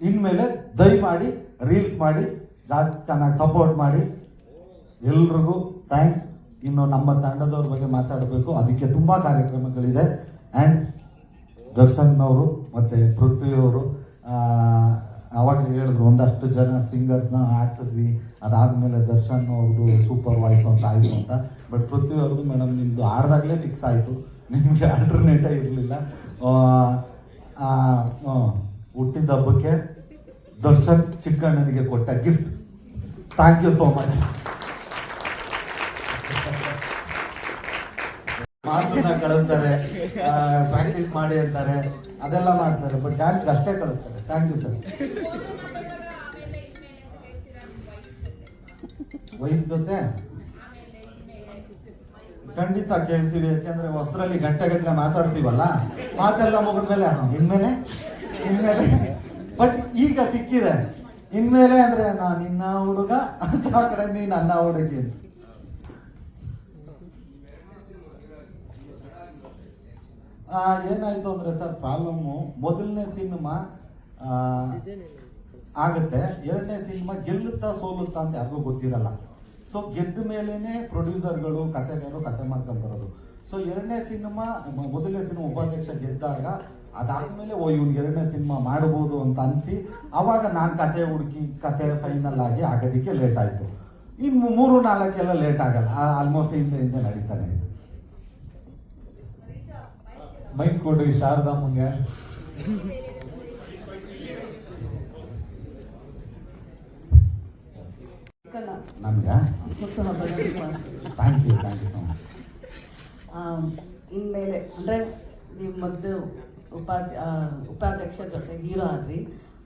ಇನ್ಮೇಲೆ ದಯಮಾಡಿ ರೀಲ್ಸ್ ಮಾಡಿ, ಜಾಸ್ತಿ ಚೆನ್ನಾಗಿ ಸಪೋರ್ಟ್ ಮಾಡಿ. ಎಲ್ರಿಗೂ ಥ್ಯಾಂಕ್ಸ್. ಇನ್ನು ನಮ್ಮ ತಂಡದವ್ರ ಬಗ್ಗೆ ಮಾತಾಡಬೇಕು, ಅದಕ್ಕೆ ತುಂಬ ಕಾರ್ಯಕ್ರಮಗಳಿದೆ. ಆ್ಯಂಡ್ ದರ್ಶನ್ನವರು ಮತ್ತು ಪೃಥ್ವಿಯವರು ಅವಾಗ ಹೇಳಿದ್ರು ಒಂದಷ್ಟು ಜನ ಸಿಂಗರ್ಸ್ನ ಆಡ್ಸಿದ್ವಿ, ಅದಾದಮೇಲೆ ದರ್ಶನ್ ಅವ್ರದ್ದು ಸೂಪರ್ ವಾಯ್ಸ್ ಅಂತ ಆಯಿತು ಅಂತ. ಬಟ್ ಪೃಥ್ವಿ ಅವ್ರದ್ದು ಮೇಡಮ್ ನಿಮ್ಮದು ಆಡ್ದಾಗಲೇ ಫಿಕ್ಸ್ ಆಯಿತು, ನಿಮಗೆ ಆಲ್ಟರ್ನೇಟೇ ಇರಲಿಲ್ಲ. ಹುಟ್ಟಿದ ಹಬ್ಬಕ್ಕೆ ದರ್ಶನ್ ಚಿಕ್ಕಣ್ಣನಿಗೆ ಕೊಟ್ಟ gift. Thank you so much. ಮಾತನ್ನ ಕಳಿಸ್ತಾರೆ, ಪ್ರಾಕ್ಟೀಸ್ ಮಾಡಿ ಅಂತಾರೆ, ಅದೆಲ್ಲ ಮಾಡ್ತಾರೆ. ಬಟ್ ಡ್ಯಾನ್ಸ್ಗೆ ಅಷ್ಟೇ ಕಳಿಸ್ತಾರೆ. Thank you sir. ವೈಫ್ ಜೊತೆ ಖಂಡಿತ ಕೇಳ್ತೀವಿ, ಯಾಕೆಂದ್ರೆ ವಸ್ತ್ರಲ್ಲಿ ಗಂಟೆ ಮಾತಾಡ್ತೀವಲ್ಲ, ಮಾತೆಲ್ಲ ಮುಗಿದ್ಮೇಲೆ ಇನ್ಮೇಲೆ ಬಟ್ ಈಗ ಸಿಕ್ಕಿದೆ. ಇನ್ಮೇಲೆ ಅಂದ್ರೆ ನಾ ನಿನ್ನ ಹುಡುಗ ಅಂತ, ಆ ಕಡೆ ನೀ ನನ್ನ ಹುಡುಗಿ. ಏನಾಯ್ತು ಅಂದ್ರೆ ಸರ್ ಪ್ರಾಬ್ಲಮ್ಮು, ಮೊದಲನೇ ಸಿನಿಮಾ ಆಗುತ್ತೆ, ಎರಡನೇ ಸಿನಿಮಾ ಗೆಲ್ಲುತ್ತಾ ಸೋಲುತ್ತಾ ಅಂತ ಯಾರಿಗೂ ಗೊತ್ತಿರಲ್ಲ. ಸೊ ಗೆದ್ದ ಮೇಲೇನೆ ಪ್ರೊಡ್ಯೂಸರ್ಗಳು ಕತೆಗಾರರು ಕತೆ ಮಾಡ್ಕೊಂಡು ಬರೋದು. ಸೊ ಎರಡನೇ ಸಿನಿಮಾ, ಮೊದಲನೇ ಸಿನಿಮಾ ಉಪಾಧ್ಯಕ್ಷ ಗೆದ್ದಾಗ ಅದಾದ್ಮೇಲೆ ಇವ್ನಿಗೆ ಎರಡನೇ ಸಿನಿಮಾ ಮಾಡ್ಬೋದು ಅಂತ ಅನಿಸಿ ಅವಾಗ ನಾನು ಕತೆ ಹುಡುಕಿ ಕತೆ ಫೈನಲ್ ಆಗಿ ಆಗೋದಕ್ಕೆ ಲೇಟ್ ಆಯಿತು. ಇನ್ನು 3-4 ಲೇಟ್ ಆಗಲ್ಲ, ಆಲ್ಮೋಸ್ಟ್ ಹಿಂದೆ ನಡೀತಾನೆ ಇದೆ. ಮೈಕ್ ಕೊಡ್ರಿ ಶಾರದಮ್ಮಂಗೆ. ನಮ್ಗೆ ಥ್ಯಾಂಕ್ ಯು ಸೊ ಮಚ್. ಇನ್ಮೇಲೆ ಅಂದರೆ ನೀವು ಮೊದಲು ಉಪಾಧ್ಯಕ್ಷ ಜೊತೆ ಹೀರೋ ಆದ್ರಿ,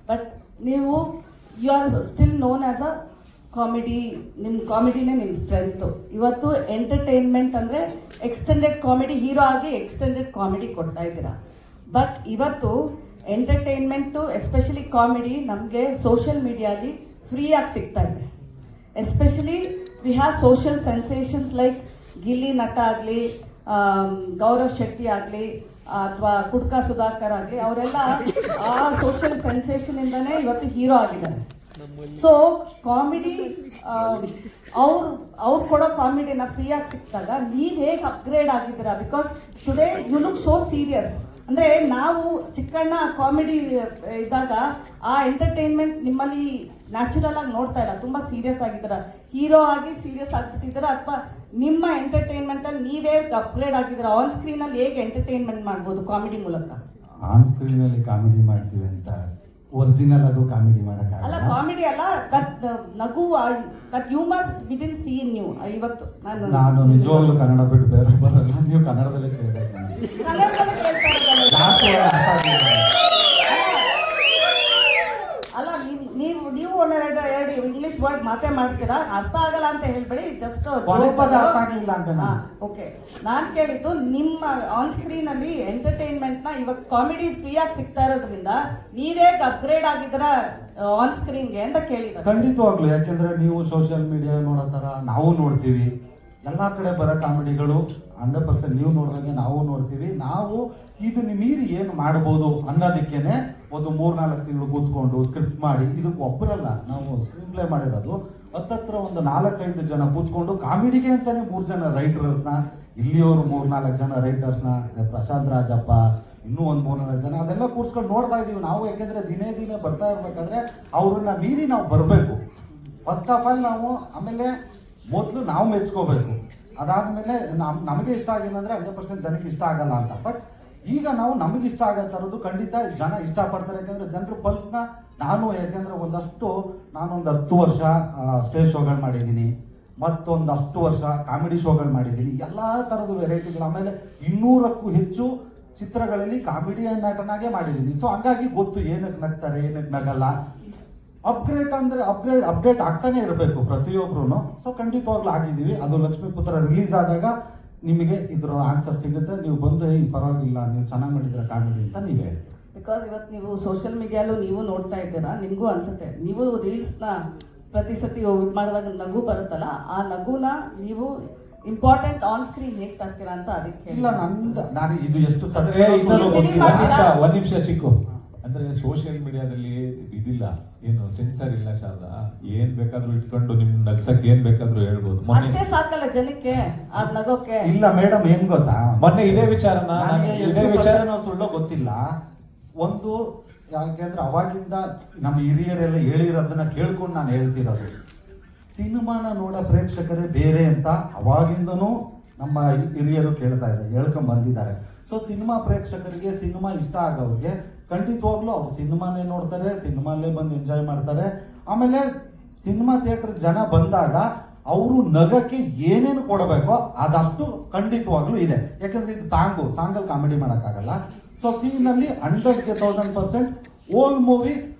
ಬಟ್ ನೀವು you are still known as a comedy. ನಿಮ್ಮ ಕಾಮಿಡಿನೇ ನಿಮ್ಮ ಸ್ಟ್ರೆಂತು. ಇವತ್ತು ಎಂಟರ್ಟೈನ್ಮೆಂಟ್ ಅಂದರೆ ಎಕ್ಸ್ಟೆಂಡೆಡ್ ಕಾಮಿಡಿ, ಹೀರೋ ಆಗಿ ಎಕ್ಸ್ಟೆಂಡೆಡ್ ಕಾಮಿಡಿ ಕೊಡ್ತಾ ಇದ್ದೀರಾ. ಬಟ್ ಇವತ್ತು ಎಂಟರ್ಟೈನ್ಮೆಂಟು ಎಸ್ಪೆಷಲಿ ಕಾಮಿಡಿ ನಮಗೆ ಸೋಷಿಯಲ್ ಮೀಡಿಯಾಲಿ ಫ್ರೀಯಾಗಿ ಸಿಗ್ತಾ ಇದೆ. Especially we have social sensations like Gilli ನಟ ಆಗಲಿ, ಗೌರವ್ ಶೆಟ್ಟಿ ಆಗಲಿ, ಅಥವಾ ಕುಡ್ಕ ಸುಧಾಕರ್ ಆಗಲಿ, ಅವರೆಲ್ಲ ಆ ಸೋಷಿಯಲ್ ಸೆನ್ಸೇಷನಿಂದನೇ ಇವತ್ತು ಹೀರೋ ಆಗಿದ್ದಾರೆ. ಸೊ ಕಾಮಿಡಿ ಅವ್ರು ಕೊಡೋ ಕಾಮಿಡಿನ ಫ್ರೀಯಾಗಿ ಸಿಕ್ಕಿದಾಗ ನೀವು ಹೇಗೆ ಅಪ್ಗ್ರೇಡ್ ಆಗಿದ್ದೀರಾ? Because today you look so serious. ಅಂದರೆ ನಾವು ಚಿಕ್ಕಣ್ಣ ಕಾಮಿಡಿ ಇದ್ದಾಗ ಆ ಎಂಟರ್ಟೈನ್ಮೆಂಟ್ ನಿಮ್ಮಲ್ಲಿ ನ್ಯಾಚುರಲ್ ಆಗಿ ನೋಡ್ತಾ ಇಲ್ಲ, ತುಂಬ ಸೀರಿಯಸ್ ಆಗಿದ್ದೀರಾ. ಹೀರೋ ಆಗಿ ಸೀರಿಯಸ್ ಆಗಿಬಿಟ್ಟಿದ್ದೀರಾ, ಅಥವಾ ನಿಮ್ಮ ಎಂಟರ್ಟೈನ್ಮೆಂಟಲ್ಲಿ ನೀವೇ ಅಪ್ಗ್ರೇಡ್ ಆಗಿದ್ದೀರಾ? ಆನ್ ಸ್ಕ್ರೀನಲ್ಲಿ ಹೇಗೆ ಎಂಟರ್ಟೈನ್ಮೆಂಟ್ ಮಾಡ್ಬೋದು ಕಾಮಿಡಿ ಮೂಲಕ? ಆನ್ ಸ್ಕ್ರೀನಲ್ಲಿ ಕಾಮಿಡಿ ಮಾಡ್ತೀವಿ ಅಂತ ಒರಿಜಿನಲ್ ಆಗು ಕಾಮಿಡಿ ಮಾಡಕ್ಕಾಗಲ್ಲ. ಅಲ್ಲ, ಕಾಮಿಡಿ ಅಲ್ಲ, ದಟ್ ನಗು, that humour we didn't see in you. ಇವತ್ತು ನಾನು ನಿಜವಾಗ್ಲೂ ಕನ್ನಡ ಬಿಟ್ಟು ಬೇರೆ ಬರಲ್ಲ, ನೀವು ಕನ್ನಡದಲ್ಲೇ ಕೇಳಬೇಕು. ಅಲ್ಲ, ನೀವು ಒಂದೆರಡು ಇಂಗ್ಲಿಷ್ ವರ್ಡ್ ಮಾಡ್ತೀರಾ, ಅರ್ಥ ಆಗಲ್ಲ ಅಂತ ಹೇಳ್ಬೇಡಿ. ಜಸ್ಟ್ ಅರ್ಥ ಆಗ್ಲಿಲ್ಲ ಅಂತ. ಓಕೆ, ನಾನು ಕೇಳಿದ್ದು ನಿಮ್ಮ ಆನ್ ಸ್ಕ್ರೀನ್ ಅಲ್ಲಿ ಎಂಟರ್ಟೈನ್ಮೆಂಟ್ ನ ಇವಾಗ ಕಾಮಿಡಿ ಫ್ರೀ ಆಗಿ ಸಿಗ್ತಾ ಇರೋದ್ರಿಂದ ನೀವೇ ಅಪ್ಗ್ರೇಡ್ ಆಗಿದ್ದೀರಾ ಆನ್ ಸ್ಕ್ರೀನ್ಗೆ ಅಂತ ಕೇಳಿದ. ಖಂಡಿತವಾಗ್ಲು, ಯಾಕೆಂದ್ರೆ ನೀವು ಸೋಷಿಯಲ್ ಮೀಡಿಯಾ ನೋಡೋ ತರ ನಾವು ನೋಡ್ತೀವಿ. ಎಲ್ಲಾ ಕಡೆ ಬರೋ ಕಾಮಿಡಿಗಳು 100% ನೀವು ನೋಡಿದಂಗೆ ನಾವು ನೋಡ್ತೀವಿ. ನಾವು ಇದನ್ನ ಮೀರಿ ಏನು ಮಾಡ್ಬೋದು ಅನ್ನೋದಕ್ಕೇನೆ ಒಂದು 3-4 ತಿಂಗಳು ಕೂತ್ಕೊಂಡು ಸ್ಕ್ರಿಪ್ಟ್ ಮಾಡಿ, ಇದಕ್ಕೆ ಒಬ್ಬರಲ್ಲ, ನಾವು ಸ್ಕ್ರೀನ್ ಪ್ಲೇ ಮಾಡಿರೋದು ಹತ್ತತ್ರ ಒಂದು 4-5 ಜನ ಕೂತ್ಕೊಂಡು ಕಾಮಿಡಿಗೆ ಅಂತಾನೆ 3 ಜನ ರೈಟರ್ಸ್ನ, ಇಲ್ಲಿಯವರು 3-4 ಜನ ರೈಟರ್ಸ್ನ, ಪ್ರಶಾಂತ್ ರಾಜಪ್ಪ, ಇನ್ನೂ ಒಂದು 3-4 ಜನ, ಅದೆಲ್ಲ ಕೂರ್ಸ್ಕೊಂಡು ನೋಡ್ತಾ ಇದೀವಿ ನಾವು. ಯಾಕೆಂದ್ರೆ ದಿನೇ ಬರ್ತಾ ಇರ್ಬೇಕಾದ್ರೆ ಅವ್ರನ್ನ ಮೀರಿ ನಾವು ಬರಬೇಕು. ಫಸ್ಟ್ ಆಫ್ ಆಲ್ ನಾವು ಆಮೇಲೆ ಮೊದಲು ನಾವು ಮೆಚ್ಕೋಬೇಕು. ಅದಾದ್ಮೇಲೆ ನಮಗೆ ಇಷ್ಟ ಆಗಿಲ್ಲ ಅಂದ್ರೆ 100% ಜನಕ್ಕೆ ಇಷ್ಟ ಆಗಲ್ಲ ಅಂತ. ಬಟ್ ಈಗ ನಾವು ನಮಗೆ ಇಷ್ಟ ಆಗೋ ಥರದ್ದು ಖಂಡಿತ ಜನ ಇಷ್ಟಪಡ್ತಾರೆ. ಯಾಕಂದ್ರೆ ಜನರ ಪಲ್ಸ್ನ ಯಾಕೆಂದ್ರೆ ನಾನೊಂದು 10 ವರ್ಷ ಸ್ಟೇಜ್ ಶೋಗಳು ಮಾಡಿದ್ದೀನಿ, ಮತ್ತೊಂದಷ್ಟು ವರ್ಷ ಕಾಮಿಡಿ ಶೋಗಳು ಮಾಡಿದ್ದೀನಿ, ಎಲ್ಲ ಥರದ ವೆರೈಟಿಗಳು. ಆಮೇಲೆ 200ಕ್ಕೂ ಹೆಚ್ಚು ಚಿತ್ರಗಳಲ್ಲಿ ಕಾಮಿಡಿ ನಟನಾಗೆ ಮಾಡಿದ್ದೀನಿ. ಸೊ ಹಂಗಾಗಿ ಗೊತ್ತು ಏನಕ್ಕೆ ನಗ್ತಾರೆ, ಏನಕ್ಕೆ ನಗಲ್ಲ. ಅಪ್ಡೇಟ್ ಆಗ್ತಾನೆ ಇರಬೇಕು ಪ್ರತಿಯೊಬ್ರು. ಸೊ ಖಂಡಿತವಾಗ್ಲೂ ಆಗಿದ್ದೀವಿ. ಅದು ಲಕ್ಷ್ಮೀಪುತ್ರ ರಿಲೀಸ್ ಆದಾಗ ನಿಮಗೆ ಇದ್ರ ಆನ್ಸರ್ ಸಿಗುತ್ತೆ. ನೀವು ಬಂದು ಪರವಾಗಿಲ್ಲ, ನೀವು ಚೆನ್ನಾಗಿ ಮಾಡಿದ್ರೆ ಕಾಮಿಡಿ ಅಂತ ನೀವೇ ಹೇಳ್ತೀರಿ. ಬಿಕಾಸ್ ಇವತ್ತು ನೀವು ಸೋಷಿಯಲ್ ಮೀಡಿಯಾಲು ನೀವು ನೋಡ್ತಾ ಇದ್ದೀರಾ, ನಿಮಗೂ ಅನ್ಸುತ್ತೆ. ನೀವು ರೀಲ್ಸ್ನ ಪ್ರತಿ ಸತಿ ಮಾಡಿದಾಗ ನಗು ಬರುತ್ತಲ್ಲ, ಆ ನಗುನ ನೀವು ಇಂಪಾರ್ಟೆಂಟ್ ಆನ್ ಸ್ಕ್ರೀನ್ ಹೇಗೆ ತರ್ತೀರಾ ಅಂತ ಅದಕ್ಕೆ ಇಲ್ಲ. ನಾನು ಇದು ಎಷ್ಟು ಒಂದ್ ನಿಮಿಷ ಚಿಕ್ಕು ಅಂದ್ರೆ ಸೋಷಿಯಲ್ ಮೀಡಿಯಾದಲ್ಲಿ ಇದಿಲ್ಲ, ಏನು ಸೆನ್ಸರ್ ಇಲ್ಲ ಶಾರದಾ. ಏನ್ ಬೇಕಾದ್ರೂ ಇಟ್ಕೊಂಡು ನಿಮ್ ನಗ್ಸಕ್ ಏನ್ ಬೇಕಾದ್ರೂ ಹೇಳ್ಬೋದು. ಅಷ್ಟೇ ಸಾಕಲ್ಲ ಜನಕ್ಕೆ ಅದ್ ನಗೋಕೆ. ಇಲ್ಲ ಮೇಡಮ್, ಏನ್ ಗೊತ್ತಾ, ಮೊನ್ನೆ ಇದೇ ವಿಚಾರನ ಸುಳ್ಳು ಗೊತ್ತಿಲ್ಲ. ಒಂದು ಯಾಕೆಂದ್ರೆ ಅವಾಗಿಂದ ನಮ್ಮ ಹಿರಿಯರೆಲ್ಲ ಹೇಳಿರೋದನ್ನ ಕೇಳ್ಕೊಂಡು ನಾನು ಹೇಳ್ತಿರೋದು. ಸಿನಿಮಾನ ನೋಡೋ ಪ್ರೇಕ್ಷಕರೇ ಬೇರೆ ಅಂತ ಅವಾಗಿಂದನೂ ನಮ್ಮ ಹಿರಿಯರು ಹೇಳ್ಕೊಂಡ್ ಬಂದಿದ್ದಾರೆ. ಸೊ ಸಿನಿಮಾ ಪ್ರೇಕ್ಷಕರಿಗೆ ಸಿನಿಮಾ ಇಷ್ಟ ಆಗೋರಿಗೆ ಖಂಡಿತವಾಗ್ಲೂ ಅವ್ರು ಸಿನಿಮಾನೇ ನೋಡ್ತಾರೆ, ಸಿನಿಮಾಲ್ಲೇ ಬಂದು ಎಂಜಾಯ್ ಮಾಡ್ತಾರೆ. ಆಮೇಲೆ ಸಿನಿಮಾ ಥಿಯೇಟರ್ ಜನ ಬಂದಾಗ ಅವರು ನಗಕ್ಕೆ ಏನೇನು ಕೊಡಬೇಕೋ ಅದಷ್ಟು ಖಂಡಿತವಾಗ್ಲೂ ಇದೆ. ಯಾಕಂದ್ರೆ ಇದು ಸಾಂಗಲ್ಲಿ ಕಾಮಿಡಿ ಮಾಡೋಕ್ಕಾಗಲ್ಲ. ಸೊ ಸೀನಲ್ಲಿ 100,000% ಓಲ್ ಮೂವಿ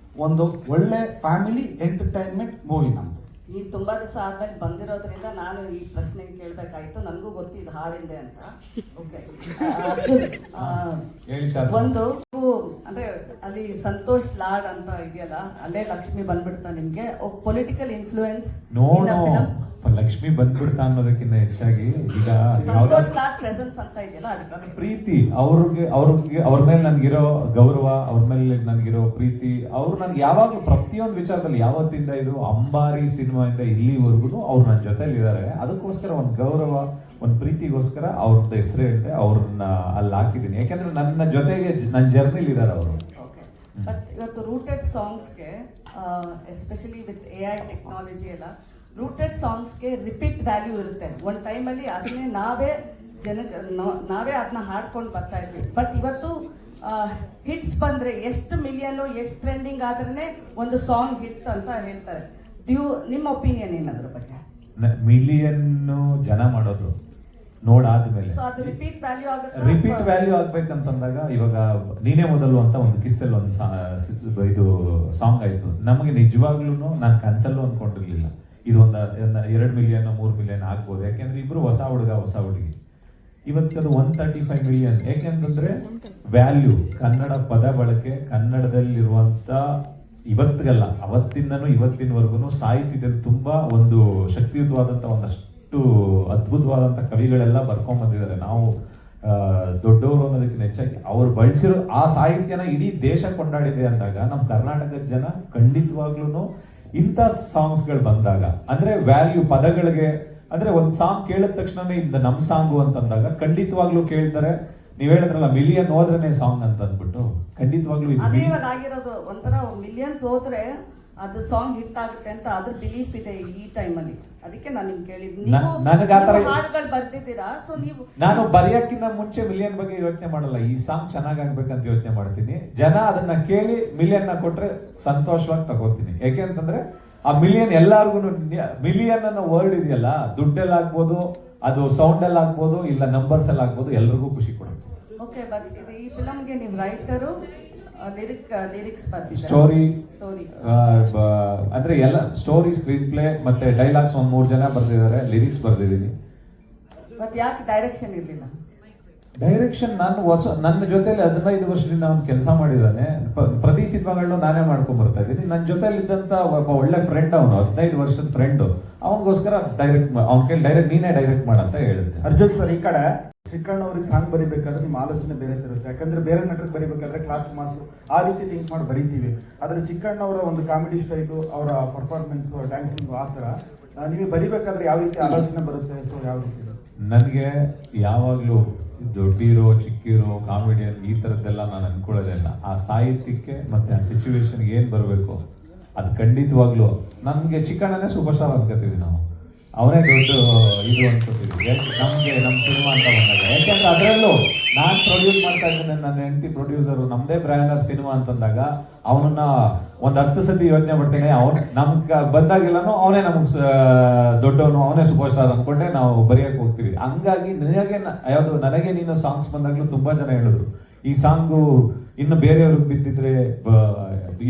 ಒಂದು ಒಳ್ಳೆ ಫ್ಯಾಮಿಲಿ ಎಂಟರ್ಟೈನ್ಮೆಂಟ್ ಮೂವಿ ನಮ್ದು. ನೀವು ತುಂಬಾ ದಿವಸ ಆದ್ಮೇಲೆ ಬಂದಿರೋದ್ರಿಂದ ನಾನು ಈ ಪ್ರಶ್ನೆ ಕೇಳಬೇಕಾಯ್ತು. ನನಗೂ ಗೊತ್ತು ಇದು ಹಾಡಿಂದೆ ಅಂತ. ಓಕೆ, ಒಂದು ಅಂದ್ರೆ ಅಲ್ಲಿ ಸಂತೋಷ್ ಲಾಡ್ ಅಂತ ಇದೆಯಲ್ಲ, ಅಲ್ಲೇ ಲಕ್ಷ್ಮಿ ಬಂದ್ಬಿಡ್ತಾ ನಿಮ್ಗೆ. ಪೊಲಿಟಿಕಲ್ ಇನ್ಫ್ಲೂಯೆನ್ಸ್ ಲಕ್ಷ್ಮಿ ಬಂದ್ಬಿಡ್ತಾ ಅನ್ನೋದಕ್ಕಿಂತ ಹೆಚ್ಚಾಗಿ ಈಗ ಸಂತೋಷ್ ಲಾಡ್ ಪ್ರೆಸೆನ್ಸ್ ಅಂತ ಇದೆಯಲ್ಲ, ಅದಕ್ಕೆ ಪ್ರೀತಿ, ಅವ್ರ ಮೇಲೆ ನನ್ಗಿರೋ ಗೌರವ, ಅವ್ರ ಮೇಲೆ ನನ್ಗಿರೋ ಪ್ರೀತಿ, ಅವ್ರು ನನ್ಗೆ ಯಾವಾಗ್ಲೂ ಪ್ರತಿಯೊಂದು ವಿಚಾರದಲ್ಲಿ ಯಾವತ್ತಿಂದ ಇದು ಅಂಬಾರಿ ಸಿನಿಮಾಯಿಂದ ಇಲ್ಲಿವರೆಗೂ ಅವ್ರು ನನ್ನ ಜೊತೆಲಿ ಇದ್ದಾರೆ. ಅದಕ್ಕೋಸ್ಕರ ಒಂದು ಗೌರವ, ಒಂದು ಪ್ರೀತಿಗೋಸ್ಕರ ಅವ್ರದ್ದು ಹೆಸರು ಹೇಳಿದೆ, ಅವ್ರನ್ನ ಅಲ್ಲಿ ಹಾಕಿದ್ದೀನಿ. ಯಾಕಂದ್ರೆ ನನ್ನ ಜೊತೆಗೆ ನನ್ನ ಜರ್ನಿಲಿ ಇದ್ದಾರೆ ಅವರು. ಬಟ್ ಇವತ್ತು ರೂಟೆಡ್ ಸಾಂಗ್ಸ್ಗೆ ಎಸ್ಪೆಷಲಿ ವಿತ್ AI ಟೆಕ್ನಾಲಜಿ ಎಲ್ಲ ರೂಟೆಡ್ ಸಾಂಗ್ಸ್ಗೆ ರಿಪೀಟ್ ವ್ಯಾಲ್ಯೂ ಇರುತ್ತೆ. ಒಂದು ಟೈಮಲ್ಲಿ ಅದನ್ನೇ ನಾವೇ ಅದನ್ನ ಹಾಡ್ಕೊಂಡು ಬರ್ತಾ ಇದ್ವಿ. ಬಟ್ ಇವತ್ತು ಹಿಟ್ಸ್ ಬಂದರೆ ಎಷ್ಟು ಮಿಲಿಯನು, ಎಷ್ಟು ಟ್ರೆಂಡಿಂಗ್ ಆದ್ರೇ ಒಂದು ಸಾಂಗ್ ಹಿಟ್ ಅಂತ ಹೇಳ್ತಾರೆ. ನಿಮ್ಮ ಒಪಿನಿಯನ್ ಏನಾದ್ರ ಬಗ್ಗೆ? ಮಿಲಿಯನ್ ಜನ ಮಾಡೋದು ನೋಡಾದ್ಮೇಲೆ ರಿಪೀಟ್ ವ್ಯಾಲ್ಯೂ ಆಗ್ಬೇಕಂತಂದಾಗ, ಇವಾಗ ನೀನೇ ಮೊದಲು ಅಂತ ಒಂದು ಕಿಸ್ಸಲ್ಲಿ ಒಂದು ಇದು ಸಾಂಗ್ ಆಯ್ತು. ನಮಗೆ ನಿಜವಾಗ್ಲೂ ನಾನು ಕನ್ಸಲ್ಲೂ ಅನ್ಕೊಂಡಿರ್ಲಿಲ್ಲ ಇದು ಒಂದು 2 ಮಿಲಿಯನ್ 3 ಮಿಲಿಯನ್ ಆಗ್ಬೋದು. ಯಾಕೆಂದ್ರೆ ಇಬ್ರು ಹೊಸ ಹುಡುಗ ಹೊಸ ಹುಡುಗಿ. ಇವತ್ತದು 135 ಮಿಲಿಯನ್. ಯಾಕೆಂತಂದ್ರೆ ವ್ಯಾಲ್ಯೂ, ಕನ್ನಡ ಪದ ಬಳಕೆ, ಕನ್ನಡದಲ್ಲಿರುವಂತ ಇವತ್ತಿಗಲ್ಲ ಅವತ್ತಿಂದನೂ ಇವತ್ತಿನವರೆಗೂ ಸಾಹಿತ್ಯದಲ್ಲಿ ತುಂಬಾ ಒಂದು ಶಕ್ತಿಯುತವಾದಂಥ ಒಂದಷ್ಟು ಅದ್ಭುತವಾದಂಥ ಕವಿಗಳೆಲ್ಲ ಬರ್ಕೊಂಡ್ ಬಂದಿದ್ದಾರೆ. ನಾವು ದೊಡ್ಡವರು ಅನ್ನೋದಕ್ಕಿಂತ ಹೆಚ್ಚಾಗಿ ಅವ್ರು ಬಳಸಿರೋ ಆ ಸಾಹಿತ್ಯನ ಇಡೀ ದೇಶ ಕೊಂಡಾಡಿದೆ ಅಂದಾಗ ನಮ್ಮ ಕರ್ನಾಟಕದ ಜನ ಖಂಡಿತವಾಗ್ಲೂ ಇಂಥ ಸಾಂಗ್ಸ್ಗಳು ಬಂದಾಗ, ಅಂದ್ರೆ ವ್ಯಾಲ್ಯೂ ಪದಗಳಿಗೆ, ಅಂದ್ರೆ ಒಂದು ಸಾಂಗ್ ಕೇಳಿದ ತಕ್ಷಣನೇ ಇದು ನಮ್ಮ ಸಾಂಗು ಅಂತಂದಾಗ ಖಂಡಿತವಾಗ್ಲೂ ಕೇಳ್ತಾರೆ. ನೀವ್ ಹೇಳಿದ್ರಲ್ಲ ಮಿಲಿಯನ್ ಹೋದ್ರೇನೆ ಸಾಂಗ್ ಅಂತ ಅಂದ್ಬಿಟ್ಟು, ಖಂಡಿತವಾಗ್ಲೂ ಅದೇ ಇವಾಗ ಆಗಿರೋದು. ಒಂಥರ ಮಿಲಿಯನ್ಸ್ ಹೋದ್ರೆ ಅದು ಸಾಂಗ್ ಹಿಟ್ ಆಗುತ್ತೆ ಅಂತ ಅದ್ರ ಬಿಲೀಫ್ ಇದೆ ಈ ಟೈಮಲ್ಲಿ. ಅದಕ್ಕೆ ನಾನು ನಿಮ್ಗೆ ಕೇಳಿದ್ದು, ಹಾಡುಗಳು ಬರ್ತಿದ್ದೀರಾ, ಸೊ ನೀವು ನಾನು ಬರೆಯಕ್ಕಿಂತ ಮುಂಚೆ ಮಿಲಿಯನ್ ಬಗ್ಗೆ ಯೋಚನೆ ಮಾಡಲ್ಲ. ಈ ಸಾಂಗ್ ಚೆನ್ನಾಗಾಗ್ಬೇಕಂತ ಯೋಚನೆ ಮಾಡ್ತೀನಿ. ಜನ ಅದನ್ನ ಕೇಳಿ ಮಿಲಿಯನ್ ನ ಕೊಟ್ರೆ ಸಂತೋಷವಾಗಿ ತಗೋತೀನಿ. ಯಾಕೆಂತಂದ್ರೆ ಆ ಮಿಲಿಯನ್ ಎಲ್ಲಾರ್ಗು, ಮಿಲಿಯನ್ ಅನ್ನೋ ವರ್ಡ್ ಇದೆಯಲ್ಲ, ದುಡ್ಡಲ್ಲಿ ಆಗ್ಬೋದು, ಅದು ಸೌಂಡ್ ಅಲ್ಲಿ ಆಗ್ಬೋದು, ಇಲ್ಲ ನಂಬರ್ಸ್ ಅಲ್ಲಿ ಆಗ್ಬೋದು, ಎಲ್ರಿಗೂ ಖುಷಿ ಕೊಡುತ್ತೆ. ಓಕೆ, ಬಟ್ ಈ ಫಿಲಮ್ಗೆ ನೀವು ರೈಟರು, ಲಿರಿಕ್ಸ್ ಸ್ಟೋರಿ ಅಂದ್ರೆ ಎಲ್ಲ ಸ್ಟೋರಿ, ಸ್ಕ್ರೀನ್ ಪ್ಲೇ ಮತ್ತೆ ಡೈಲಾಗ್ಸ್ ಒಂದು 3 ಜನ ಬರ್ದಿದ್ದಾರೆ, ಲಿರಿಕ್ಸ್ ಬರ್ದಿದ್ದೀನಿ. ಬಟ್ ಯಾಕೆ ಡೈರೆಕ್ಷನ್ ಇರಲಿಲ್ಲ? ಡೈರೆಕ್ಷನ್ ನನ್ನ ಜೊತೆಲಿ 15 ವರ್ಷದಿಂದ ಅವ್ನು ಕೆಲಸ ಮಾಡಿದ್ದಾನೆ. ಪ್ರತಿ ಸಿನಿಮಾಗಳನ್ನೂ ನಾನೇ ಮಾಡ್ಕೊಂಡ್ ಬರ್ತಾ ಇದ್ದೀನಿ. ನನ್ನ ಜೊತೆಲಿ ಇದ್ದಂತ ಒಬ್ಬ ಒಳ್ಳೆ ಫ್ರೆಂಡ್, ಅವನು 15 ವರ್ಷದ ಫ್ರೆಂಡ್, ಅವನಿಗೋಸ್ಕರ ಅವ್ನ ಕೈಲಿ ನೀನೇ ಡೈರೆಕ್ಟ್ ಮಾಡಂತ ಹೇಳಿದ್ದೆ. ಅರ್ಜುನ್ ಸರ್, ಈ ಕಡೆ ಚಿಕ್ಕಣ್ಣವ್ರಿಗೆ ಸಾಂಗ್ ಬರಿಬೇಕಾದ್ರೆ ನಿಮ್ಮ ಆಲೋಚನೆ ಬೇರೆ ಇರುತ್ತೆ. ಯಾಕಂದ್ರೆ ಬೇರೆ ನಟರಿಗೆ ಬರಿಬೇಕಾದ್ರೆ ಕ್ಲಾಸ್ ಮಾಸು ಆ ರೀತಿ ಥಿಂಕ್ ಮಾಡಿ ಬರೀತೀವಿ. ಆದರೆ ಚಿಕ್ಕಣ್ಣವರ ಒಂದು ಕಾಮಿಡಿ ಸ್ಟೈಲು, ಅವರ ಪರ್ಫಾರ್ಮೆನ್ಸ್, ಡ್ಯಾನ್ಸಿಂಗು, ಆ ಥರ ನೀವು ಬರಿಬೇಕಾದ್ರೆ ಯಾವ ರೀತಿ ಆಲೋಚನೆ ಬರುತ್ತೆ? ಸೊ ಯಾವ ರೀತಿ? ನನಗೆ ಯಾವಾಗಲೂ ದೊಡ್ಡಿರೋ ಚಿಕ್ಕಿರೋ ಕಾಮಿಡಿಯನ್ ಈ ಥರದ್ದೆಲ್ಲ ನಾನು ಅನ್ಕೊಳ್ಳೋದಿಲ್ಲ. ಆ ಸಾಹಿತ್ಯಕ್ಕೆ ಮತ್ತೆ ಆ ಸಿಚುವೇಶನ್ಗೆ ಏನು ಬರಬೇಕು ಅದು ಖಂಡಿತವಾಗ್ಲೂ ನಮಗೆ ಚಿಕ್ಕಣ್ಣನೇ ಸೂಪರ್ ಸ್ಟಾರ್ ಅನ್ಕೋತೀವಿ ನಾವು. ಅವನೇ ದೊಡ್ಡ ಇದು ಅನ್ಕೋತೀವಿ ನಮಗೆ ನಮ್ಮ ಸಿನಿಮಾ ಅಂತ ಬಂದಾಗ. ಯಾಕೆಂದ್ರೆ ಅದರಲ್ಲೂ ನಾನು ಪ್ರೊಡ್ಯೂಸ್ ಮಾಡ್ತಾ ಇದ್ದೇನೆ, ನನ್ನ ಹೆಂಡತಿ ಪ್ರೊಡ್ಯೂಸರು, ನಮ್ಮದೇ ಬ್ರ್ಯಾಂಡರ್ ಸಿನಿಮಾ ಅಂತಂದಾಗ ಅವನನ್ನ ಒಂದು 10 ಸತಿ ಯೋಚನೆ ಮಾಡ್ತೇನೆ. ನಮ್ಗೆ ಬಂದಾಗೆಲ್ಲನೂ ಅವನೇ ನಮಗೆ ದೊಡ್ಡವನು, ಅವನೇ ಸೂಪರ್ ಸ್ಟಾರ್ ಅಂದ್ಕೊಂಡೆ ನಾವು ಬರೆಯಕ್ಕೆ ಹೋಗ್ತೀವಿ. ಹಂಗಾಗಿ ನನಗೆ ನೀನು ಸಾಂಗ್ಸ್ ಬಂದಾಗಲೂ ತುಂಬಾ ಜನ ಹೇಳಿದ್ರು ಈ ಸಾಂಗು ಇನ್ನು ಬೇರೆಯವ್ರಿಗೆ ಬಿದ್ದಿದ್ರೆ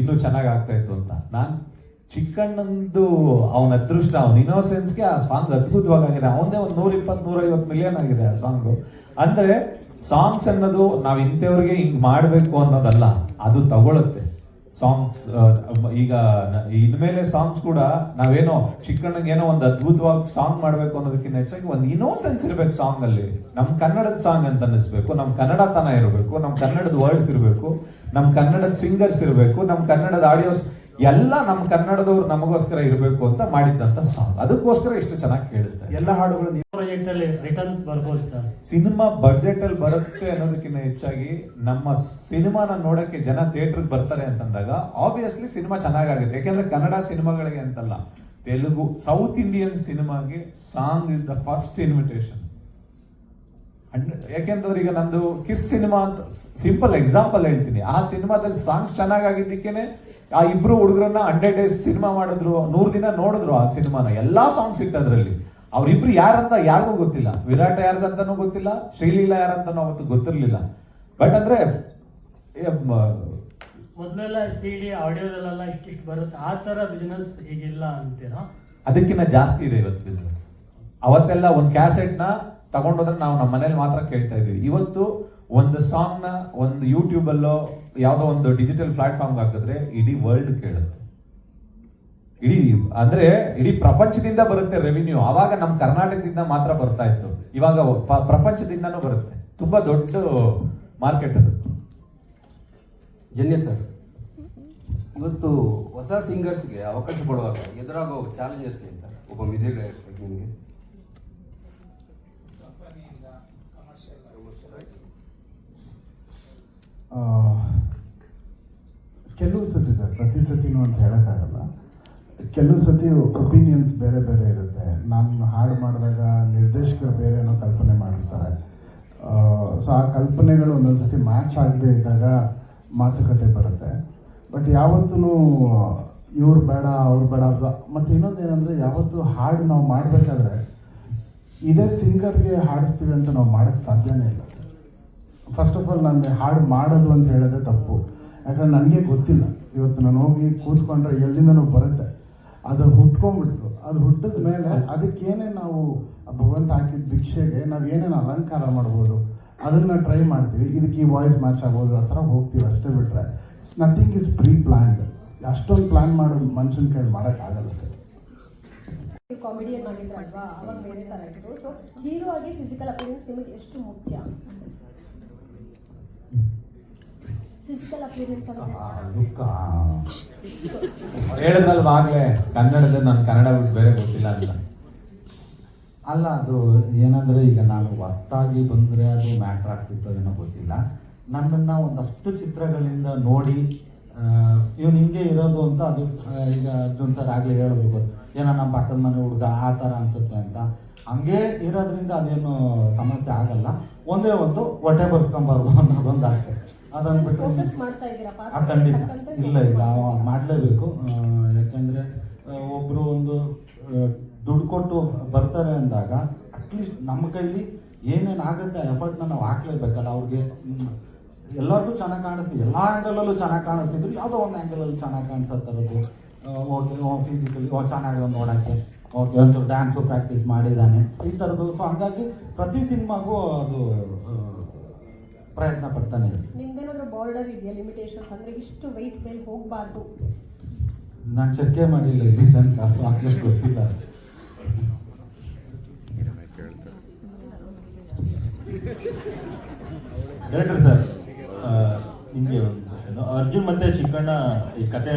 ಇನ್ನೂ ಚೆನ್ನಾಗಿ ಆಗ್ತಾ ಇತ್ತು ಅಂತ. ನಾನು ಚಿಕ್ಕಣ್ಣಂದು ಅವನ ಅದೃಷ್ಟ, ಅವನ ಇನ್ನೋಸೆನ್ಸ್ಗೆ ಆ ಸಾಂಗ್ ಅದ್ಭುತವಾಗಿದೆ. ಅವನದೇ ಒಂದು 120-150 ಮಿಲಿಯನ್ ಆಗಿದೆ ಆ ಸಾಂಗು. ಅಂದ್ರೆ ಸಾಂಗ್ಸ್ ಅನ್ನೋದು ನಾವು ಇಂಥವ್ರಿಗೆ ಹಿಂಗ್ ಮಾಡಬೇಕು ಅನ್ನೋದಲ್ಲ, ಅದು ತಗೊಳುತ್ತೆ ಸಾಂಗ್ಸ್. ಈಗ ಇನ್ಮೇಲೆ ಸಾಂಗ್ಸ್ ಕೂಡ ನಾವೇನೋ ಚಿಕ್ಕಣ್ಣಂಗೇನೋ ಒಂದು ಅದ್ಭುತವಾಗಿ ಸಾಂಗ್ ಮಾಡಬೇಕು ಅನ್ನೋದಕ್ಕಿಂತ ಹೆಚ್ಚಾಗಿ ಒಂದು ಇನ್ನೋಸೆನ್ಸ್ ಇರಬೇಕು ಸಾಂಗ್ ಅಲ್ಲಿ. ನಮ್ಮ ಕನ್ನಡದ ಸಾಂಗ್ ಅಂತ ಅನ್ನಿಸ್ಬೇಕು, ನಮ್ಮ ಕನ್ನಡತನ ಇರಬೇಕು, ನಮ್ಮ ಕನ್ನಡದ ವರ್ಡ್ಸ್ ಇರಬೇಕು, ನಮ್ಮ ಕನ್ನಡದ ಸಿಂಗರ್ಸ್ ಇರಬೇಕು, ನಮ್ಮ ಕನ್ನಡದ ಆಡಿಯೋಸ್ ಎಲ್ಲ ನಮ್ಮ ಕನ್ನಡದವ್ರು ನಮಗೋಸ್ಕರ ಇರಬೇಕು ಅಂತ ಮಾಡಿದ್ದಂತ ಸಾಂಗ್. ಅದಕ್ಕೋಸ್ಕರ ಇಷ್ಟು ಚೆನ್ನಾಗಿ ಕೇಳಿಸ್ತಾರೆ. ಎಲ್ಲ ಹಾಡುಗಳು ಪ್ರಾಜೆಕ್ಟ್ ಅಲ್ಲಿ ರಿಟರ್ನ್ಸ್ ಬರ್ಬೋದು ಸರ್. ಸಿನಿಮಾ ಬಡ್ಜೆಟ್ ಅಲ್ಲಿ ಬರುತ್ತೆ ಅನ್ನೋದಕ್ಕಿಂತ ಹೆಚ್ಚಾಗಿ ನಮ್ಮ ಸಿನಿಮಾನ ನೋಡಕ್ಕೆ ಜನ ಥಿಯೇಟರ್ಗೆ ಬರ್ತಾರೆ ಅಂತಂದಾಗ ಆಬ್ವಿಯಸ್ಲಿ ಸಿನಿಮಾ ಚೆನ್ನಾಗಾಗುತ್ತೆ. ಯಾಕೆಂದ್ರೆ ಕನ್ನಡ ಸಿನಿಮಾಗಳಿಗೆ ಅಂತಲ್ಲ, ತೆಲುಗು, ಸೌತ್ ಇಂಡಿಯನ್ ಸಿನಿಮಾಗೆ song is the first invitation. ಯಾಕೆಂತಂದ್ರೆ ಈಗ ನಂದು ಕಿಸ್ ಸಿನಿಮಾ ಅಂತ ಸಿಂಪಲ್ ಎಕ್ಸಾಂಪಲ್ ಹೇಳ್ತೀನಿ. ಆ ಸಿನಿಮಾದಲ್ಲಿ ಸಾಂಗ್ಸ್ ಚೆನ್ನಾಗಿದ್ದಕ್ಕೇನೆ ಆ ಇಬ್ರು ಹುಡುಗರನ್ನ 100 days ಸಿನಿಮಾ ಮಾಡಿದ್ರು, 100 ದಿನ ನೋಡಿದ್ರು ಆ ಸಿನಿಮಾನ. ಎಲ್ಲಾ ಸಾಂಗ್ಸ್ ಇತ್ತು ಅದರಲ್ಲಿ. ಅವ್ರಿಬ್ರು ಯಾರಂತ ಯಾರಿಗೂ ಗೊತ್ತಿಲ್ಲ, ವಿರಾಟ ಯಾರಿಗಂತಾನೂ ಗೊತ್ತಿಲ್ಲ, ಶ್ರೀಲೀಲಾ ಯಾರಂತಾನೂ ಅವತ್ತು ಗೊತ್ತಿರ್ಲಿಲ್ಲ. ಬಟ್ ಅಂದ್ರೆ ಮೊದಲೆಲ್ಲ CD ಆಡಿಯೋದಲ್ಲೆಲ್ಲ ಇಷ್ಟಿಷ್ಟು ಬರುತ್ತೆ, ಆ ತರ ಬಿಸ್ನೆಸ್ ಈಗಿಲ್ಲ ಅಂತೀರಾ? ಅದಕ್ಕಿಂತ ಜಾಸ್ತಿ ಇದೆ ಇವತ್ತು ಬಿಸ್ನೆಸ್. ಅವತ್ತೆಲ್ಲ ಒಂದು ಕ್ಯಾಸೆಟ್ನ ತಗೊಂಡೋದ್ರೆ ನಾವು ನಮ್ಮ ಮನೇಲಿ ಮಾತ್ರ ಕೇಳ್ತಾ ಇದ್ವಿ. ಇವತ್ತು ಒಂದು ಸಾಂಗ್ನ ಒಂದು ಯೂಟ್ಯೂಬಲ್ಲೋ ಯಾವುದೋ ಒಂದು ಡಿಜಿಟಲ್ ಪ್ಲಾಟ್ಫಾರ್ಮ್ಗೆ ಹಾಕಿದ್ರೆ ಇಡೀ ವರ್ಲ್ಡ್ ಕೇಳುತ್ತೆ. ಇಡೀ ಪ್ರಪಂಚದಿಂದ ಬರುತ್ತೆ ರೆವಿನ್ಯೂ. ಆವಾಗ ನಮ್ಮ ಕರ್ನಾಟಕದಿಂದ ಮಾತ್ರ ಬರ್ತಾ ಇತ್ತು, ಇವಾಗ ಪ್ರಪಂಚದಿಂದನೂ ಬರುತ್ತೆ. ತುಂಬಾ ದೊಡ್ಡ ಮಾರ್ಕೆಟ್ ಅದು. ಜನ್ಯ ಸರ್, ಇವತ್ತು ಹೊಸ ಸಿಂಗರ್ಸ್ಗೆ ಅವಕಾಶ ಕೊಡುವಾಗ ಎದುರಾಗೋ ಚಾಲೆಂಜಸ್ ಏನು ಸರ್ ಒಬ್ಬ ಮ್ಯೂಸಿಕ್ ಡೈರೆಕ್ಟರ್ ನಿಮಗೆ? ಕೆಲವು ಸತಿ ಸರ್, ಪ್ರತಿ ಸತಿನೂ ಅಂತ ಹೇಳೋಕ್ಕಾಗಲ್ಲ. ಕೆಲವು ಸತಿ ಒಪಿನಿಯನ್ಸ್ ಬೇರೆ ಬೇರೆ ಇರುತ್ತೆ. ನಾನು ಹಾಡು ಮಾಡಿದಾಗ ನಿರ್ದೇಶಕರು ಬೇರೆ ಏನೋ ಕಲ್ಪನೆ ಮಾಡಿರ್ತಾರೆ. ಸೊ ಆ ಕಲ್ಪನೆಗಳು ಒಂದೊಂದು ಸತಿ ಮ್ಯಾಚ್ ಆಗದೆ ಇದ್ದಾಗ ಮಾತುಕತೆ ಬರುತ್ತೆ. ಬಟ್ ಯಾವತ್ತೂ ಇವ್ರು ಬೇಡ ಅವ್ರು ಬೇಡ. ಮತ್ತು ಇನ್ನೊಂದೇನೆಂದರೆ, ಯಾವತ್ತೂ ಹಾಡು ನಾವು ಮಾಡಬೇಕಾದ್ರೆ ಇದೇ ಸಿಂಗರ್ಗೆ ಹಾಡಿಸ್ತೀವಿ ಅಂತ ನಾವು ಮಾಡೋಕ್ಕೆ ಸಾಧ್ಯನೇ ಇಲ್ಲ ಸರ್. ಫಸ್ಟ್ ಆಫ್ ಆಲ್ ನನಗೆ ಹಾಡು ಮಾಡೋದು ಅಂತ ಹೇಳೋದೇ ತಪ್ಪು. ಯಾಕಂದ್ರೆ ನನಗೆ ಗೊತ್ತಿಲ್ಲ. ಇವತ್ತು ನಾನು ಹೋಗಿ ಕೂತ್ಕೊಂಡ್ರೆ ಎಲ್ಲಿಂದನೂ ಬರುತ್ತೆ, ಅದು ಹುಟ್ಕೊಂಡ್ಬಿಡ್ತು. ಅದು ಹುಟ್ಟಿದ ಮೇಲೆ ಅದಕ್ಕೇನೇ ನಾವು ಭಗವಂತ ಹಾಕಿದ ಭಿಕ್ಷೆಗೆ ನಾವು ಏನೇನು ಅಲಂಕಾರ ಮಾಡ್ಬೋದು ಅದನ್ನು ಟ್ರೈ ಮಾಡ್ತೀವಿ. ಇದಕ್ಕೆ ಈ ವಾಯ್ಸ್ ಮ್ಯಾಚ್ ಆಗ್ಬೋದು, ಆ ಥರ ಹೋಗ್ತೀವಿ ಅಷ್ಟೇ. ಬಿಟ್ಟರೆ ನಥಿಂಗ್ ಇಸ್ ಪ್ರೀ ಪ್ಲ್ಯಾನ್ಡ್. ಅಷ್ಟೊಂದು ಪ್ಲ್ಯಾನ್ ಮಾಡೋ ಮನುಷ್ಯನ ಕೈ ಮಾಡೋಕ್ಕಾಗಲ್ಲ ಸರ್. ಕಾಮಿಡಿಯನ್ ಆಗಿದ್ರಲ್ವಾ, ಅವಾಗ ಬೇರೆ ಥರ ಇತ್ತು. ಸೊ ಹೀರೋ ಆಗಿ ಫಿಸಿಕಲ್ ಅಪಿಯರೆನ್ಸ್ ನಿಮಗೆ ಎಷ್ಟು ಮುಖ್ಯ? ಫಿಸಿಕಲ್ ಅಪಿಯರೆನ್ಸ್ ಹೇಳಿದ್ರಲ್ವಾಗಲೇ ಕನ್ನಡದ ನಾನು ಕನ್ನಡ ಬಿಟ್ಟು ಬೇರೆ ಗೊತ್ತಿಲ್ಲ ಅಂತ. ಅಲ್ಲ, ಅದು ಏನಂದರೆ ಈಗ ನಾನು ಹೊಸ್ದಾಗಿ ಬಂದರೆ ಅದು ಮ್ಯಾಟ್ರ್ ಆಗ್ತಿತ್ತು ಏನೋ ಗೊತ್ತಿಲ್ಲ. ನನ್ನನ್ನು ಒಂದಷ್ಟು ಚಿತ್ರಗಳಿಂದ ನೋಡಿ ಇವ್ನು ಹಿಂಗೆ ಇರೋದು ಅಂತ ಅದು ಈಗ ಅರ್ಜುನ್ ಸರ್ ಆಗಲೇ ಹೇಳೋದು ಏನೋ ನಮ್ಮ ಪಕ್ಕದ ಮನೆ ಹುಡುಗ ಆ ಥರ ಅನಿಸುತ್ತೆ ಅಂತ. ಹಂಗೆ ಇರೋದ್ರಿಂದ ಅದೇನು ಸಮಸ್ಯೆ ಆಗಲ್ಲ. ಒಂದೇ ಒಂದು ಹೊಟ್ಟೆ ಬರ್ಸ್ಕೊಂಬಾರ್ದು ಅನ್ನೋದೊಂದು ಅಷ್ಟೇ. ಅದನ್ನು ಬಿಟ್ಟು ಖಂಡಿತ ಇಲ್ಲ ಮಾಡಲೇಬೇಕು. ಯಾಕೆಂದರೆ ಒಬ್ಬರು ಒಂದು ದುಡ್ಡು ಕೊಟ್ಟು ಬರ್ತಾರೆ ಅಂದಾಗ ಅಟ್ಲೀಸ್ಟ್ ನಮ್ಮ ಕೈಲಿ ಏನೇನು ಆಗುತ್ತೆ ಎಫರ್ಟ್ನ ನಾವು ಹಾಕ್ಲೇಬೇಕಲ್ಲ. ಅವ್ರಿಗೆ ಎಲ್ಲರಿಗೂ ಚೆನ್ನಾಗಿ ಕಾಣಿಸ್ತೀವಿ, ಎಲ್ಲ ಆ್ಯಂಗಲಲ್ಲೂ ಚೆನ್ನಾಗಿ ಕಾಣಿಸ್ತಿದ್ರು, ಯಾವುದೋ ಒಂದು ಆ್ಯಂಗಲಲ್ಲಿ ಚೆನ್ನಾಗಿ ಕಾಣಿಸೋದು. ಓಕೆ, ಫಿಸಿಕಲಿ ಚೆನ್ನಾಗಿ ನೋಡೋಕ್ಕೆ, ಓಕೆ ಒಂಚೂರು ಡ್ಯಾನ್ಸು ಪ್ರಾಕ್ಟೀಸ್ ಮಾಡಿದ್ದಾನೆ, ಈ ಥರದ್ದು. ಸೊ ಹಂಗಾಗಿ ಪ್ರತಿ ಸಿನಿಮಾಗೂ ಅದು ಪ್ರಯತ್ನ ಪಡ್ತಾನೆ ಇದೆ. ನಿಮ್ದೇನಾದ್ರೂ ಬಾರ್ಡರ್ ಇದೆಯಾ, ಲಿಮಿಟೇಷನ್ಸ್? ಅಂದರೆ ಇಷ್ಟು ವೆಯ್ಟ್ ಮೇಲೆ ಹೋಗಬಾರ್ದು. ನಾನು ಚೆಕ್ಕೆ ಮಾಡಿಲ್ಲ ಇಲ್ಲಿ ತನಕ, ಸೊ ಹಾಕ್ಲಿಕ್ಕೆ ಗೊತ್ತಿಲ್ಲ. ಡೈರೆಕ್ಟರ್ ಸರ್, ನಿಮಗೆ ಒಂದು ಕ್ವಶನ್. ಅರ್ಜುನ್ ಮತ್ತೆ ಚಿಕ್ಕಣ್ಣ ಈ ಕತೆ